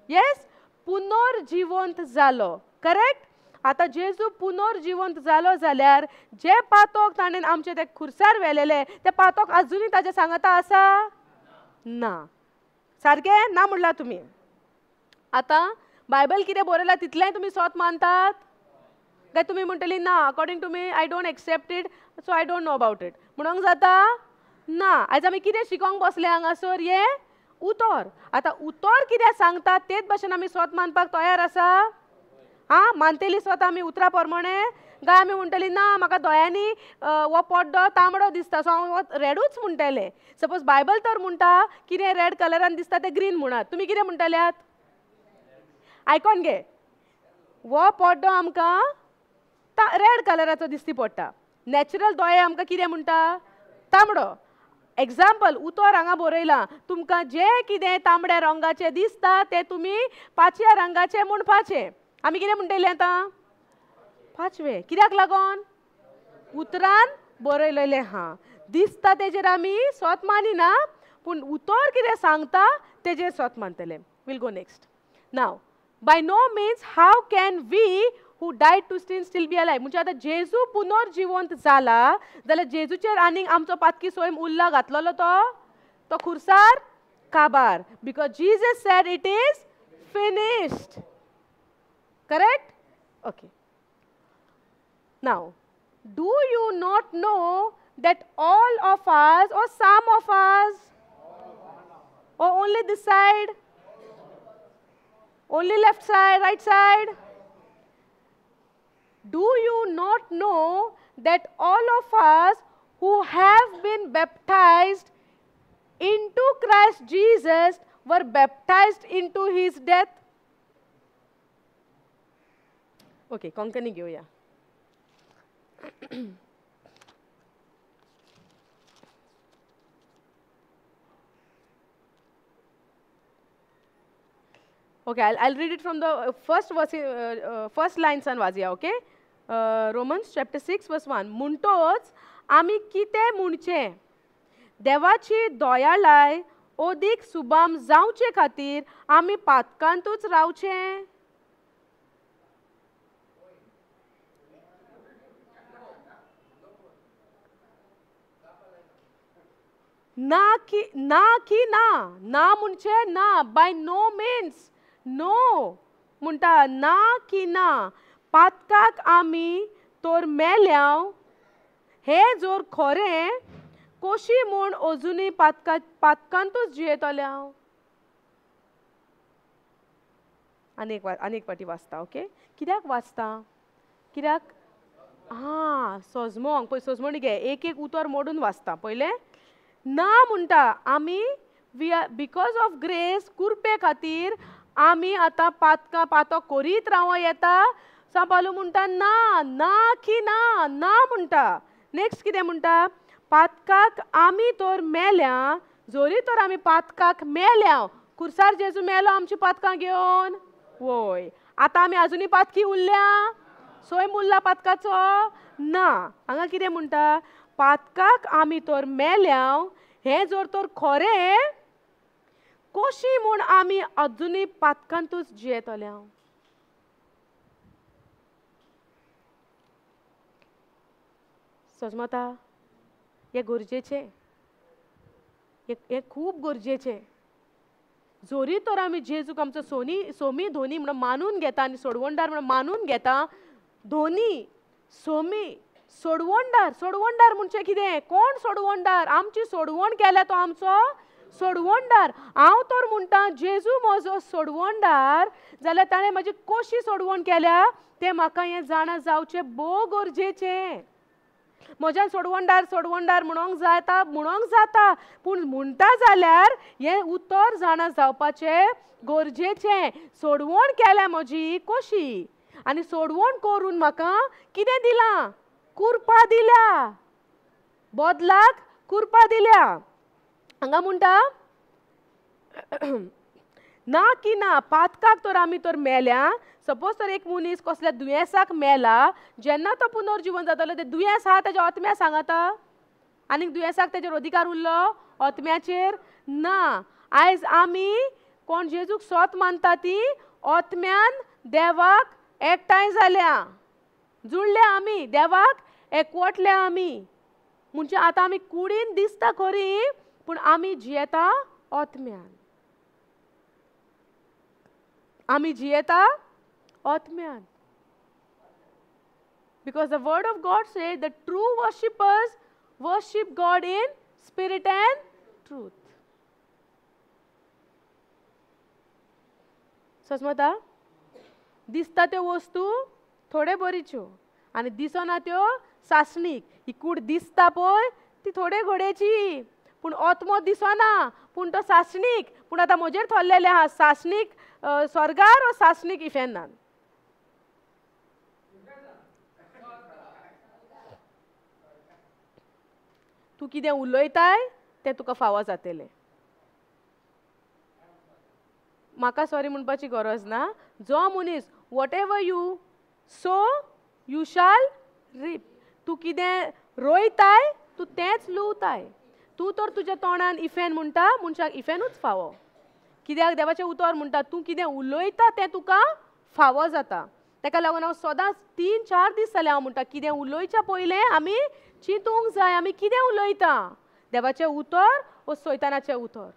येस, पुनर्जीवंत जालो. करेक्ट. आतां जेजू पुनर्जीवंत जालो जाल्यार जे पातोक ताणें आमचे ते खुर्सार व्हेलेले, ते पातोक अजुनूय ताजे सांगता आसा? ना. सारकें ना म्हणला तुमी. आतां बायबल कितें बरयला तितलेंय तुमी सोत मानतात? काय तुमी म्हणटली ना, according to me I don't accept it, so I don't know about it म्हणूंक जाता? ना. आयज आमी कितें शिकोंक बसले हांगासर? हे उतर. आतां उतर कितें सांगता तेच भाशेन आमी सोत मानपाक तयार आसा? हा, मानतेली स्वता आमी उतरा प्रमाणे? काय आमी म्हणटली ना, म्हाका दोळ्यांनी हो पड्डो तांबडो दिसता, सो हांव रेडूच म्हणटलें. सपोज बायबल तर म्हणटा कितें रेड कलरान दिसता तें ग्रीन म्हणात, तुमी कितें म्हणटल्यात? आयकोन घे. हो पड्डो आमकां रेड कलराचो दिसती पडटा. नॅचरल दोळे आमकां कितें म्हणटा? तांबडो. एक्झाम्पल, उतर हांगा बरयलां, तुमकां जें कितें तांबड्या रंगाचें दिसता तें तुमी पाचव्या रंगाचें म्हणपाचें. आमी कितें म्हणटलीं आतां? पाचवें. कित्याक लागोन? उतरान बरयलेलें हा. दिसता तेजेर आमी सोत मानिना, पूण उतर कितें सांगता तेजेर सोत मानतले. Will go next. Now, by no means how can we who died to sin still be alive? म्हणजे आतां जेजू पुनर्जीवंत जाला जाल्यार जेजूचेर आनीक आमचो पातकी सोयम उल्ला घातलोलो तो खुर्सार काबार. Because Jesus said it is finished. Correct? Okay. Now, do you not know that all of us or some of us or only this side, only left side, right side? Do you not know that all of us who have been baptized into Christ Jesus were baptized into his death? Okay, Konkani घेऊया. Okay, I'll read it from the first verse, first lines and वाजया. Okay, Romans chapter 6 verse 1. म्हणटोच आमी कितें म्हणचें? देवाची दयाळाय ओदीक सुबाम जावचे खातीर आमी पातकांतूच रावचें? ना की ना म्हणचे ना. बाय नो मीन्स नो म्हणटा. ना की ना. पातकाक आमी तोर मेल्याव हे जोर खरें कशी म्हूण अजुनूय पातकांतूच जियेतोल्याव. आनीक पाटी वाचता. ओके, कित्याक वाचता? कित्याक? सोजमोंग पळय, सोजमोणी घे, एक उतर मोडून वाचता. पयलें ना म्हणटा आमी we are because of grace, कुरपे खातीर आमी आतां पातो करीत रावो येता. सांबाळू म्हणटा ना की ना म्हणटा. नेक्स्ट कितें म्हणटा? पातकाक आमी तर मेल्या, जोरी तर आमी पातकाक मेल्या. खुर्सार जेजू मेलो आमची पातकां घेवन. वय, आतां आमी अजुनूय पातकी उरल्या? सोय उरला पातकाचो? ना. हांगा कितें म्हणटा? पातकाक आमी तर मेल्याव हें जर तर खरें, कशी म्हूण आमी अजुनूय पातकांतूच जियेतले? समजता? हें गरजेचें, हें खूब गरजेचें. जोरी तर आमी जेजूक आमचो सोमी धोनी म्हणून मानून घेता आनी सोडवणदार म्हणून मानून घेता. धोनी, सोमी, सोडवणदार म्हणजे कितें? कोण सोडवणदार? आमची सोडवण केल्या तो आमचो सोडवणदार. हांव तर म्हणटा जेजू म्हजो सोडवणदार जाल्यार ताणें म्हाजी कशी सोडवण केल्या तें म्हाका हें जाणा जावचें भोव गरजेचें. म्हज्यान सोडवणदार म्हणोंक जाता, पूण म्हणटा जाल्यार हें उतर जाणा जावपाचें गरजेचें. सोडवण केल्या म्हजी कशी, आनी सोडवण करून म्हाका कितें दिलां? कुरपा दिल्या. बदलाक कुरपा दिल्या. हांगा म्हणटा ना की ना, पातकाक तर आमी तर मेल्या. सपोज तर एक मनीस कसल्या दुयेंसाक मेला, जेन्ना तो पुनर्जीवन जातलो तें दुयेंस आहा तेज्या आत्म्या सांगाता? आनीक दुयेंसाक तेजेर अधिकार उरलो आत्म्याचेर? ना. आयज आमी कोण जेजूक सोत मानता ती आत्म्यान देवाक एकठांय जाल्या, जुळल्या आमी, देवाक एकवटल्या आमी. म्हणजे आतां आमी कुडीन दिसता खरी, पूण आमी जियेता आत्म्यान. आमी जियेता आत्म्यान. Because the word of God says the true worshippers worship God in spirit and truth. समजता? दिसता त्यो वस्तू थोडे बरीच्यो आनी दिसना त्यो सासणीक. ही कूड दिसता पळय ती थोडे घोडेची, पूण आत्मो दिसना, पूण तो सासणीक. पूण आतां म्हजेर थरलेले आहा सासणीक स्वर्गार वा सासणीक इफेनान. तूं कितें उलयताय तें तुका फावो जातलें. म्हाका सॉरी म्हणपाची गरज ना. जो मनीस whatever you sow you shall reap. तूं कितें रोयताय तूं तेंच लुवताय. तूं तर तुज्या तोंडान इफेन म्हणटा, मनशाक इफेनूच फावो. कित्याक देवाचें उतर म्हणटा तूं कितें उलयता तें तुका फावो जाता. ताका लागून हांव सदांच 3-4 दीस जाले हांव म्हणटा कितें उलोवच्या पयलें आमी चिंतूंक जाय आमी कितें उलयता. देवाचें उतर वो सैतानाचें उतर.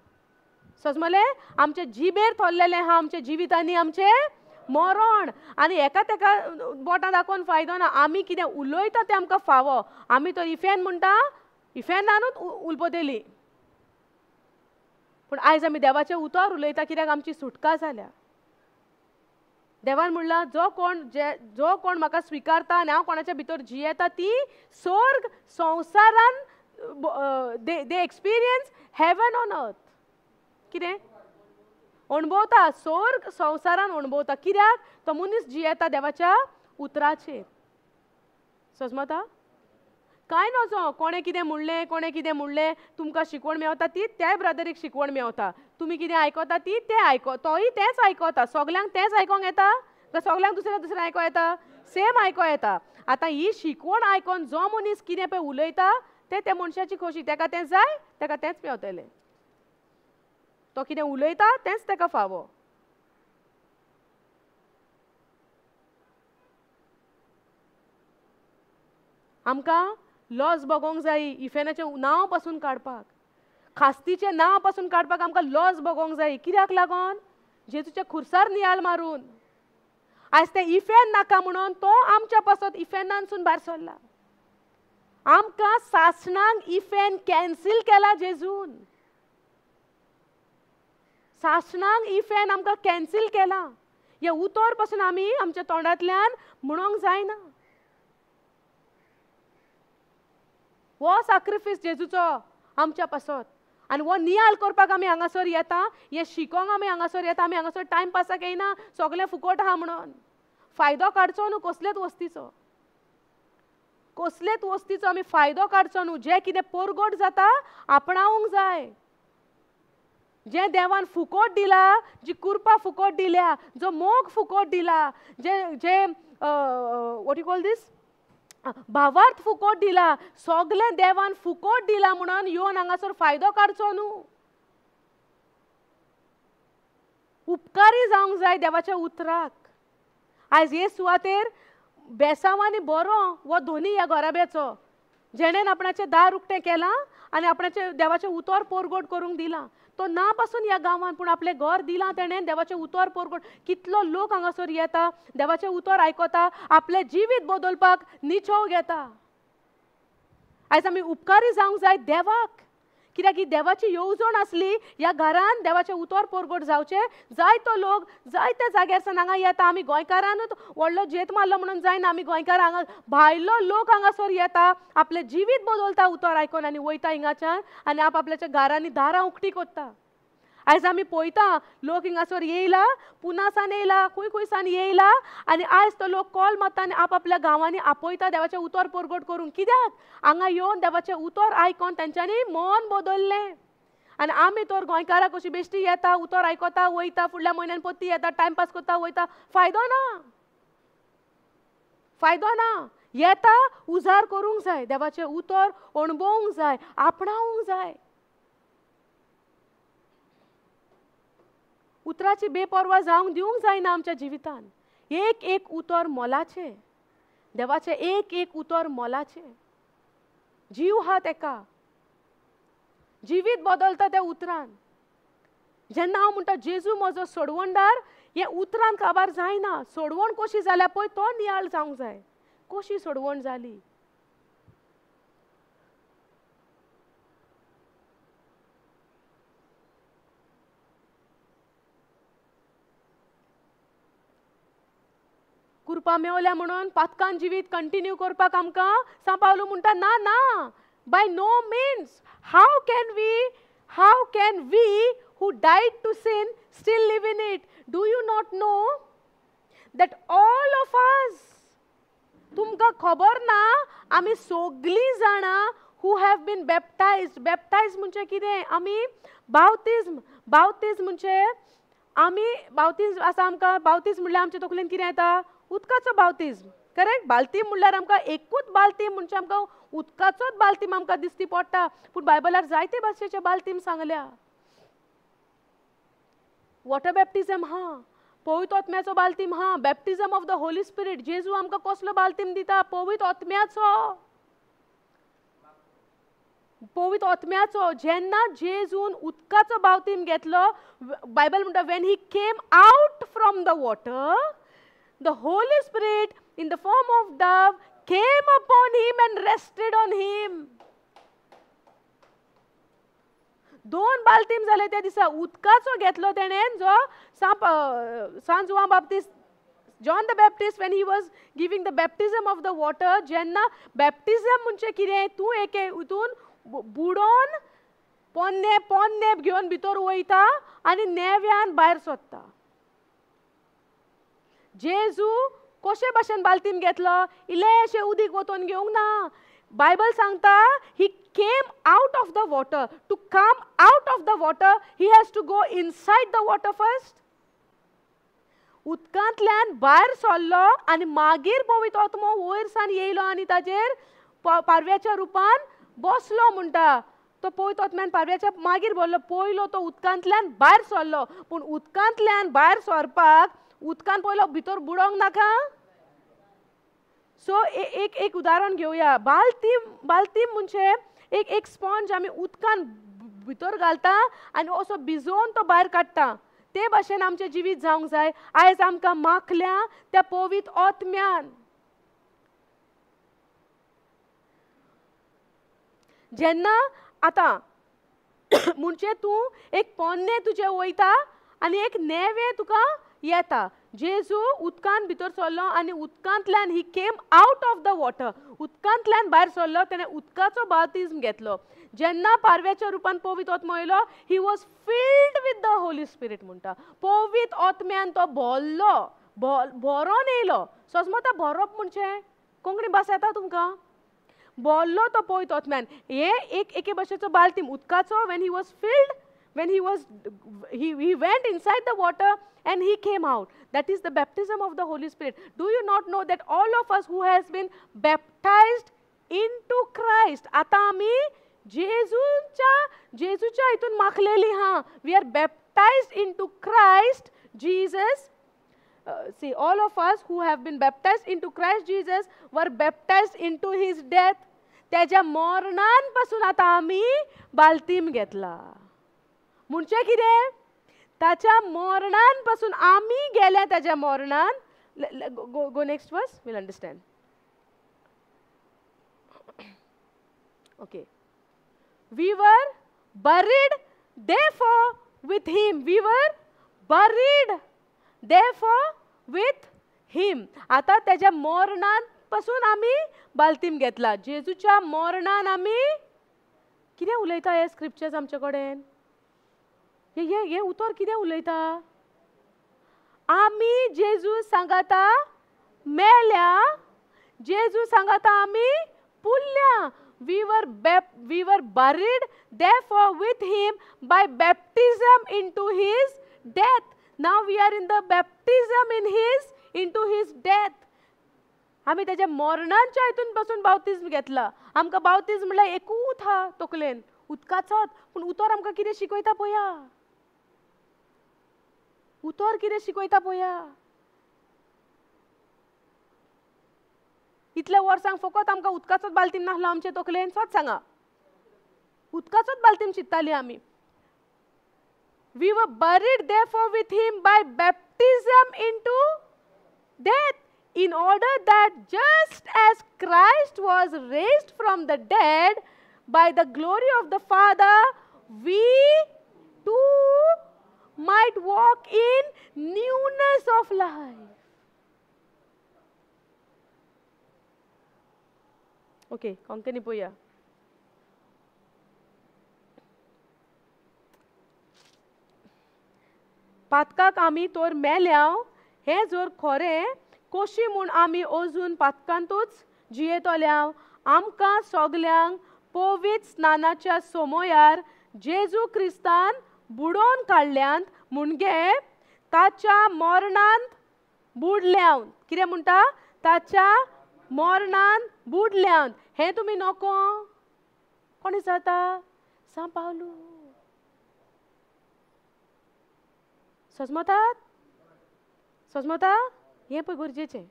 समजलें? आमचे जिबेर थरलेलें आहा आमच्या जिवितांनी आमचें मरण. आनी एका तेका बोटां दाखोवन फायदो ना. आमी कितें उलयता तें आमकां फावो. आमी तर इफेन म्हणटा इफेनानूच उलपतेली. पूण आयज आमी देवाचें उतर उलयता कित्याक आमची सुटका जाल्या. देवान म्हणला जो कोण म्हाका स्विकारता आनी हांव कोणाच्या भितर जियेता ती स्वर्ग संवसारान दे एक्सपिरियन्स हेवन ऑन अर्थ. कितें अणभवता? स्वर्ग संवसारान अणभवता. कित्याक? तो मनीस जियेता देवाच्या उतराचेर. समजता? कांय नजो कोणें कितें म्हणलें तुमकां शिकवण मेवता ती त्या ब्रदरीक शिकवण मेवता. तुमी कितें आयकता ती तें तोय तेंच आयकता. सगल्यांक तेंच आयकोंक येता काय सगल्यांक दुसरें आयको येता? सेम आयको येता. आतां ही शिकवण आयकोन जो मनीस कितें पळय उलयता तें मनशाची खोशी. तेका तें जाय तेका तेंच मेवतलें. तो कितें उलयता तेंच तेका फावो. आमकां लॉस बगोंक जाय इफेनाचें नांव पासून काडपाक. खास्तीचें नांव पासून काडपाक आमकां लॉस बगोंक जाय. कित्याक लागोन? जेजूच्या खुर्सार नियाल मारून. आयज तें इफेन नाका म्हणून तो आमच्या पासत इफेनानसून भायर सरला. आमकां सासणांक इफेन कॅन्सील केला जेजून. सासणांक इफेन आमकां कॅन्सील केला. हे उतर पासून आमी आमच्या तोंडांतल्यान म्हणोंक जायना. वो सॅक्रिफायस जेजूचो आमच्या पासत. आनी वो नियाल करपाक आमी हांगासर येता. हे शिकोंक आमी हांगासर येता. आमी हांगासर टायम पासाक येयना सगळें फुकट आहा म्हणून. फायदो काडचो न्हू कसलेच वस्तीचो आमी फायदो काडचो न्हू. जें कितें परगट जाता आपणावंक जाय. जें देवान फुकट दिला, जी कुरपा फुकट दिल्या, जो मोग फुकट दिला, जे वॉट यू कॉल दीस भावार्थ फुकोट दिला, सगळें देवान फुकोट दिला म्हणून येवन हांगासर फायदो काडचो न्हू. उपकारी जावंक जाय देवाच्या उतराक. आयज हे सुवातेर बेसांवांनी बरो वो धोनी ह्या घराब्याचो, जेणेन आपणाचें दार उक्तें केलां आनी आपणाचें देवाचें उतर पोरगोट करूंक दिलां. तो ना पासून ह्या गांवांत पूण आपलें घर दिलां तेणेन देवाचें उतर पोरगोट. कितलो लोक हांगासर येता, देवाचें उतर आयकता, आपलें जिवीत बदलपाक निचोव घेता. आयज आमी उपकारी जावंक जाय देवाक, कित्याक ही देवाची येवजण आसली. ह्या घरान देवाचें उतर पोरगोट जावचें. जायतो लोक जायत्या जाग्यार हांगा येता. आमी गोंयकारानूच व्हडलो जेत मारलो म्हणून जायना, आमी गोंयकार हांगा भायलो लोक हांगासर येता, आपलें जिवीत बदलता उतर आयकून आनी वयता हिंगाच्यान आनी आपल्याच्या घरांनी दारां उक्तीं कोत्ता. आयज आमी पळयता लोक हिंगासर येयला, पुनासान येयला, खंयसान येयला आनी आयज तो लोक कॉल मारता आनी आपल्या गांवांनी आपयता देवाचें उतर पोरगोट करूंक. कित्याक हांगा येवन देवाचें उतर आयकोन तांच्यांनी मन बदललें. आनी आमी तर गोंयकारां कशी बेश्टी येता, उतर आयकता, वयता, फुडल्या म्हयन्यान पत्ती येता, टायमपास करता, वयता. फायदो ना, फायदो ना. येता उजार करूंक जाय, देवाचें उतर अणभवूंक जाय, आपणावंक जाय. उतराची बेपर्वा जावंक दिवंक जायना आमच्या जिवितान. एक एक उतर मोलाचें, देवाचें एक एक उतर मोलाचें. जीव हा तेका, जिवीत बदलता त्या उतरान. जेन्ना हांव म्हणटा जेजू म्हजो सोडवणदार, हे उतरान काबार जायना. सोडवण कशी जाल्या पळय तो नियाळ जावंक जाय. कशी सोडवण जाली. कृपा मेवल्या म्हणून पातकान जिवीत कंटिन्यू करपाक आमकां सांपावलो म्हणटा ना ना, by no means. How can we who died to sin still live in it? Do you not know that all of us, तुमकां खबर ना, आमी सगळीं जाणां who have been baptized. baptized म्हणजे कितें? आमी बावतिज्म म्हणजे आमी बावतिज्म आसा. आमकां बावतिज्म म्हणल्यार आमच्या तकलेन कितें येता? उदकाचो बावतिज्म. करेक्ट? बाल्तीम म्हणल्यार आमकां एकूच बाल्तीम म्हणजे आमकां उदकाचोच बाल्तीम आमकां दिसती पडटा. पूण बायबलार जायते भाशेचे बाल्तीम सांगल्या. वॉटर बॅप्टिझम हा, पवित्र आत्म्याचो बाल्तीम हा, बॅप्टिझम ऑफ द होली स्पिरीट. जेजू आमकां कसलो बाल्तीम दिता? पवित्र आत्म्याचो. पवित्र आत्म्याचो. जेन्ना जेजून उदकाचो बाल्तीम घेतलो, बायबल म्हणटा when he came out from the water, the Holy Spirit in the form of dove came upon him and rested on him. दोन बाल्तीम जाले त्या दिसा. उदकाचो घेतलो तेणेन जो सांत जुआन बाप्तिस्ट, John the Baptist, when he was giving the baptism of the water. जेन्ना बॅप्टिझम म्हणजे कितें? तूं एके हितून बुडोवन पोन्ने घेवन भितर वयता आनी नेव्यान भायर सरता. जेजू कशे भाशेन बाल्तीम घेतलो? इल्लेशें उदीक वतोन घेवंक ना. बायबल सांगता he came out of the water. To come out of the water, he has to go inside the water first. उदकांतल्यान भायर सरलो आनी मागीर पवित्र आत्मो वयरसान येयलो आनी ताजेर पारव्याच्या रुपान बसलो म्हणटा. तो पवित्र आत्म्यान पारव्याच्या मागीर बोल्लो. पयलो तो उदकांतल्यान भायर सरलो. पूण उदकांतल्यान भायर सरपाक उदकान पयलो भितर बुडोंक नाका. सो एक उदाहरण घेवया. बाल्तीम म्हणजे एक स्पॉन्ज आमी उदकान भितर घालता आनी असो भिजोवन तो भायर काडटा. ते भाशेन आमचें जिवीत जावंक जाय. आयज आमकां माखल्या त्या पवित्र आत्म्यान. जेन्ना आतां म्हणजे तूं एक पोन्ने तुजें वयता आनी एक नेवें तुका येता. जेजू उदकान भितर सरलो आनी उदकांतल्यान he came out of the water. उदकांतल्यान भायर सरलो. तेणें उदकाचो बाप्तिस्म घेतलो. जेन्ना पारव्याच्या रुपान पवित्र आत्मो येयलो, he was filled with the Holy spirit म्हणटा. पवित्र आत्म्यान तो भरलो, भरोन येयलो. सोजमोता भरप म्हणजे कोंकणी भास येता तुमकां? भरलो तो पवित्र आत्म्यान. हे एके भाशेचो बाल्तीम उदकाचो. when he was filled when he went inside the water and he came out. That is the baptism of the Holy Spirit. Do you not know that all of us who has been baptized into Christ, आता आम्ही जेजूच्या इथून माखलेली हा, we are baptized into Christ Jesus. See, all of us who have been baptized into Christ Jesus were baptized into his death. त्याच्या मरणांपासून आता आम्ही बाल्तीम घेतला. म्हणजे कितें? त्याच्या मरणांपासून आम्ही गेल्या त्याच्या मरणान. Go next verse, we'll understand. Okay. We were buried therefore with him. We were buried therefore with him. आता त्याच्या मरणांपासून आम्ही बाल्तीम घेतला. जेजूच्या मरणान आम्ही कितें उलयता हे स्क्रिप्चर्स आमचे कडेन? हे उतर कितें उलयता? आमी जेजू सांगाता मेल्या, जेजू सांगाता आमी पुल्ल्या. We were buried therefore with him by baptism into his death. Now we are in the baptism into his death. आम्ही त्याच्या मरणांच्या हितून पासून बाप्तिस्म घेतला. आमकां बाप्तिस्म म्हणल्यार एकूच हा तकलेन उदकाचोच, पूण उतर आमकां कितें शिकयता पळया. उतर कितें शिकयता पळया. इतल्या वर्सांक फकत आमकां उदकाचोच बाल्तीम नासलो आमचे तकलेन, सोच सांगा. उदकाचोच बाल्तीम चित्ताली आमी. We were buried therefore with him by baptism into death, in order that just as Christ was raised from the dead by the glory of the Father, we too might walk in newness of life. Okay, konkani poya. पातकाक आमी तोर मेल्याव हे जोर खरें कोशी म्हूण आमी अजून पातकांतूच जियेतोल्याव. आमकां सोगल्यांक पवित्र स्नानाच्या सोमोयार जेजू क्रिस्तान बुडोवन काडल्यांत, म्हणजे ताच्या मरणांत बुडल्यांत. कितें म्हणटा? ताच्या मरणांत बुडल्यांत. हे तुमी नको कोणी जाता? सान पावलो. समजतात? समजता? हे पळय गरजेचें.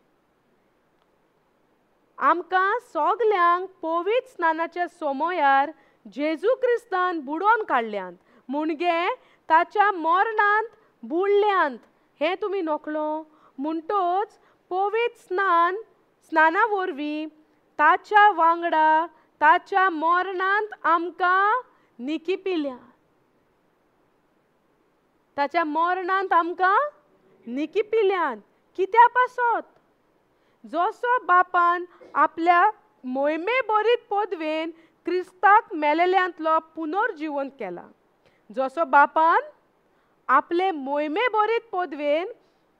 आमकां सोगल्यांक पवित्र स्नानाच्या सोमोयार जेजू क्रिस्तान बुडोवन काडल्यांत, म्हणजे ताच्या मरणांत बुडल्यांत. हे तुमी नोकलो. म्हणटोच पवित्र स्नाना वरवीं ताच्या वांगडा ताच्या मरणांत आमकां निकिपिल्यांत. ताच्या मरणांत आमकां निकिपिल्यांत. कित्या पासत? जसो बापान आपल्या मोहिमे बरीत पदवेन क्रिस्ताक मेलेल्यांतलो पुनर्जीवन केला. जसो बापान आपले मोहिमे बरीत पदवेन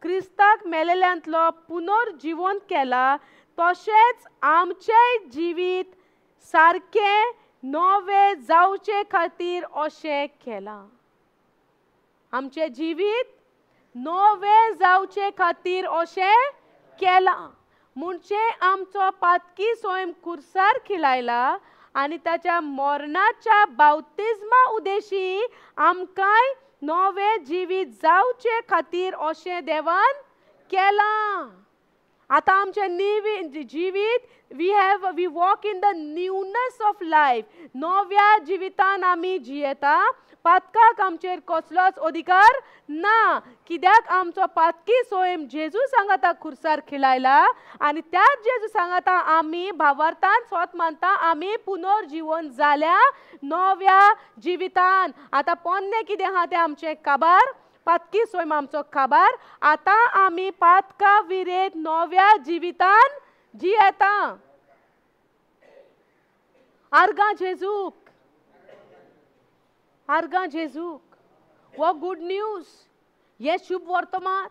क्रिस्ताक मेलेल्यांतलो पुनर्जीवन केला, तशेंच आमचें जिवीत सारकें नवे जावचे खातीर अशें केलां. आमचें जिवीत नवे जावचे खातीर अशें केलां. म्हणजे आमचो पातकी सोयम कुर्सार खिलायला आनी ताच्या मरणाच्या बाप्तिस्मा उदेशी आमकांय नवे जिवीत जावचे खातीर अशें देवान केलां. आता आमचें जिवीत we walk in the newness of life. नव्या जिवितान आमी जियेता. पातकाक आमचेर कसलोच अधिकार ना, कित्याक आमचो पातकी सोयम जेजू सांगाता खुर्सार खिलायला आनी त्याच जेजू सांगाता आमी भावार्थान स्वत मानता आमी पुनर्जीवन जाल्या नव्या जिवितान. आता पोन्ने कितें आहा तें आमचें काबार, पातकी सोयम आमचो काबार. आता आमी पातका विरेत नव्या जिवितान जियेता. आर्गां जेजूक, आर्गां जेजूक. वो गुड न्यूज, ये शुभ वर्तमान.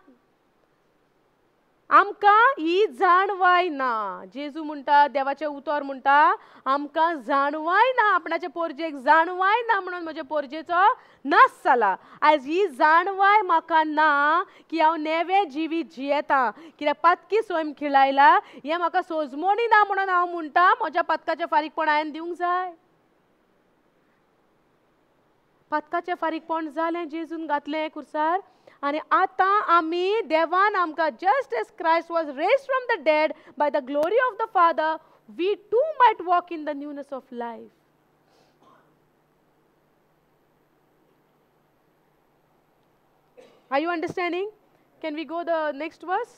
आमकां ही जाणवाय ना. जेजू म्हणटा, देवाचे उतर म्हणटा, आमकां जाणवाय ना, आपणाच्या पोरजेक जाणवाय ना म्हणून म्हज्या पोरजेचो नाश जाला. आयज ही जाणवाय म्हाका ना की हांव नेवे जिवीत जियेता, कित्याक पातकी सोयम खिळायला हें म्हाका सोजमोणी ना म्हणून हांव म्हणटा म्हज्या पातकाचें फारीकपण हांवें दिवंक जाय. पातकाचें फारीकपण जालें, जेजून घातलें कुर्सार, आणि आता आमी देवान आमकां just as Christ was raised from the dead by the glory of the Father, we too might walk in the newness of life. Are you understanding? Can we go the next verse?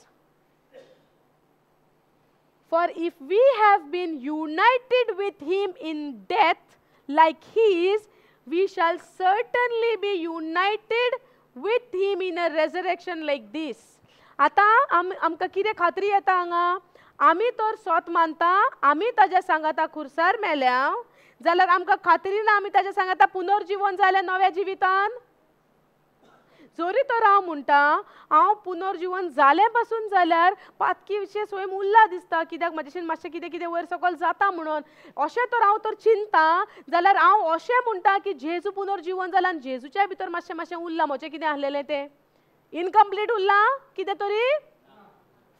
For if we have been united with him in death like his, we shall certainly be united with him in a resurrection like this. आता आमकां कितें खात्री येता हांगा? आमी तर सोत मानता, आमी ताज्या सांगाता खुर्सार मेल्या, जाल्यार आमकां खात्री ना आमी ताज्या सांगाता पुनर्जीवन जालें नव्या जिवितान. जोरी तर हांव म्हणटा हांव पुनर्जीवन जालें पासून जाल्यार पातकी विशय स्वयं उरला दिसता, कित्याक म्हाजेशेन मातशें कितें कितें वयर सकयल जाता म्हणून. अशें तर हांव तर चिंता, जाल्यार हांव अशें म्हणटा की जेजू पुनर्जीवन जाला आनी जेजूच्या भितर मातशें मातशें उरलां म्हजें कितें आसलेलें तें इनकम्प्लीट उरलां, कितें तरी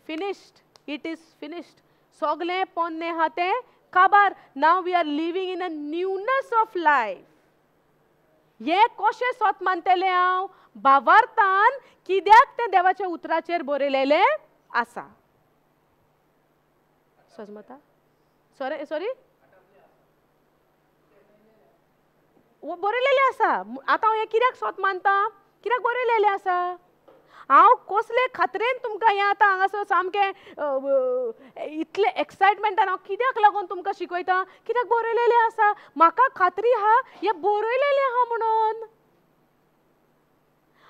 फिनिश्ड. It is finished. सगलें पोन्नें आहा तें काबार. Now we are living in a newness of life. हे कशें सोत मानतलें हांव? भावार्थान कित्याक तें देवाच्या उतराचेर बरयलेलें आसा. समजता? सॉरी बरयलेलें आसा. आतां हांव हें कित्याक सोत मानता? कित्याक बरयलेलें आसा. हांव कसले खात्रेन तुमकां हें आतां हांगासर सामकें इतलें एक्सायटमेंटान हांव कित्याक लागून तुमकां शिकयता? कित्याक बरयलेलें आसा. म्हाका खात्री आहा हें बरयलेलें आहा म्हणून.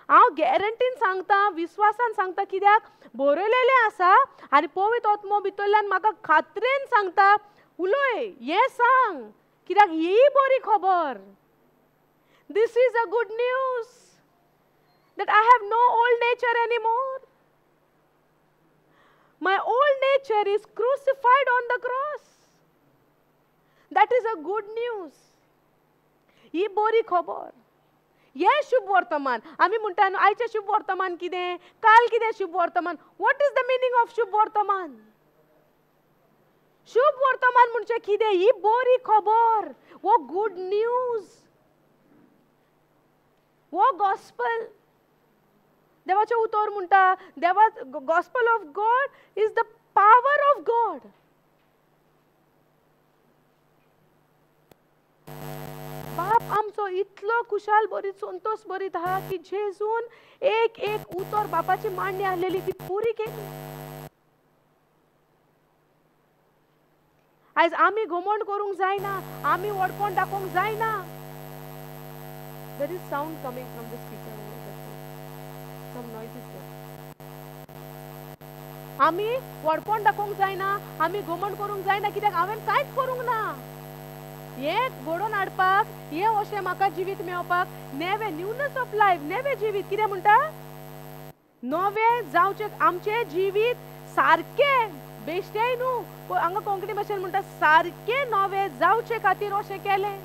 हांव गॅरंटीन सांगता, विश्वासान सांगता, कित्याक बरयलेलें आसा आनी पवित्र आत्मो भितरल्यान म्हाका खात्रेन सांगता, उलय, हें सांग, कित्याक ही बरी खबर. This is a good news that I have no old nature anymore. My old nature is crucified on the cross. That is a good news. ही बरी खबर. हे शुभ वर्तमान. आमी म्हणटा न्हू आयचें शुभ वर्तमान कितें, काल कितें शुभ वर्तमान. What is the meaning of शुभ वर्तमान? शुभ वर्तमान म्हणजे कितें? ही बरी खबर. वो गुड न्यूज. वो गॉस्पल. देवाचे उतर म्हणटा, देवा gospel of God is the power of God. बाप आमचो इतलो खुशाल बरी संतोष बरीत आहा की जेजून एक एक उतर बापाची मांडणी आसलेली ती पुरी केली. आयज आमी घमंड करूंक जायना, आमी वडपण दाखोवंक जायना. There is sound coming from the speaker. Some noise is there. आमी वडपण दाखोवंक जायना, आमी घमंड करूंक जायना, कित्याक हांवें कांयच करूंक ना. हें घडोवन हाडपाक, हें अशें म्हाका जिवीत मेळपाक, नेवे न्यूनेस ऑफ लायफ, नेवे जिवीत. कितें म्हणटा? नवें जावचें आमचें जिवीत सारकें बेश्टेय न्हू, हांगा कोंकणी भाशेन म्हणटा सारकें नवें जावचे खातीर अशें केलें.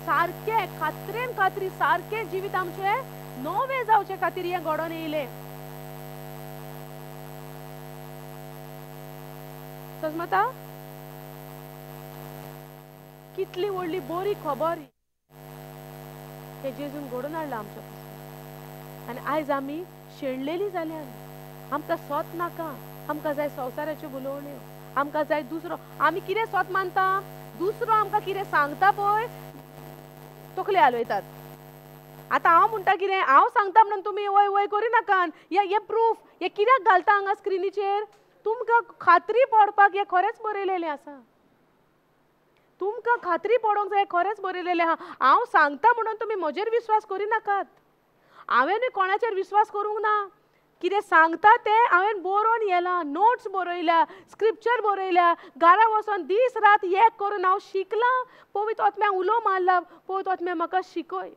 सारकें खात्रेन खात्री सारकें जिवीत आमचें नवें जावचे खातीर हें घडोवन येयलें. समजता? कितली व्हडली बरी खबर हे जेजून घडोवन हाडला आमच्या पासून. आनी आयज आमी शेणलेली जाल्यार आमकां सोत नाका, आमकां जाय संवसाराच्यो बुलोवण्यो, आमकां जाय दुसरो. आमी कितें सोत मानता? दुसरो आमकां कितें सांगता पळय तकले हालयतात. आतां हांव म्हणटा कितें, हांव सांगता म्हणून तुमी वय वय करिनाकात. हे प्रूफ हे कित्याक घालता हांगा स्क्रिनीचेर? तुमकां खात्री पडपाक हे खरेंच बरयलेलें आसा. तुमकां खात्री पडोंक जाय खरेंच बरयलेलें आहा. हांव सांगता म्हणून तुमी म्हजेर विश्वास करिनाकात. हांवेंय कोणाचेर विश्वास करूंक ना. कितें सांगता तें हांवें बरोवन येलां, नोट्स बरयल्या, स्क्रिप्चर बरयल्या, घरा वचोन दीस रात एक करून हांव शिकलां. पवित्र आत्म्यान उलो मारला, पवित्र आत्म्यान म्हाका शिकय.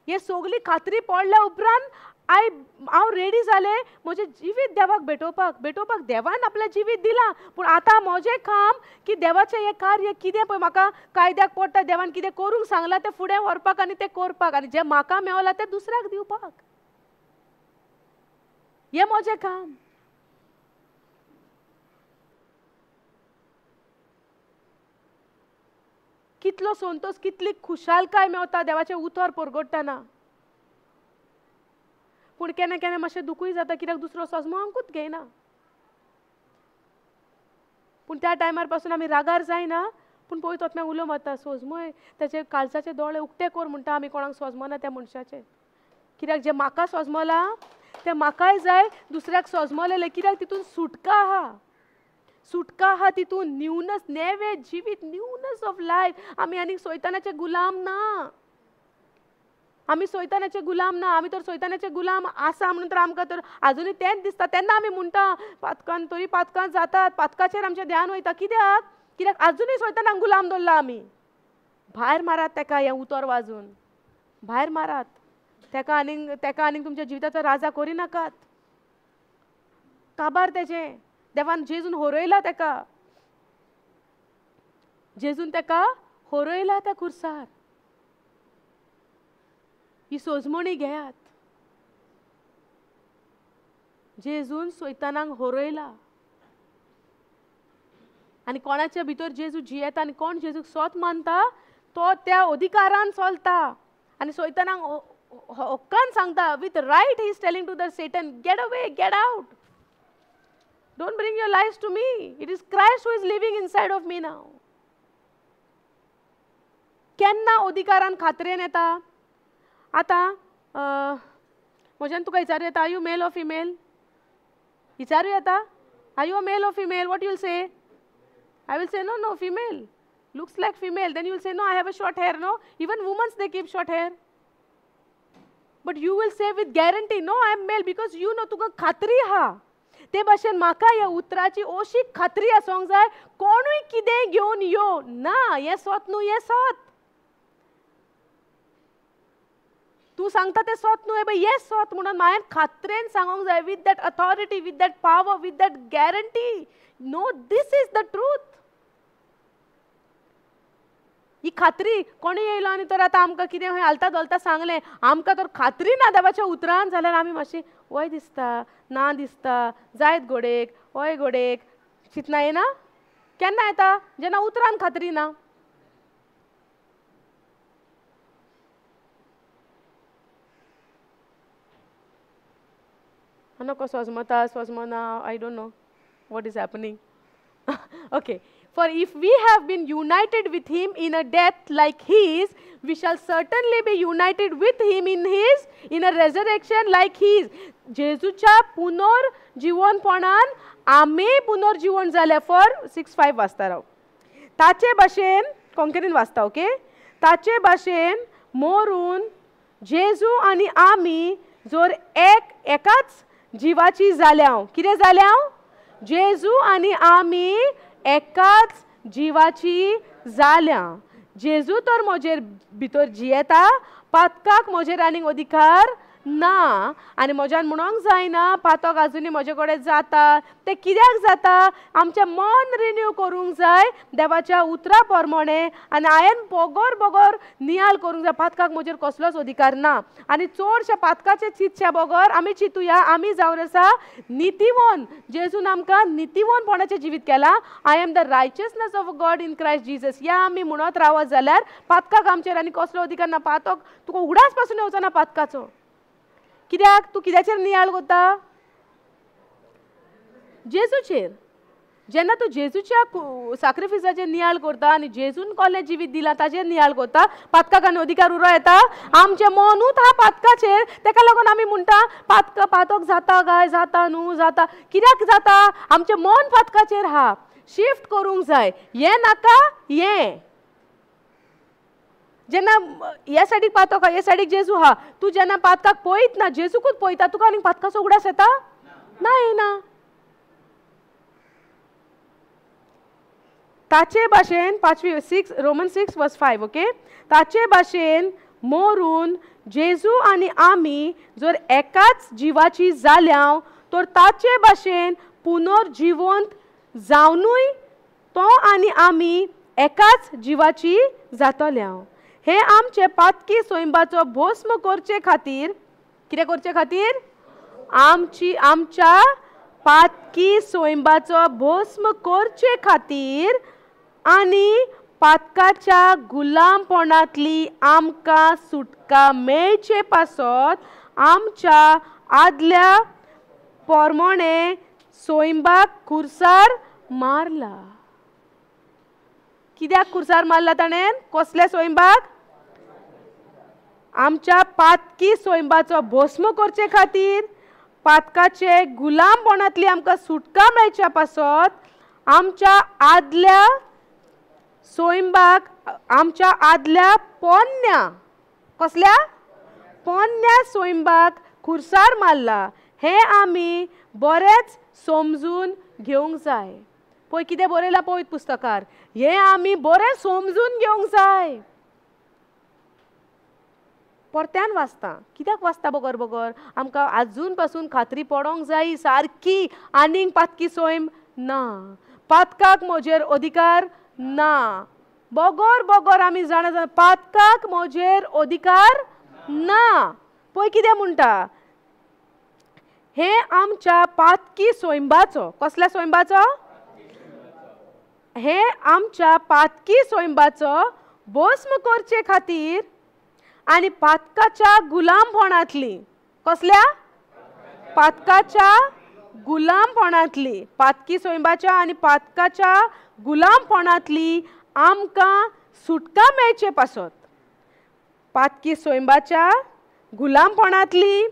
हे सगळी खात्री पडल्या उपरांत हांव रेडी जालें म्हजें जिवीत देवाक भेटोवपाक देवान आपलें जिवीत दिलां. पूण आतां म्हजें काम की देवाचें हें कार्य कितें पळय म्हाका कायद्याक पडटा, देवान कितें करूंक सांगलां तें फुडें व्हरपाक आनी तें करपाक, आनी जें म्हाका मेवलां तें दुसऱ्याक दिवपाक. हें म्हजें काम. कितलो संतोष, कितली खुशालकाय मेवता देवाचें उतर परगडटना. पूण केन्ना केन्ना मातशें दुखूय जाता, कित्याक दुसरो सोजमोंकूच घेयना. पूण त्या टायमार पासून आमी रागार जायना, पूण पळय तोतम्या उलो मारता, सोजमोय तेचे काळजाचे दोळे उक्ते कर म्हणटा आमी कोणाक सोजमना त्या मनशाचे. कित्याक जें म्हाका सोजमलां तें म्हाकाय जाय दुसऱ्याक सोजमलेलें, कित्याक तितून सुटका आहा. सुटका आहा तितून, न्यूनस नेवे जिवीत, न्यूनस ऑफ लायफ. आमी आनीक सैतानाचे गुलाम ना. आमी सैतानाचे गुलाम ना. आमी तर सैतानाचे गुलाम आसा म्हणून तर आमकां तर आजुनूय तेंच दिसता. तेन्ना आमी म्हणटा पातकान तरी पातकां जातात, पातकाचेर आमचें ध्यान वयता. कित्याक आजुनूय सैतानाक गुलाम दवरला आमी. भायर मारात तेका हें उतर वाजून, भायर मारात तेका आनीक तुमच्या जिविताचो राजा करी नाकात. काबार तेजें देवान जेजून होरयला तेका, जेजून तेका होरयला त्या खुर्सार. ही सोजमणी घेयात. जेजून सैतानाक होरयला. आनी कोणाच्या भितर जेजू जियेता आनी कोण जेजूक सोत मानता तो त्या अधिकारान चलता. आनी सैतानाक हक्कान सांगता, with right he is telling to the Satan, get away, get out. Don't bring your lives to me. It is Christ who is living inside of me now. केन्ना अधिकारान खात्रेन येता. आतां म्हज्यान तुका विचारूं येता, are you male or female? विचारूं येता, are you a male or female? What you will say? I will say no, female. Looks like female. Then you will say no, I have a short hair. No, even women they keep short hair. But you will say with guarantee, no, I am male, because you know तुका खात्री हा. ते भाशेन म्हाका ह्या उतराची अशी खात्री आसोंक जाय, कोणूय कितें घेवन यो ना, हें सोत न्हू, हें सोत. तूं सांगता तें सोत न्हू, हें सोत म्हणून हांवें खात्रेन सांगोंक जाय, with that authority, with that power, with that guarantee. No, this is the truth. ही खात्री कोणी येयलो आनी तर आतां आमकां कितें खंय हालता दोलता सांगलें, आमकां तर खात्री ना देवाच्या उतरान, जाल्यार आमी मातशी वय दिसता, ना दिसता, जायत घोडेक, वय घोडेक, चिंतना येना? केन्ना येता? जेन्ना उतरान खात्री ना. नको सोजमता, सोजमना, I don't know what is happening. Okay. For if we have been united with him in a death like his, we shall certainly be united with him in a resurrection like his. जेजूच्या पुनर्जीवनपणान आमी पुनर्जीवन जाले. For 6:5 वाचता राव. ताचे भाशेन कोंकणीन वाचता, okay. ताचे भाशेन मोरून जेजू आनी आमी जर एकाच जिवाची जाल्याव. कितें जाल्याव? जेजू आनी आमी एकाच जिवाची जाल्या. जेजू तर म्हजेर भितर जियेता, पातकाक म्हजेर आनीक अधिकार ना. आनी म्हज्यान म्हणोंक जायना पातक आजुनी म्हजे कडेन जाता. ते कित्याक जाता? आमचें मन रिन्यू करूंक जाय देवाच्या उतरा प्रमाणे. आनी हांवें बोगोर नियाल करूंक जाय, पातकाक म्हजेर कसलोच अधिकार ना. आनी चडशे पातकाचे चिंतचे बगर आमी चिंतुया, आमी जावन आसा नितीवन. जेजून आमकां नितीवनपणाचें जिवीत केलां. I am the righteousness of God in Christ Jesus. या आमी म्हणत रावत जाल्यार पातकाक आमचेर आनी कसलो अधिकार ना. पातक तुका उगडास पासून येवचो ना पातकाचो. कित्याक? तूं कित्याचेर नियाळ करता? जेजूचेर. जेन्ना तूं जेजूच्या सॅक्रिफिसाचेर नियाळ करता आनी जेजून कसलें जिवीत दिलां ताचेर नियाळ करता, पातकाक आनी अधिकार उरो येता? आमचें मनूच हा पातकाचेर. तेका लागून आमी म्हणटा पातक जाता काय? जाता न्हू, जाता. कित्याक जाता? आमचें मन पातकाचेर हा. शिफ्ट करूंक जाय. हें नाका, हें. जेन्ना ह्या सायडीक पातक हा, ह्या सायडीक जेजू हा, तूं जेन्ना पातकाक पळयत ना, जेजूकूच पळयता, तुका आनीक पातकाचो उगडास येता? ना, येना. ताचे भाशेन 5 रोमन 6:5, ओके. ताचे भाशेन मोरून जेजू आनी आमी जर एकाच जिवाची जाल्याव तर ताचे भाशेन पुनर्जिवंत जावनूय तो आनी आमी एकाच जिवाची जातल्यांव. हे आमचे पातकी सोयंबाचो भस्म करचे खातीर, कितें करचे खातीर? आमच्या पातकी सोयंबाचो भस्म करचे खातीर आनी पातकाच्या गुलामपणांतली आमकां सुटका मेळचे पासत आमच्या आदल्या पोरमोणे सोयंबाक खुर्सार मारला. कित्याक खुर्सार मारला ताणें? कसले सोयंबाक? आमच्या पातकी सोयंबाचो भस्म करचे खातीर, पातकाचे गुलामपणांतली आमकां सुटका मेळच्या पासत आमच्या आदल्या सोयंबाक, आमच्या आदल्या पोन्न्या, कसल्या पोन्न्या सोयंबाक खुर्सार मारला. हे आमी बरेंच समजून घेवंक जाय. पळय कितें बरयलां पळय पुस्तकार, हे आमी बरें समजून घेवंक जाय. परत्यान वाचता. कित्याक वाचता बोगर बोगर? आमकां आजून पासून खात्री पडोंक जायी सारकी आनीक पातकी सोयम ना, पातकाक म्हजेर अधिकार ना. बोगोर बोगोर आमी जाणा पातकाक म्हजेर अधिकार ना. पळय कितें म्हणटा, हे आमच्या पातकी सोयंबाचो, कसल्या सोयंबाचो? हे आमच्या पातकी सोयंबाचो भस्म करचे खातीर आनी पातकाच्या गुलामपणांतली, कसल्या? पातकाच्या गुलामपणांतली, पातकी सोयंबाच्या आनी पातकाच्या गुलामपणांतली आमकां सुटका मेळचे पासत पातकी सोयंबाच्या गुलामपणांतली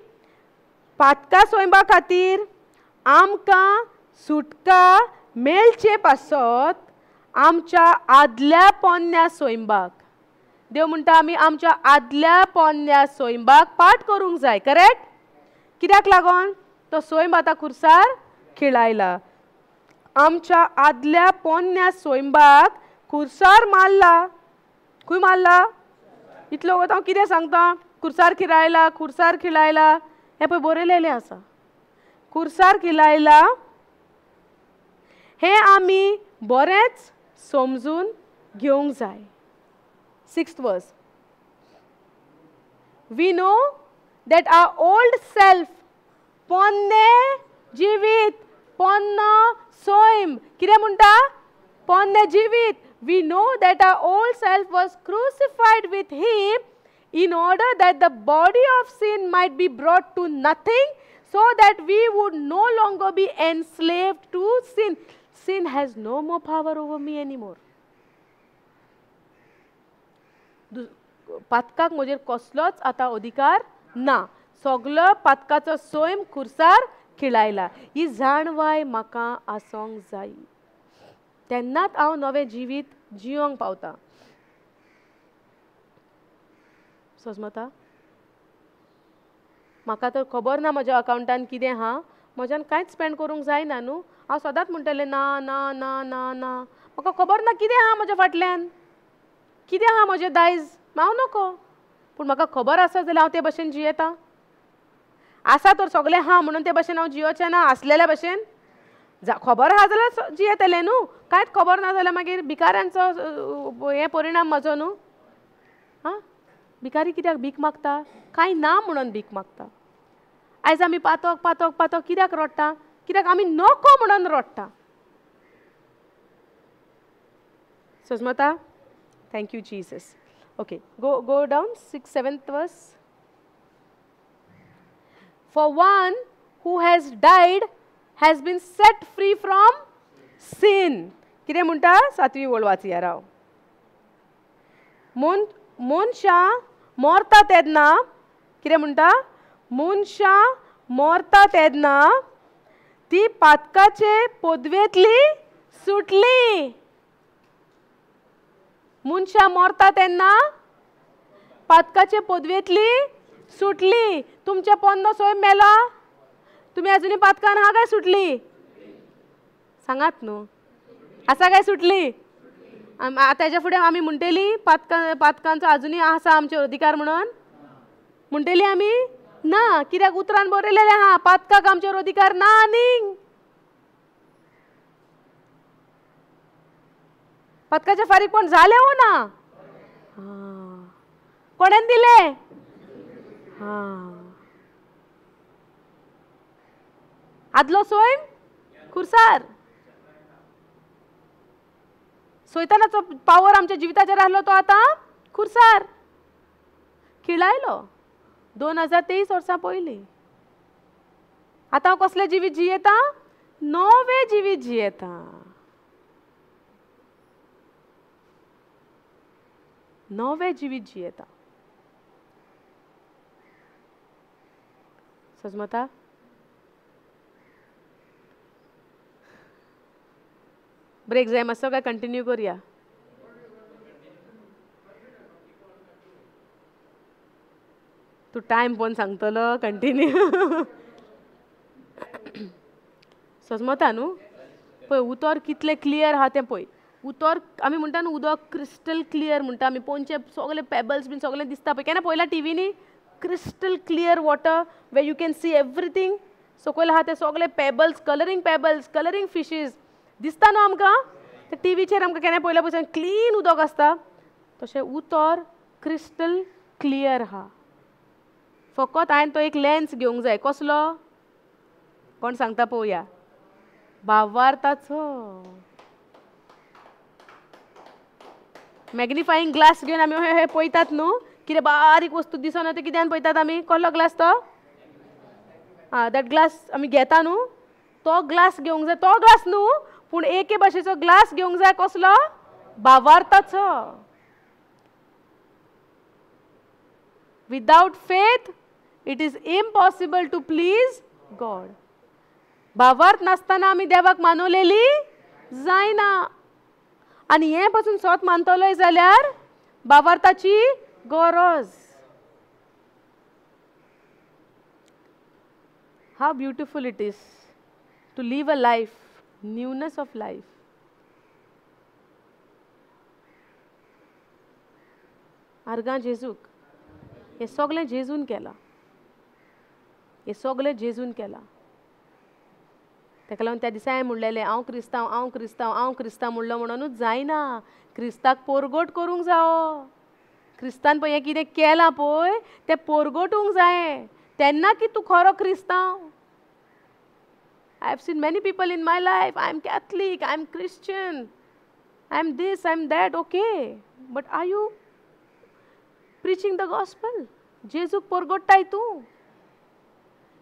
पातका सोयंबा खातीर आमकां सुटका मेळचे पासत आमच्या आदल्या पोन्न्या सोयंबाक, देव म्हणटा आमी आमच्या आदल्या पोन्न्या सोयंबाक पाठ करूंक जाय. करेक्ट? कित्याक लागोन? तो सोयंब आतां खुर्सार खिळायला. आमच्या आदल्या पोन्न्या सोयंबाक खुर्सार मारला. खंय मारला? इतलो वगत हांव कितें सांगता? खुर्सार खिळायला, खुर्सार खिळायला, हें पळय बरयलेलें आसा. खुर्सार खिळायला हे आमी बरेंच समजून घेवंक जाय. 6th verse. We know that our old self, पोन्ने जिवीत, पोन्नो सोयम, कितें म्हणटा? पोन्ने जिवीत. We know that our old self was crucified with him in order that the body of sin might be brought to nothing, so that we would no longer be enslaved to sin. Sin has no more power over me anymore. पातकाक म्हजेर कसलोच आतां अधिकार ना. सगलो पातकाचो सोयम खुर्सार खिळायला. ही जाणवाय म्हाका आसोंक जाय. तेन्नाच हांव नवें जिवीत जियोंक पावता. समजता? म्हाका तर खबर ना म्हज्या अकावंटान कितें आहा, म्हज्यान कांयच स्पेंड करूंक जायना न्हू. हांव सदांच म्हणटलें ना ना ना ना ना. म्हाका खबर ना कितें आहा म्हज्या फाटल्यान, कितें आहा म्हजें दायज, हांव नको. पूण म्हाका खबर आसा जाल्यार हांव ते भशेन जियेता. आसा तर सगळें आहा म्हणून ते भशेन हांव जियोचें ना. आसलेल्या भशेन खबर आहा जाल्यार जियेतलें न्हू. कांयच खबर ना जाल्यार मागीर भिकाऱ्यांचो हे परिणाम म्हजो न्हू. हां, भिकारी कित्याक भीक मागता? कांय ना म्हणून भीक मागता. आयज आमी पातक पातक पातक कित्याक रडटा? कित्याक आमी नको म्हणून रडटा. समजता? Thank you Jesus. Okay, go down 6th, 7th verse. For one who has died has been set free from sin. कितें म्हणटा? 7वी ओळ वाचया राव. मनशां मरता तेन्ना कितें म्हणटा? मनशां मरता तेन्ना ती पातकाचे पदवेंतली सुटली. मनशां मरता तेन्ना पातकाचे पदवेंतली सुटली. तुमचे पोन्नो सोयम मेला, तुमी अजुनी पातकान आहा काय सुटली? सांगात न्हू. आसा काय सुटली? आतां हेच्या फुडें आमी म्हणटली पातकांचो अजुनी आसा आमचेर अधिकार म्हणून? म्हणटली आमी ना, कित्याक उतरान बरयलेलें आहा पातकाक आमचेर अधिकार ना आनीक. पदकाचे फारीक पण झाले हो ना. कोणेन दिले? आदलो सोयम खुर्सार. सोयतानाचो पावर आमच्या जिविताचेर आसलो तो आतां खुर्सार खिळायलो 2023 वर्सां पयलीं. आतां हांव कसलें जिवीत जियेता? नवें जिवीत जियेता. नवें जिवीत जियेता. सजमता? ब्रेक जाय मातसो काय कंटिन्यू करूया? तू टाइम पण सांगतलो कंटिन्यू. सजमता न्हू पळय उतर कितले क्लियर आहा तें पळय. उतर आमी म्हणटा न्हू उदक क्रिस्टल क्लियर म्हणटा आमी. पोंचे सगळे पेबल्स बीन सगळें दिसता पळय. केन्ना पळयला टिवीनी? Crystal clear water way you can see everything. सकयल आहा ते सगळे पेबल्स, कलरींग फिशीस दिसता न्हू आमकां. ते टिवीचेर आमकां केन्ना पळयल्या पयसान क्लीन उदक आसता. तशें उतर क्रिस्टल क्लियर आहा. फकत हांवें तो एक लेन्स घेवंक जाय. कसलो? कोण सांगता पळोवया? भावार्थाचो. मॅग्निफाईंग ग्लास घेवन आमी हे पळयतात न्हू. कितें बारीक वस्तू दिसना ते कित्यान पळयतात आमी? कसलो ग्लास तो? दॅट ग्लास आमी घेता न्हू. तो ग्लास घेवंक जाय. तो ग्लास न्हू पूण एके भाशेचो ग्लास घेवंक जाय. कसलो? भावार्थाचो. Without faith it is impossible to please God. भावार्थ नासतना आमी देवाक मानवलेली जायना. आनी हे पासून स्वत मानतलोय जाल्यार भावार्थाची गरज. How beautiful it is to live a life, newness of life. आर्गां जेजूक हे सगळें जेजून केलां. हे सगळें जेजून केलां. ताका लागून त्या दिसा हांवें म्हणलेलें हांव क्रिस्तांव म्हणलो म्हणूनच जायना. क्रिस्ताक पोरगोट करूंक जावो. क्रिस्तान पळय हें कितें केलां पळय तें पोरगोटूंक जाय. तेन्ना की तूं खरो क्रिस्तांव. I have seen many people in my life. I am Catholic, I am Christian, I am this, I am that. Okay, but are you preaching the gospel? जेजूक पोरगोट्टाय तूं?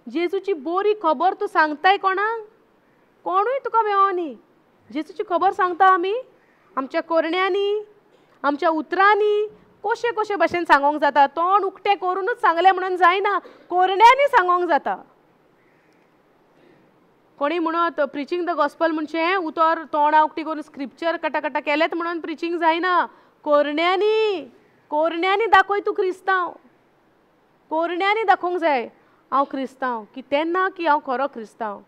जेजूची बरी खबर तूं सांगताय कोणाक? कोणूय तुका मेळोनी. जेजूची खबर सांगता आमी आमच्या कोरण्यांनी, आमच्या उतरांनी. कशे कशे भाशेन सांगोंक जाता. तोंड उक्तें करूनच सांगलें म्हणून जायना. कोरण्यांनी सांगोंक जाता. कोणी म्हणत प्रिचींग द गॉस्पल म्हणजे उतर तोंडां उक्ती करून स्क्रिप्चर कटाकटा केलेत म्हणून प्रिचींग जायना. कोरण्यांनी दाखय तूं क्रिस्तांव. कोरण्यांनी दाखोवंक जाय हांव क्रिस्तांव. की तेन्ना की हांव खरो क्रिस्तांव.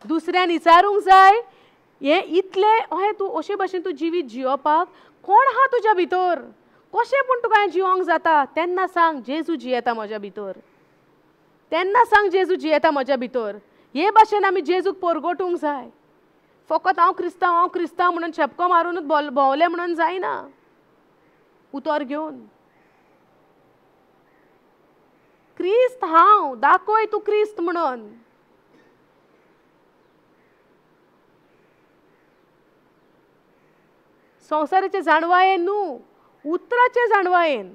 दुसऱ्यान विचारूंक जाय हे इतले अशें तूं अशे भाशेन तूं जिवीत जियोवपाक कोण आहा तुज्या भितर? कशें पूण तुका हें जिवोंक जाता? तेन्ना सांग जेजू जियेता म्हज्या भितर. तेन्ना सांग जेजू जियेता म्हज्या भितर. हे भाशेन आमी जेजूक पोरगोटूंक जाय. फकत हांव क्रिस्तांव म्हणून शेपको मारूनच भोंवलें म्हणून जायना. उतर घेवन क्रिस्त हांव दाखय तूं क्रिस्त म्हणून. संवसाराचे जाणवायेन न्हू, उतराचे जाणवायेन.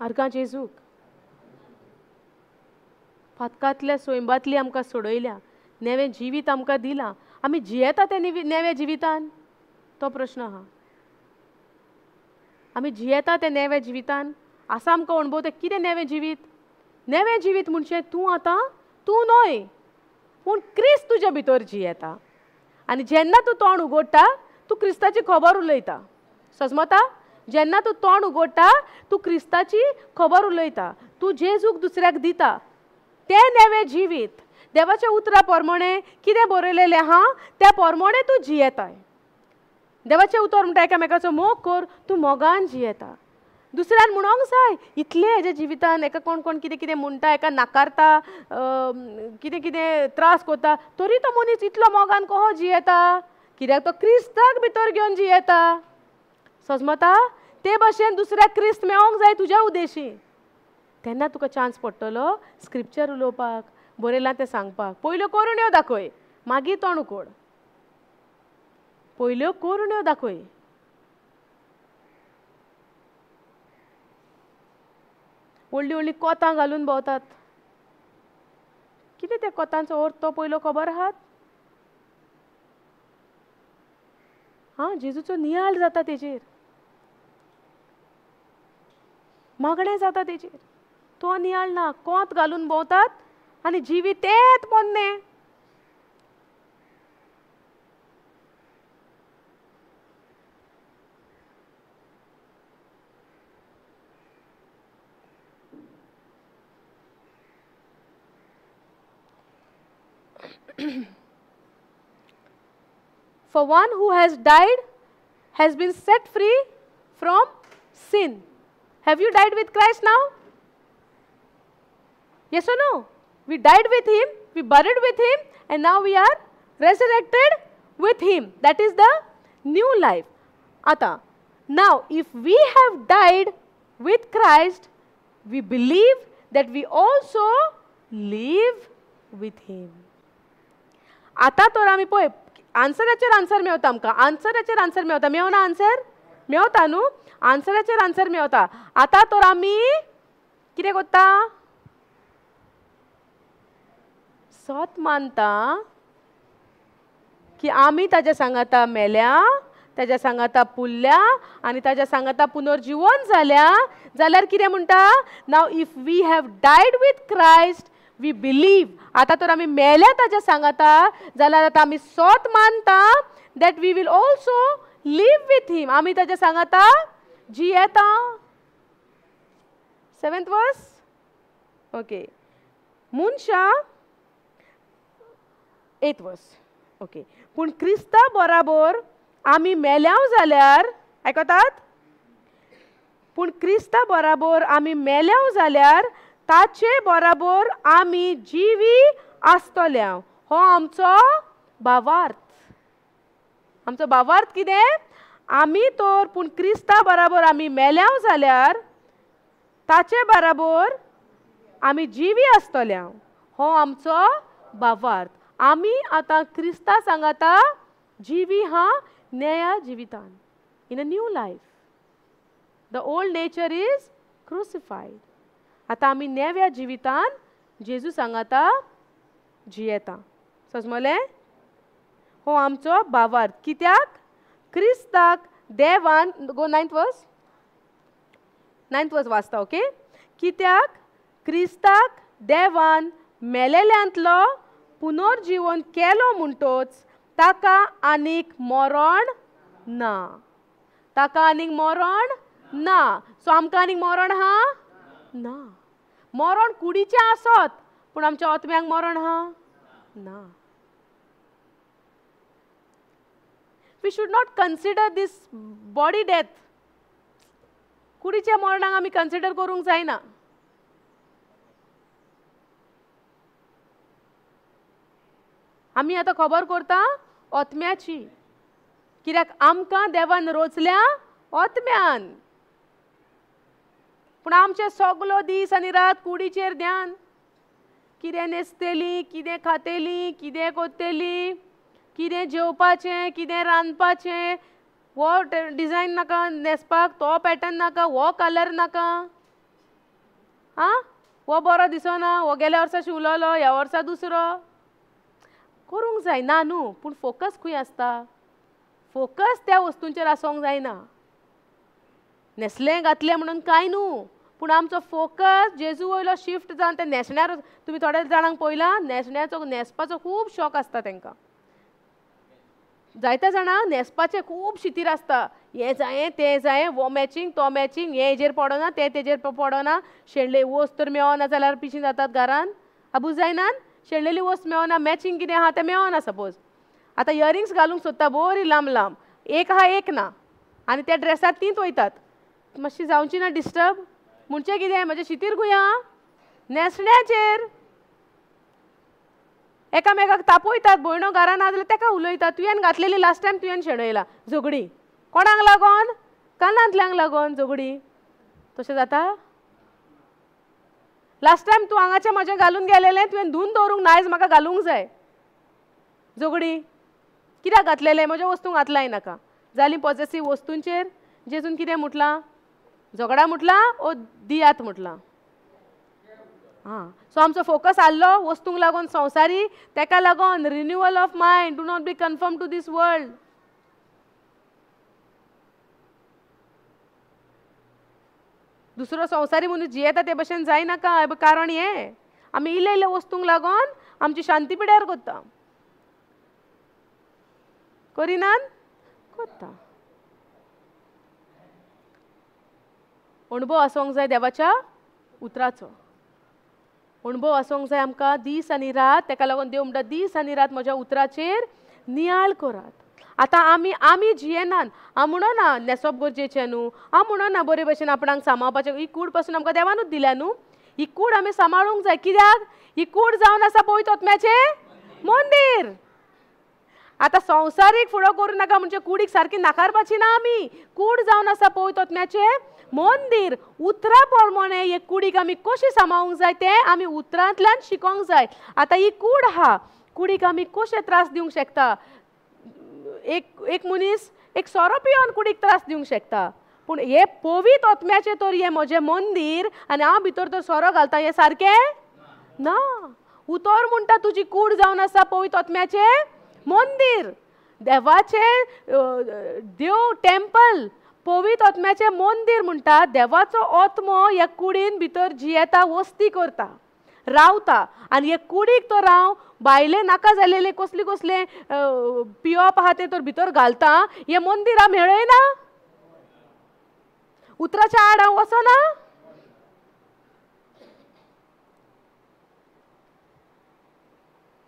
आर्गां जेजूक फातकांतल्या सोयंबातली आमकां सोडयल्या. नेवें जिवीत आमकां दिलां. आमी जियेता तें नेव्या जिवितान? तो प्रश्न आहा. आमी जियेता तें नेव्या जिवितान? आसा आमकां अणभव तें कितें नेवें जिवीत? नेवें जिवीत म्हणजे तूं आतां तूं न्हय पूण क्रिस्त तुज्या भितर जियेता. आनी जेन्ना तूं तोंड उगडटा तूं क्रिस्ताची खबर उलयता. सजमता? जेन्ना तूं तोंड उगडटा तूं क्रिस्ताची खबर उलयता. तूं जेजूक दुसऱ्याक दिता. तें नेवें जिवीत देवाच्या उतरा प्रमाणे कितें बरयलेलें आहा त्या प्रमाणे तूं जियेताय. देवाचें उतर म्हणटा एकामेकाचो मोग कर, तूं मोगान जियेता. दुसऱ्यान म्हणोंक जाय इतलें हेज्या जिवितान एका कोण कोण कितें कितें म्हणटा, एका नाकारता, कितें कितें त्रास करता, तरी तो मनीस इतलो मोगान कहो जियेता, कित्याक तो क्रिस्ताक भितर घेवन जियेता. समजता? ते भाशेन दुसऱ्याक क्रिस्त मेळोंक जाय तुज्या उद्देशी. तेन्ना तुका चान्स पडटलो स्क्रिप्चर उलोवपाक, बरयलां तें सांगपाक. पयल्यो करुण्यो दाखय, मागीर तोंड उकोड. पयल्यो करुण्यो दाखय. व्हडली व्हडली कोतां घालून भोंवतात. कितें त्या कोतांचो अर्थ तो पयलो खबर आहात? जेजूचो नियाळ जाता तेजेर, मागणें जाता तेजेर. तो नियाळ ना, कोंत घालून भोंवतात आनी जिवीत तेंच पोन्नें. For one who has died has been set free from sin. Have you died with Christ now? Yes or no? We died with him, we buried with him, and now we are resurrected with him. That is the new life. Ata, now if we have died with Christ, we believe that we also live with him. आता तर आमी पळय आन्सराचेर answer Mewat. आमकां आन्सराचेर answer Mewat. मेवना answer? Mewat न्हू. आन्सराचेर answer Mewat. आता तर आमी कितें करता? सत मानता की आमी ताज्या सांगाता मेल्या, ताज्या सांगाता पुल्ल्या आनी ताज्या सांगाता पुनर्जीवन जाल्या. जाल्यार कितें म्हणटा? Now if we have died with Christ we believe. आता तर आमी मेल्या ताज्या सांगाता जाल्यार आतां आमी सोत मानता that we will also live with him. आमी ताज्या सांगाता जियेता. 7th verse. ओके. मनशा 8th वर्स. ओके. पूण क्रिस्ता बराबर आमी मेल्याव जाल्यार, आयकतात? पूण क्रिस्ता बराबर आमी मेल्याव जाल्यार ताचे बराबर आमी जिवी आसतल्या. हो आमचो भावार्थ. आमचो भावार्थ कितें? आमी तर पूण क्रिस्ता बराबर आमी मेल्याव जाल्यार ताचे बराबर आमी जिवी आसतल्या. हो आमचो भावार्थ. आमी आतां क्रिस्ता सांगाता जिवी हा नया जिवितान. In a new life. The old nature is crucified. आता आमी नेव्या जिवितान जेजू सांगाता जियेता. समजलें? हो आमचो भावार्थ. कित्याक? क्रिस्ताक देवान, गो 9th वर्स. 9th वर्स वाचता. ओके. कित्याक क्रिस्ताक देवान मेलेल्यांतलो पुनर्जीवन केलो म्हणटोच ताका आनीक मरण ना. ताका आनीक मरण ना. सो आमकां आनीक मरण हा ना. मरण कुडीचें आसत पूण आमच्या आत्म्याक मरण हा ना. We should not consider this body death. कुडीच्या मरणाक आमी कन्सिडर करूंक जायना. आमी आतां खबर करता आत्म्याची. कित्याक आमकां देवान रोचल्या आत्म्यान. पूण आमचे सगलो दीस आनी रात कुडीचेर ध्यान. कितें न्हेसतेली, कितें खातेली, कितें करतेली, कितें जेवपाचें, कितें रांदपाचें. हो डिजायन नाका न्हेसपाक, तो पॅटर्न नाका, हो कलर नाका. हो बरो दिसना, हो गेल्या वर्सा शिवलोलो, ह्या वर्सा दुसरो. करूंक जाय ना न्हू. पूण फोकस खंय आसता? फोकस त्या वस्तूंचेर आसोंक जायना. न्हेसलें घातलें म्हणून कांय न्हू. पूण आमचो फोकस जेजू वयलो शिफ्ट जावन ते न्हेसण्यार. तुमी थोड्या जाणांक पळयलां न्हेसपाचो खूब शॉक आसता तांकां. जायत्या जाणांक न्हेसपाचें खूब शितीर आसता. हें जायें तें जायें, हो मॅचींग तो मॅचींग, हें हेजेर पडना तें तेजेर पडना. शेणले वस्त तर मेळना जाल्यार पिशीं जातात घरान. आबू जायनान शेणलेली वस्त मेळना मॅचिंग कितें आहा तें मेळना सपोज आतां इयरिंग्स घालूंक सोदता बरी लांब लांब एक आहा एक ना आनी त्या ड्रेसार तींच वयतात मातशी जावची ना डिस्टर्ब म्हणचें कितें म्हजें शितीर गुया न्हेसण्याचेर एकामेकाक तापयतात भयणो घरान ना जाल्यार ताका उलयतात तुवें घातलेली लास्ट टायम तुवें शेणयला झगडी कोणाक लागोन कानांतल्यांक लागोन झगडी तशें जाता लास्ट टायम तूं हांगाचें म्हजें घालून गेलेलें तुवें धुवन दवरूंक ना आयज म्हाका घालूंक जाय झगडी कित्याक घातलेलें म्हज्या वस्तूंक घातलाय नाका जालीं पॉझेसिव्ह वस्तूंचेर जेजून कितें म्हटलां झगडा म्हटलां ओ दियात म्हटलां हां सो आमचो फोकस आसलो वस्तूंक लागून संवसारी तेका लागून renewal of mind do not be conform to this world दुसरो संवसारी मनीस जियेता ते भशेन जायनाका कारण हें आमी इल्ले इल्ले वस्तूंक लागून आमची शांती पिड्यार करता करिनान करता अणभव आसूंक जाय देवाच्या उतराचो अणभव आसूंक जाय आमकां दीस आनी रात तेका लागून देव म्हणटा दीस आनी रात म्हज्या उतराचेर नियाळ करात आतां आमी जियेनान हांव म्हणना न्हेसप गरजेचें न्हू हांव म्हणना बरे भशेन आपणाक सांबाळपाचें ही कूड पासून आमकां देवानूच दिल्या न्हू ही कूड आमी सांबाळूंक जाय कित्याक ही कूड जावन आसा पळय तोत्म्याचें मंदीर आतां संवसारीक फुडो करूं नाका म्हणजे कुडीक सारकी नाकारपाची ना आमी कूड जावन आसा पळय तोत्म्याचें मंदीर उतरा प्रमाणे हे कुडीक आमी कशी सांबाळूंक जाय तें आमी उतरांतल्यान शिकोंक जाय आतां ही कूड आहा कुडीक आमी कशे त्रास दिवंक शकता एक मनीस एक सोरो पिवन कुडीक त्रास दिवंक शकता पूण हे पवित्र आत्म्याचें तर हें म्हजें मंदीर आनी हांव भितर तर सोरो घालता हें सारकें ना उतर म्हणटा तुजी कूड जावन आसा पवित्र आत्म्याचें मंदीर देवाचें देव टेम्पल पवित्र आत्म्याचें मंदीर म्हणटा देवाचो आत्मो ह्या कुडीन भितर जियेता वस्ती करता रावता आनी हे कुडीक तर हांव भायले नाका जालेले कसले पियप आहा ते तर भितर घालता हे मंदीर हांव मेळयना उतराच्या आड हांव वचना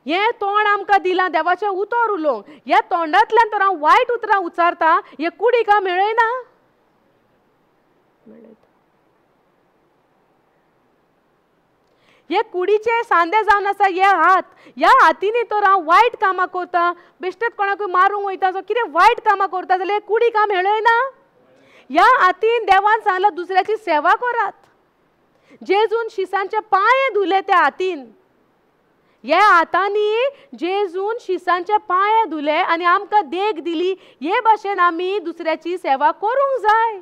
हे तोंड आमकां दिलां देवाचें उतर उलोवंक ह्या तोंडांतल्यान तर हांव वायट उतरां उच्चारता हे कुडीक हांव मेळयना हे कुडीचे सांदे जावन आसा हे हात ह्या हातींनी तर हांव वायट कामां करता बेश्टेच कोणाकूय मारूंक वयता जो कितें वायट कामां करता जाल्यार हे कुडीक हांव मेळयना ह्या हातीन देवान सांगलां दुसऱ्याची सेवा करात जेजून शिसांचे पांय धुले त्या हातीन ह्या हातांनी जेजून शिसांचे पांय धुले आनी आमकां देख दिली हे भाशेन आमी दुसऱ्याची सेवा करूंक जाय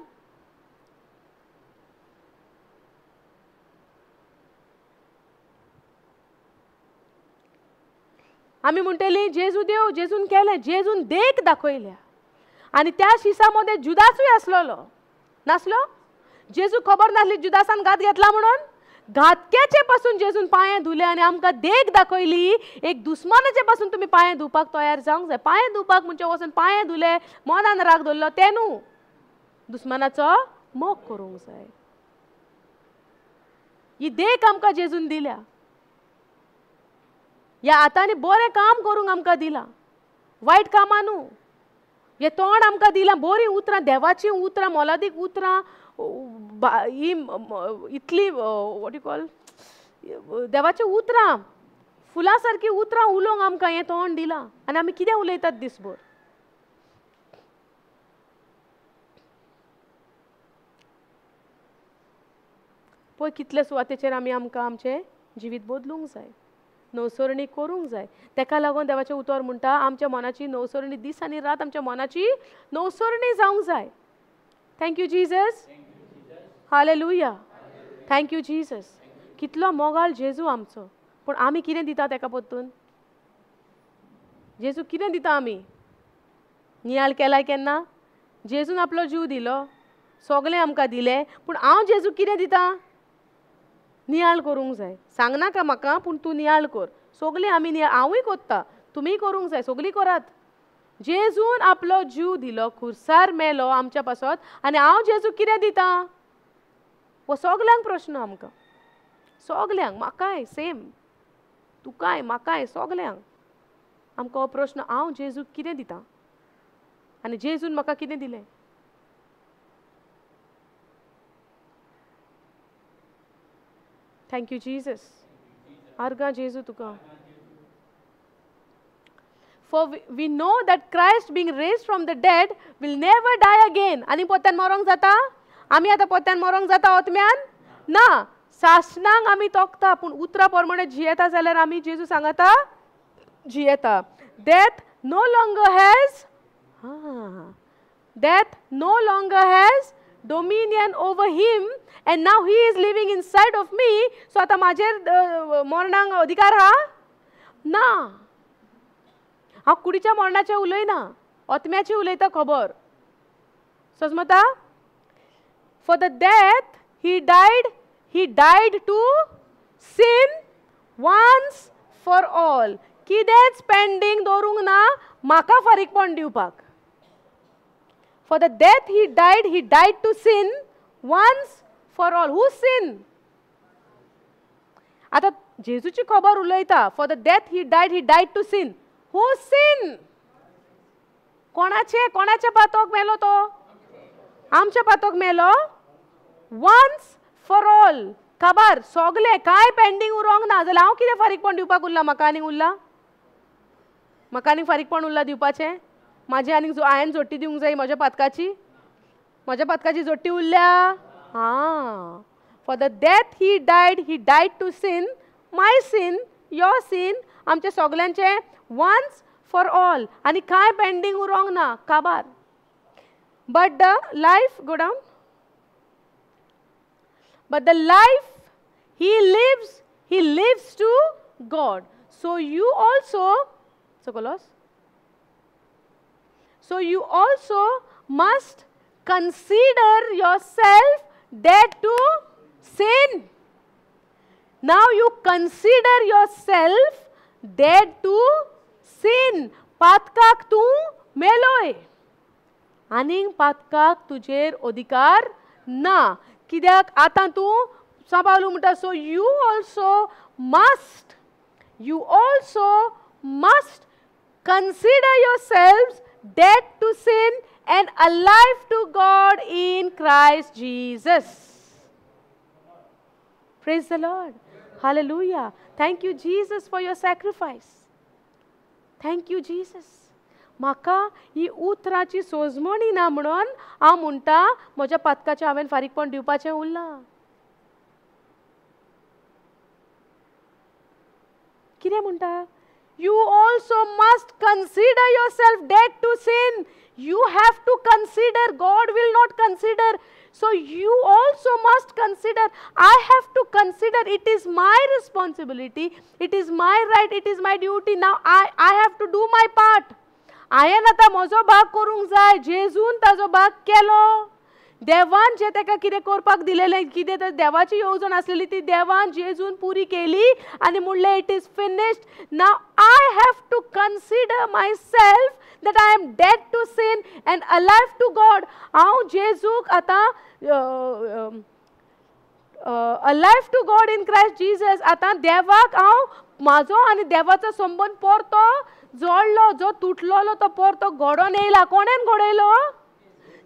आमी म्हणटली जेजू देव जेजून केलें जेजून देख दाखयल्या आनी त्या शिसा मध्ये जुदासूय आसलोलो नासलो जेजू खबर नासली जुदासान घात घेतला म्हणून घातक्याचे पासून जेजून पांय धुले आनी आमकां देख दाखयली एक दुस्मानाचे पासून तुमी पांय धुवपाक तयार जावंक जाय पांय धुवपाक म्हणजे वचून पांय धुले मनान राग धरलो ते न्हू दुस्मानाचो मोग करूंक जाय ही देख आमकां जेजून दिल्या ह्या हातांनी बरें काम करूंक आमकां दिलां वायट कामां न्हू हे तोंड आमकां दिलां बरीं उतरां देवाचीं उतरां मोलादीक उतरां ही इतली वॉट यू कॉल देवाची उतरां फुलां सारकी उतरां उलोवंक आमकां हें तोंड दिलां आनी आमी कितें उलयतात दिसभर पळय कितले सुवातेचेर आमी आमकां आमचें जिवीत बदलूंक जाय नवसरणी करूंक जाय तेका लागून देवाचें उतर म्हणटा आमच्या मनाची नवसरणी दीस आनी रात आमच्या मनाची नवसरणी जावंक जाय thank you Jesus hallelujah thank you Jesus कितलो मोगाल जेजू आमचो पूण आमी कितें दिता तेका परतून जेजू कितें दिता आमी नियाळ केलाय केन्ना जेजून आपलो जीव दिलो सगळें आमकां दिलें पूण हांव जेजू कितें दिता नियाळ करूंक जाय सांगनाका म्हाका पूण तूं नियाळ कर सगळीं आमी नियाळ हांवूय करता तुमीय करूंक जाय सगळीं करात जेजून आपलो जीव दिलो खुर्सार मेलो आमच्या पासत आनी हांव जेजू कितें दिता हो सगल्यांक प्रश्न आमकां सगल्यांक म्हाकाय सेम तुकाय म्हाकाय सगल्यांक आमकां हो प्रश्न हांव जेजूक कितें दितां आनी जेजून म्हाका कितें दिलें. Thank you Jesus. आर्गां जेजू तुका. For we know that Christ being raised from the dead will never die again. आनी पोत्यान मरोंक जाता? आमी आतां पोत्यान मरोंक जाता आत्म्यान? ना. सासणांक आमी तोखता पूण उतरां प्रमाणे जियेता जाल्यार आमी जेजू सांगता जियेता. Death no longer has death no longer has dominion over him and now he is living inside of me. So आता माझेर मरणांक अधिकार हा? ना. हांव कुडीच्या मरणाचें उलयना, आत्म्याचें उलयता खबर. समजता? For the death he died to sin once for all. कितेंच पेंडिंग दवरूंक ना म्हाका फारीकपण दिवपाक. For the death he died to sin once for all. Who sin? आता जेजूची खबर उलयता. For the death he died to sin. Who sin? कोणाचे पातोक मेलो तो? आमचे पातोक मेलो. Once for all. खबर सगळे काय पेंडिंग उरोंक ना जाल्यार हांव कितें फारीकपण दिवपाक उरला म्हाका आनीक उरला? म्हाका आनीक फारीकपण उरला दिवपाचें? म्हाजी आनीक हांवें जोडटी दिवंक जाय म्हज्या पातकाची? म्हज्या पातकाची जोडटी उरल्या? For the death he died to sin, my sin, your sin, आमचे सगळ्यांचे once for all. आनी काय पेंडिंग उरोंक ना काबार. But the life, go down. But the life he lives to God. So you also, so you also must consider yourself dead to sin. Now you consider yourself dead to sin. पातकाक तू मेलोय आनीक पातकाक तुजेर अधिकार ना. कित्याक आतां तू सांबाळू म्हणटा. सो you also must consider yourselves dead to sin and alive to God in Christ Jesus. Praise the Lord. Hallelujah. Thank you, Jesus, for your sacrifice. Thank you, Jesus. म्हाका ही उतराची सोजमणी ना म्हणून हांव म्हणटा म्हज्या पातकाचें हांवें फारीकपण दिवपाचें उरलां. कितें म्हणटा? You also must consider yourself dead to sin. You have to consider. God will not consider. So you also must consider. I have to consider. It is my responsibility. It is my right. It is my duty. Now I have to do my part. हांवें आतां म्हजो भाग करूंक जाय. जेजून ताजो भाग केलो. देवान जे ताका कितें करपाक दिलेलें, कितें तर देवाची येवजण आसलेली ती देवान जेजून पुरी केली आनी म्हणलें it is finished. Now I have to consider myself that I am dead to sin and alive to God. हांव जेजूक आतां alive to God in Christ Jesus. आतां देवाक हांव म्हाजो आनी देवाचो संबंध परतो जोडलो. जो तुटलोलो तो परतो घडोवन येयला. कोणेन घडयलो?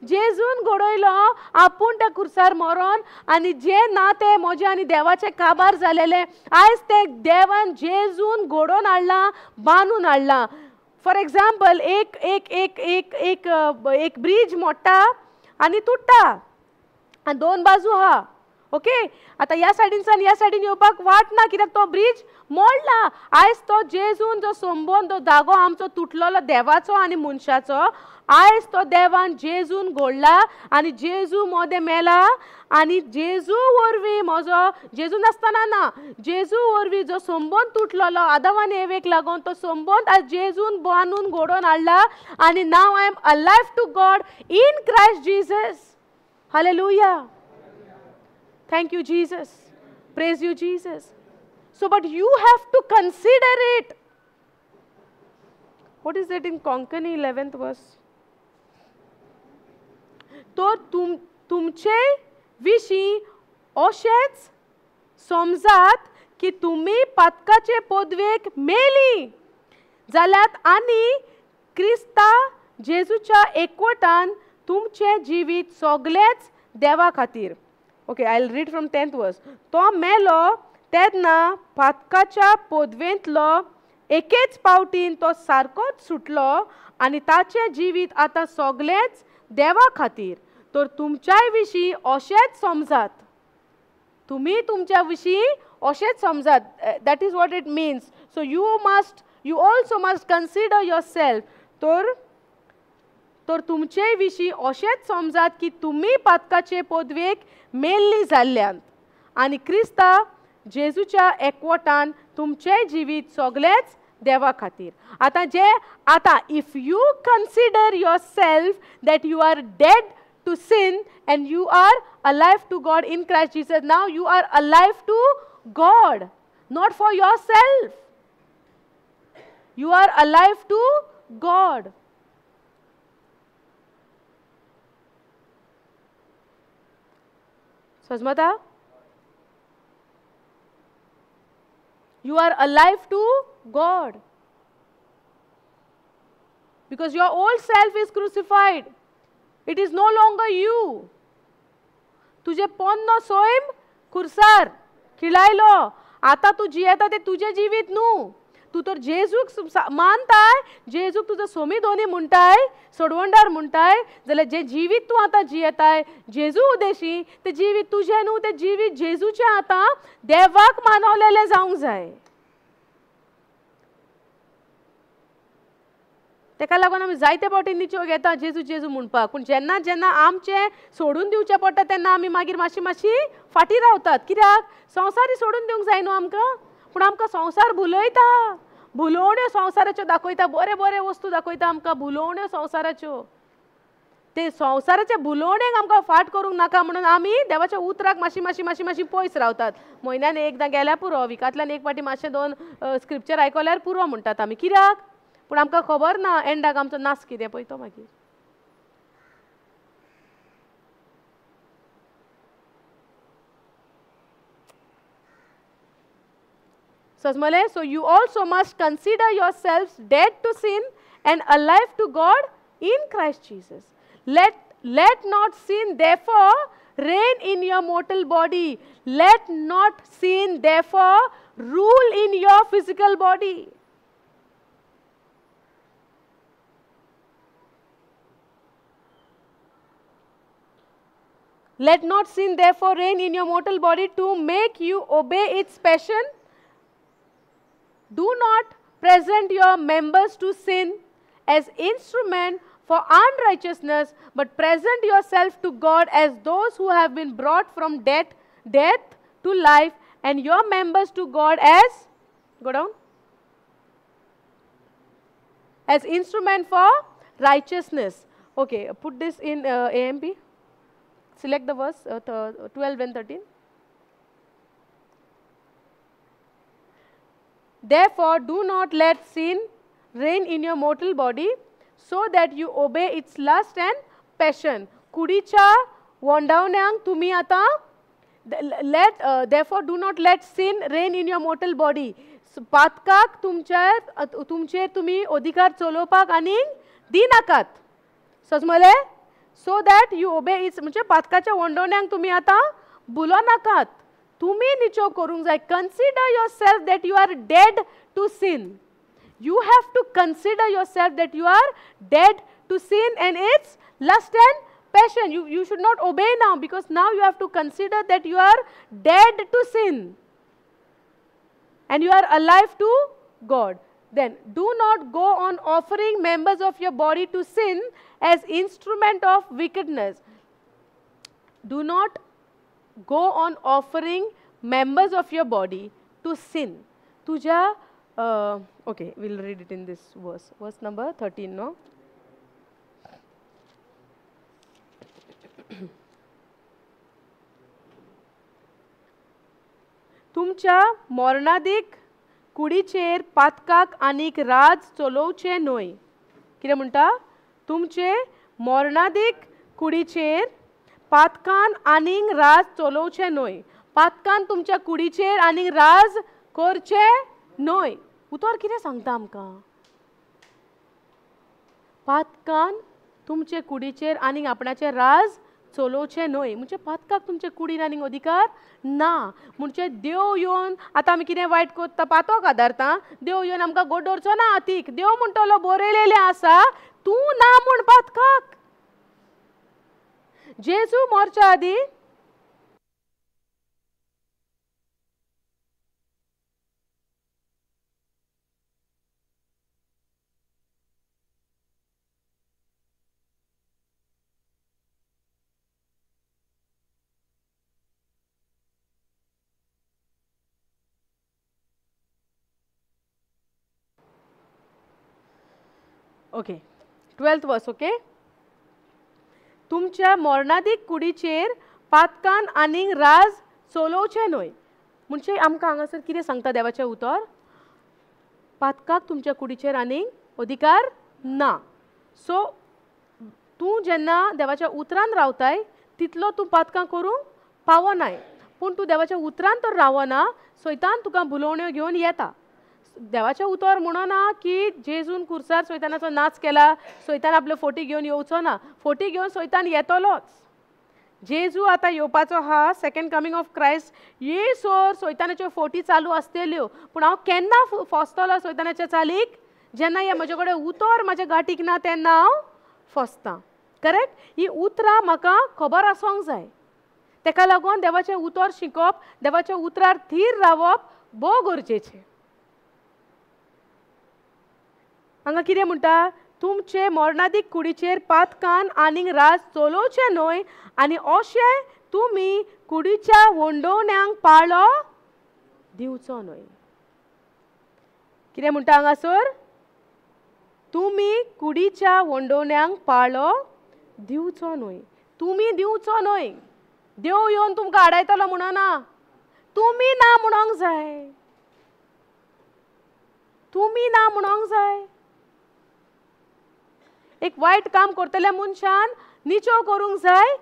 जेजून घडयलो. आपूण त्या कुर्सार मरोन आनी जे ना ते म्हजे आनी देवाचे काबार जालेले आयज ते देवान जेजून घडोवन हाडला, बांदून हाडला. फॉर एग्जाम्पल एक एक एक एक एक एक ब्रिज मोडटा आनी तुट्टा आनी दोन बाजू आहा. ओके, आतां ह्या सायडीनसान ह्या सायडीन येवपाक वाट ना कित्याक तो ब्रिज मोडला. आयज तो जेजून जो संबंद जो जागो आमचो तुटलोलो देवाचो आनी मनशाचो आयज तो देवान जेजून घडला आनी जेजू मोदें मेला आनी जेजू वरवीं म्हजो जेजू नासतना ना जेजू वरवीं जो संबंद तुटलोलो आदाम आनी एवेक लागून तो संबंद आज जेजून बांदून घडोवन हाडला आनी now I am alive to God in Christ Jesus. Hallelujah. Thank you, Jesus. Praise you, Jesus. So, but you have to consider it. What is it in Konkani 11th verse? तो तुमचे विशीं अशेंच समजात की तुम्ही पातकाचे पदवेक मेली जाल्यात आनी क्रिस्ता जेजूच्या एकवटान तुमचे जिवीत सगळेच देवा खातीर. Okay, I will read from 10th verse. तो मेलो तेन्ना पातकाच्या पदवेंतलो एकेच पावटीन तो सारकोच सुटलो आनी ताचे जिवीत आतां सगळेच देवा खातीर. तर तुमच्याय विशीं अशेंच समजात. तुम्ही तुमच्या विशीं अशेंच समजात. That is what it means. So you also must consider yourself. तर तुमचे विशीं अशेंच समजात की तुम्ही पातकाचे पदवेक मेल्ली जाल्ल्यान आनी क्रिस्ता जेजूच्या एकवटान तुमचे जिवीत सगळेच देवा खातीर. आता if you consider yourself that you are dead to sin and you are alive to God in Christ Jesus. Now you are alive to God, not for yourself. You are alive to God. समजता? You are alive to God because your old self is crucified. It is no longer you. तुझे पोन्नो सोयम खुर्सार खिळायलो. आता तू जियेता ते तुझे जिवीत न्हू. तू तर जेजूक मानताय, जेजूक तुजो सोमी दोनी म्हणटाय, सोडवंडार म्हणटाय, जाल्यार जे जिवीत तू आतां जियेताय जेजू उदेशी ते जिवीत तुझे न्हू, ते जिवीत जेजूचे आतां देवाक मानवलेले जावंक जाय. तेका लागून आमी जायते फावटी निचो घेता जेजू जेजू म्हणपाक. पूण जेन्ना जेन्ना आमचे सोडून दिवचें पडटा तेन्ना आमी मागीर मातशी फाटी रावतात. कित्याक? संवसारी सोडून दिवंक जाय न्हू आमकां. पूण आमकां संवसार भुलयता. भुलोवण्यो संवसाराच्यो दाखयता. बरे बरे वस्तू दाखयता आमकां. भुलोवण्यो संवसाराच्यो. ते संवसाराचे भुलोवणेक आमकां फाट करूंक नाका म्हणून आमी देवाच्या उतराक मातशी पयस रावतात. म्हयन्यान एकदां गेल्यार पुरो, विकांतल्यान एक फावटी मातशें 2 स्क्रिप्चर आयकल्यार पुरो म्हणटात आमी. कित्याक? पूण आमकां खबर ना एंडाक आमचो नास कितें पळय तो मागीर. समजले? So you also must consider yourselves dead to sin and alive to God in Christ Jesus. Let not sin therefore reign in your mortal body. Let not sin therefore rule in your physical body. Let not sin therefore reign in your mortal body to make you obey its passion. Do not present your members to sin as instrument for unrighteousness, but present yourself to God as those who have been brought from death to life, and your members to God as, go down, as instrument for righteousness. Okay, put this in AMP. Select the verse 12 and 13. Therefore, do not let sin reign in your mortal body, so that you obey its lust and passion. कुडीच्या वोंडावण्यांक तुम्ही आता therefore do not let sin reign in your mortal body. पातकाक तुमचेर तुम्ही अधिकार चलोवपाक आनीक दिनाकात. समजले? So that you obey its, म्हणजे पातकाच्या वोंडवण्यांक तुम्ही आता भुलो नाकात. तुम्ही निचो करूंक जाय. Consider yourself that you are dead to sin. You have to consider yourself that you are dead to sin and its lust and passion. You should not obey now, because now you have to consider that you are dead to sin and you are alive to God. Then do not go on offering members of your body to sin as instrument of wickedness. Do not go on offering members of your body to sin. Tuja, okay, we'll read it in this verse number 13, no? तुमच्या मोरणादीक कुडीचेर पातकाक आनीक राज चलोवचे न्हय. कितें म्हणटा? तुमचे मोरणादीक कुडीचेर पातकान आनीक राज चलोवचे न्हय, पातकान तुमच्या कुडीचेर आनी राज करचे न्हय. उतर कितें सांगता आमकां? पातकान तुमचे कुडीचेर आनीक आपणाचें राज चलोवचें न्हय. म्हणजे पातकाक तुमचे कुडीर आनीक अधिकार ना. म्हणजे देव येवन आतां आमी कितें वायट करता पातोक आदारता, देव येवन आमकां गोडोरचो ना हातीक. देव म्हणटलो बरयलेलें आसा, तूं ना म्हूण पातकाक. जेजू मरच्या आदी ओके 12th वर्स. ओके, तुमच्या मरणादीक कुडीचेर पातकान आनीक राज चलोवचें न्हय. म्हणजे आमकां हांगासर कितें सांगता देवाचें उतर? पातकाक तुमच्या कुडीचेर आनीक अधिकार ना. सो तूं जेन्ना देवाच्या उतरान रावताय तितलो तूं पातकां करूंक पावनाय. पूण तूं देवाच्या उतरान तर रावना, सैतान तुका भुलोवण्यो घेवन येता. देवाचें उतर म्हणना की जेजून खुर्सार सैतानाचो नाच केला, सैतान आपले फोटी घेवन येवचो ना. फोटी घेवन सैतान येतलोच. जेजू आतां येवपाचो आहा, सेकंड कमिंग ऑफ क्रायस्ट येसोर सैतानाच्यो फोटी चालू आसतल्यो. पूण हांव केन्ना फसतलो सैतानाच्या चालीक? जेन्ना हे म्हजे कडेन उतर म्हाज्या गाठीक ना तेन्ना हांव फसतां. करेक्ट? ही उतरां म्हाका खबर आसोंक जाय. तेका लागून देवाचें उतर शिकप, देवाच्या उतरार थीर रावप भोव गरजेचें. हांगा कितें म्हणटा? तुमचे मरणादीक कुडीचेर पातकान आनीक राज चलोवचें न्हय, आनी अशें तुमी कुडीच्या वंडोवण्यांक पाळो दिवचो न्हय. कितें म्हणटा हांगासर? तुमी कुडीच्या वंडोवण्यांक पाळो दिवचो न्हय. तुमी दिवचो न्हय. देव येवन तुमकां आडायतलो म्हणना. तुमी ना म्हणोंक जाय. तुमी ना म्हणोंक जाय. एक वायट काम करतल्या मनशान निचो करूंक जाय.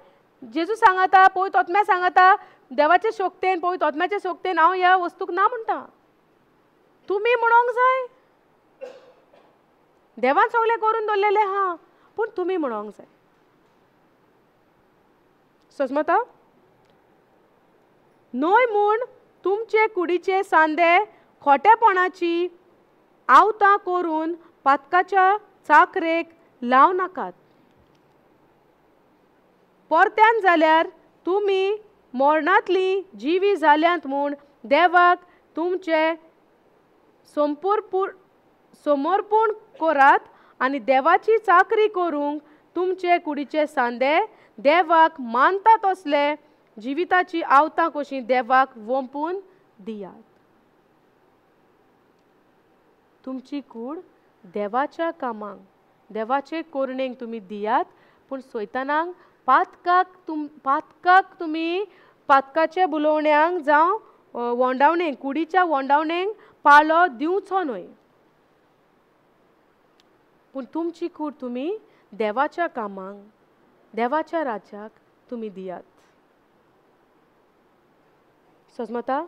जेजू सांगता, पवित्र आत्म्या सांगता, देवाचे शोकतेन पवित्र आत्म्याचे शोकतेन हांव ह्या वस्तूक ना म्हणटा. तुमी म्हणोंक जाय. देवान सगळें करून दवरलेलें आहा, पूण तुमी म्हणोंक जाय. समजता? न्हय म्हूण तुमचे कुडीचे सांदे खोटेपणाची आवतां करून पातकाच्या चाकरेक लाव नाकात. परत्यान जाल्यार तुमी मरणांतली जिवी जाल्यांत म्हूण देवाक तुमचे समर्पण करात, आनी देवाची चाकरी करूंक तुमचे कुडीचे सांदे देवाक मानता तसले जिविताची आवतां कशी देवाक वंपून दियात. तुमची कूड देवाच्या कामांक, देवाचे कोरणेक तुमी दियात, पूण सैतानाक पातकाक तुमी पातकाचे बुलोवण्यांक जावं वोंडावणेक, कुडीच्या वोंडावणेक पाळो दिवचो न्हय. पूण तुमची कूड तुमी देवाच्या कामांक, देवाच्या राज्याक तुमी दियात. समजता?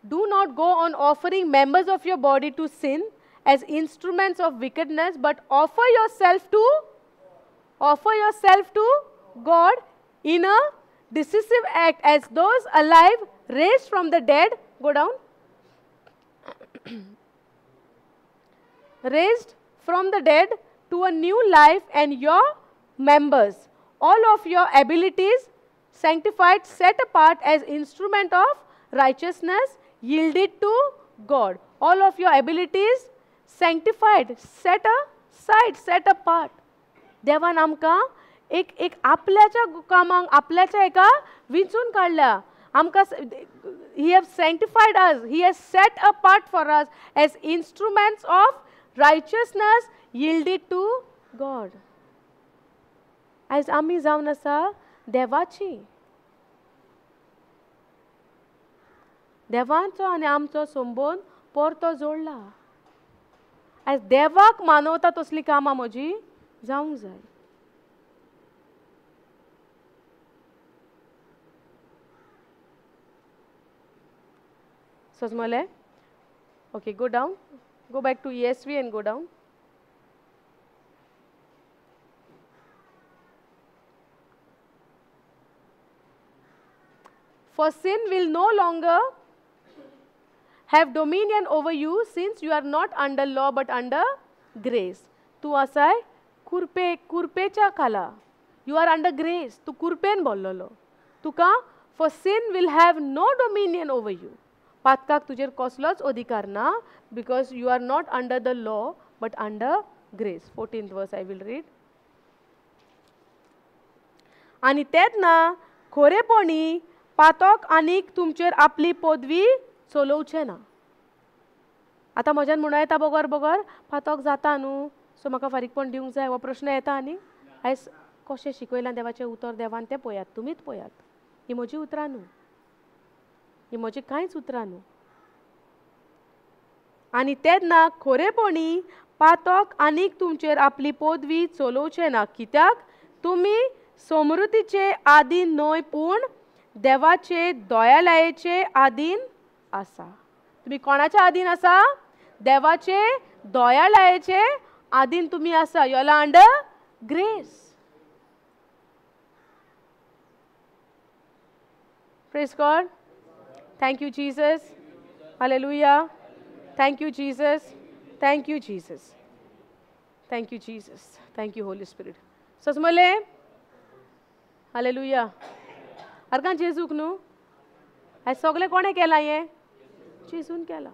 Do not go on offering members of your body to sin as instruments of wickedness, but offer yourself to God in a decisive act as those alive raised from the dead. Go down. Raised from the dead to a new life, and your members, all of your abilities, sanctified, set apart as instrument of righteousness, yielded to God. All of your abilities sanctified, set aside, set apart. देवान आमकां एक आपल्याच्या कामांक, आपल्याच्या एका विचून काडल्या. आमकां he has sanctified us, he has set apart for us as instruments of righteousness, yielded to God. आज आमी जावन आसा देवाची. देवाचो आनी आमचो संबंद परतो जोडला. आज देवाक मानवता तसली कामां म्हजी जावंक जाय. समजले? Okay, go down. Go back to ESV and go down. For sin will no longer have dominion over you, since you are not under law but under grace. तू असा आहे कुरपेच्या खाला. You are under grace. तू कुरपेन बोललो. तुका for sin will have no dominion over you. पातकाक तुजेर कसलोच अधिकार ना, because you are not under the law but under grace. 14th verse I will read. आणि तेच ना खोरेपणी पातक आनीक तुमचेर आपली पदवी चलोवचे ना. आता म्हज्यान म्हणून येता बगर पातक जाता न्हू, सो म्हाका फारीकपण दिवंक जाय हो प्रश्न येता. आनी आयज कशें शिकयलां देवाचें उतर देवान तें पळयात, तुमीच पळयात. ही म्हजी उतरां न्हू, ही म्हजी कांयच उतरां न्हू. आनी तेच ना खोरेपणी पातक आनीक तुमचेर आपली पदवी चलोवचे ना, कित्याक तुमी समृद्धीचे आधीन न्हय पूण देवाचे दयालयेचे आधीन आसा. तुम्ही कोणाच्या आधीन आसा? देवाचे दयालयेचे आधीन तुम्ही आसा. You are under grace. Praise God. Thank you, Jesus. Hallelujah. Thank you, Jesus. Thank you, Jesus. Thank you, Jesus. Thank you, Holy Spirit. समजले? Hallelujah. अर्कां जेजूक न्हू, हें सगळें कोणें केलां? हें जेजून केलां.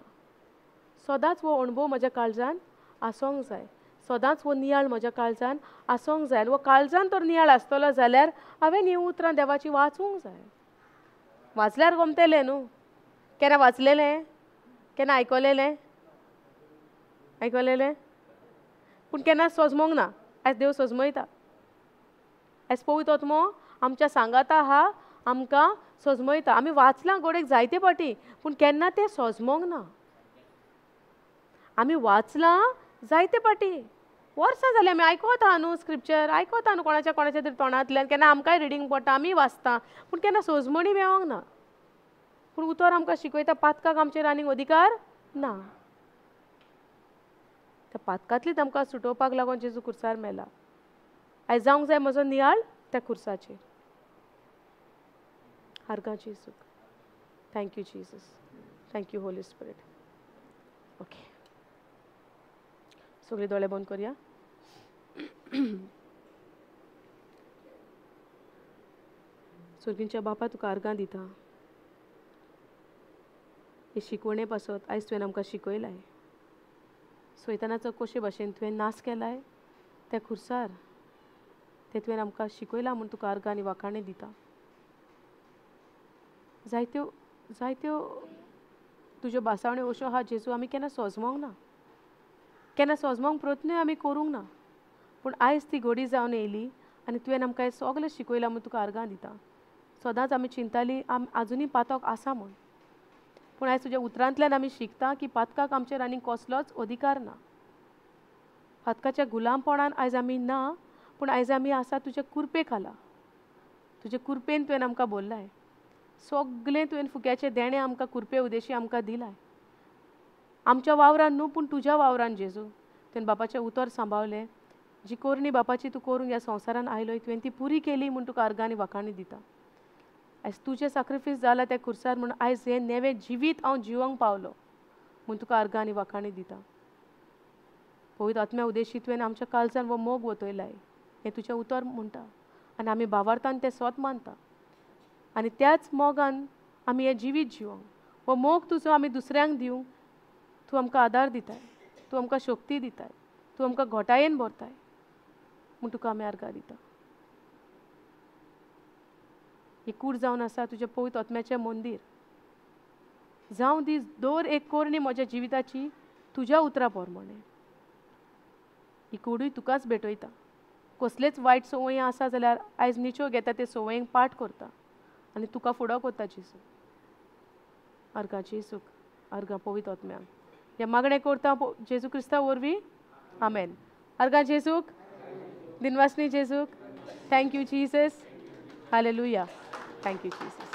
सदांच हो अणभव म्हज्या काळजान आसूंक जाय. सदांच हो नियाळ म्हज्या काळजान आसूंक जाय. वो काळजान तर नियाळ आसतलो जाल्यार हांवें हीं उतरां देवाची वाचूंक जाय. वाचल्यार गमतलें न्हू. केन्ना वाचलेलें? केन्ना आयकलेलें? पूण केन्ना सजमोंक ना. आयज देव सजमयता. आयज पवित्र आत्मो आमच्या सांगाता आहा, आमकां सजमयता. आमी वाचलां गोडेक जायते फाटी, पूण केन्ना तें सजमोंक ना. आमी वाचलां जायते फाटी, वर्सां जालीं आमी आयकोता न्हू स्क्रिप्चर, आयकोता न्हू कोणाच्या तरी तोंडांतल्यान. केन्ना आमकांय रिडींग पडटा, आमी वाचता, पूण केन्ना सजमणी मेळोंक ना. पूण उतर आमकां शिकयता पातकाक आमचेर आनीक अधिकार ना. त्या पातकांतलीच आमकां सुटोवपाक लागून जेजू खुर्सार मेला. आयज जावंक जाय म्हजो नियाळ त्या खुर्साचेर. अर्गां जेजूक. Thank you Jesus. Thank you Holy Spirit. Okay, सगळे दोळे बंद करूया. सर्गींच्या बापा तुका अर्गां दिता. हे शिकवणे पासत आयज तुवें आमकां शिकयलाय. सैतानाचो कशे भाशेन तुवें नाश केलाय त्या खुर्सार, ते तुवें आमकां शिकयलां म्हूण तुका अर्गां आनी वाखाणे दिता. जायत्यो तुज्यो बासावण्यो अश्यो आहा जेजू आमी केन्ना सजमोंक ना, केन्ना सजमोंक प्रयत्नूय आमी करूंक ना. पूण आयज ती घडी जावन येयली आनी तुवें आमकां हें सगळें शिकयलां म्हूण तुका अर्गां दिता. सदांच आमी चिंतालीं आजुनी पातक आसा म्हूण, पूण आयज तुज्या उतरांतल्यान आमी शिकता की पातकाक आमचेर आनी कसलोच अधिकार ना. पातकाच्या गुलामपणान आयज आमी ना, पूण आयज आमी आसा तुजे कुरपे खाला. तुजे कुरपेन तुवें आमकां बोल्लाय. सगळें तुवें फुक्याचे देणे आमकां कुरपे उदेशी आमकां दिलाय. आमच्या वावरान न्हू, पूण तुज्या वावरान जेजू तुवें बापाचें उतर सांबाळलें. जी कोरणी बापाची तूं करूंक ह्या संवसारान आयलोय तुवें ती पुरी केली म्हूण तुका अर्गां आनी वाखाणी दिता. आयज तुजें सॅक्रिफीस जाला त्या खुर्सार म्हूण आयज हें नेवें जिवीत हांव जिवंक पावलो म्हूण तुका अर्गां आनी वाखाणी दिता. पवित्र आत्म्या उदेशी तुवें आमच्या काळजान वो मोग वतयलाय. हें तुजें उतर म्हणटा आनी आमी भावार्थान तें स्वत मानता. आनी त्याच मोगान आमी हें जिवीत जिवंक, वो मोग तुजो आमी दुसऱ्यांक दिवंक तूं आमकां आदार दिताय, तूं आमकां शक्ती दिताय, तूं आमकां घोटायेन भरताय म्हूण तुका आमी अर्गां दिता. ही कूड जावन आसा तुज्या पवित्र आत्म्याचें मंदीर. जावं दी दर एक कोरणी म्हज्या जिविताची तुज्या उतरा पोरमोणे. ही कूडूय तुकाच भेटयता. कसलेच वायट संवय आसा जाल्यार आयज निचो घेता ते संवयेक पाठ करता आनी तुका फुडो करता जेजू. अर्गां जेजूक, अर्गां पवित्र आत्म्याक. हे मागणें करता जेजू क्रिस्ता वरवीं. आमेन. अर्गां जेजूक, दिनवासनी जेजूक. Thank you Jesus. Hallelujah. Thank you Jesus.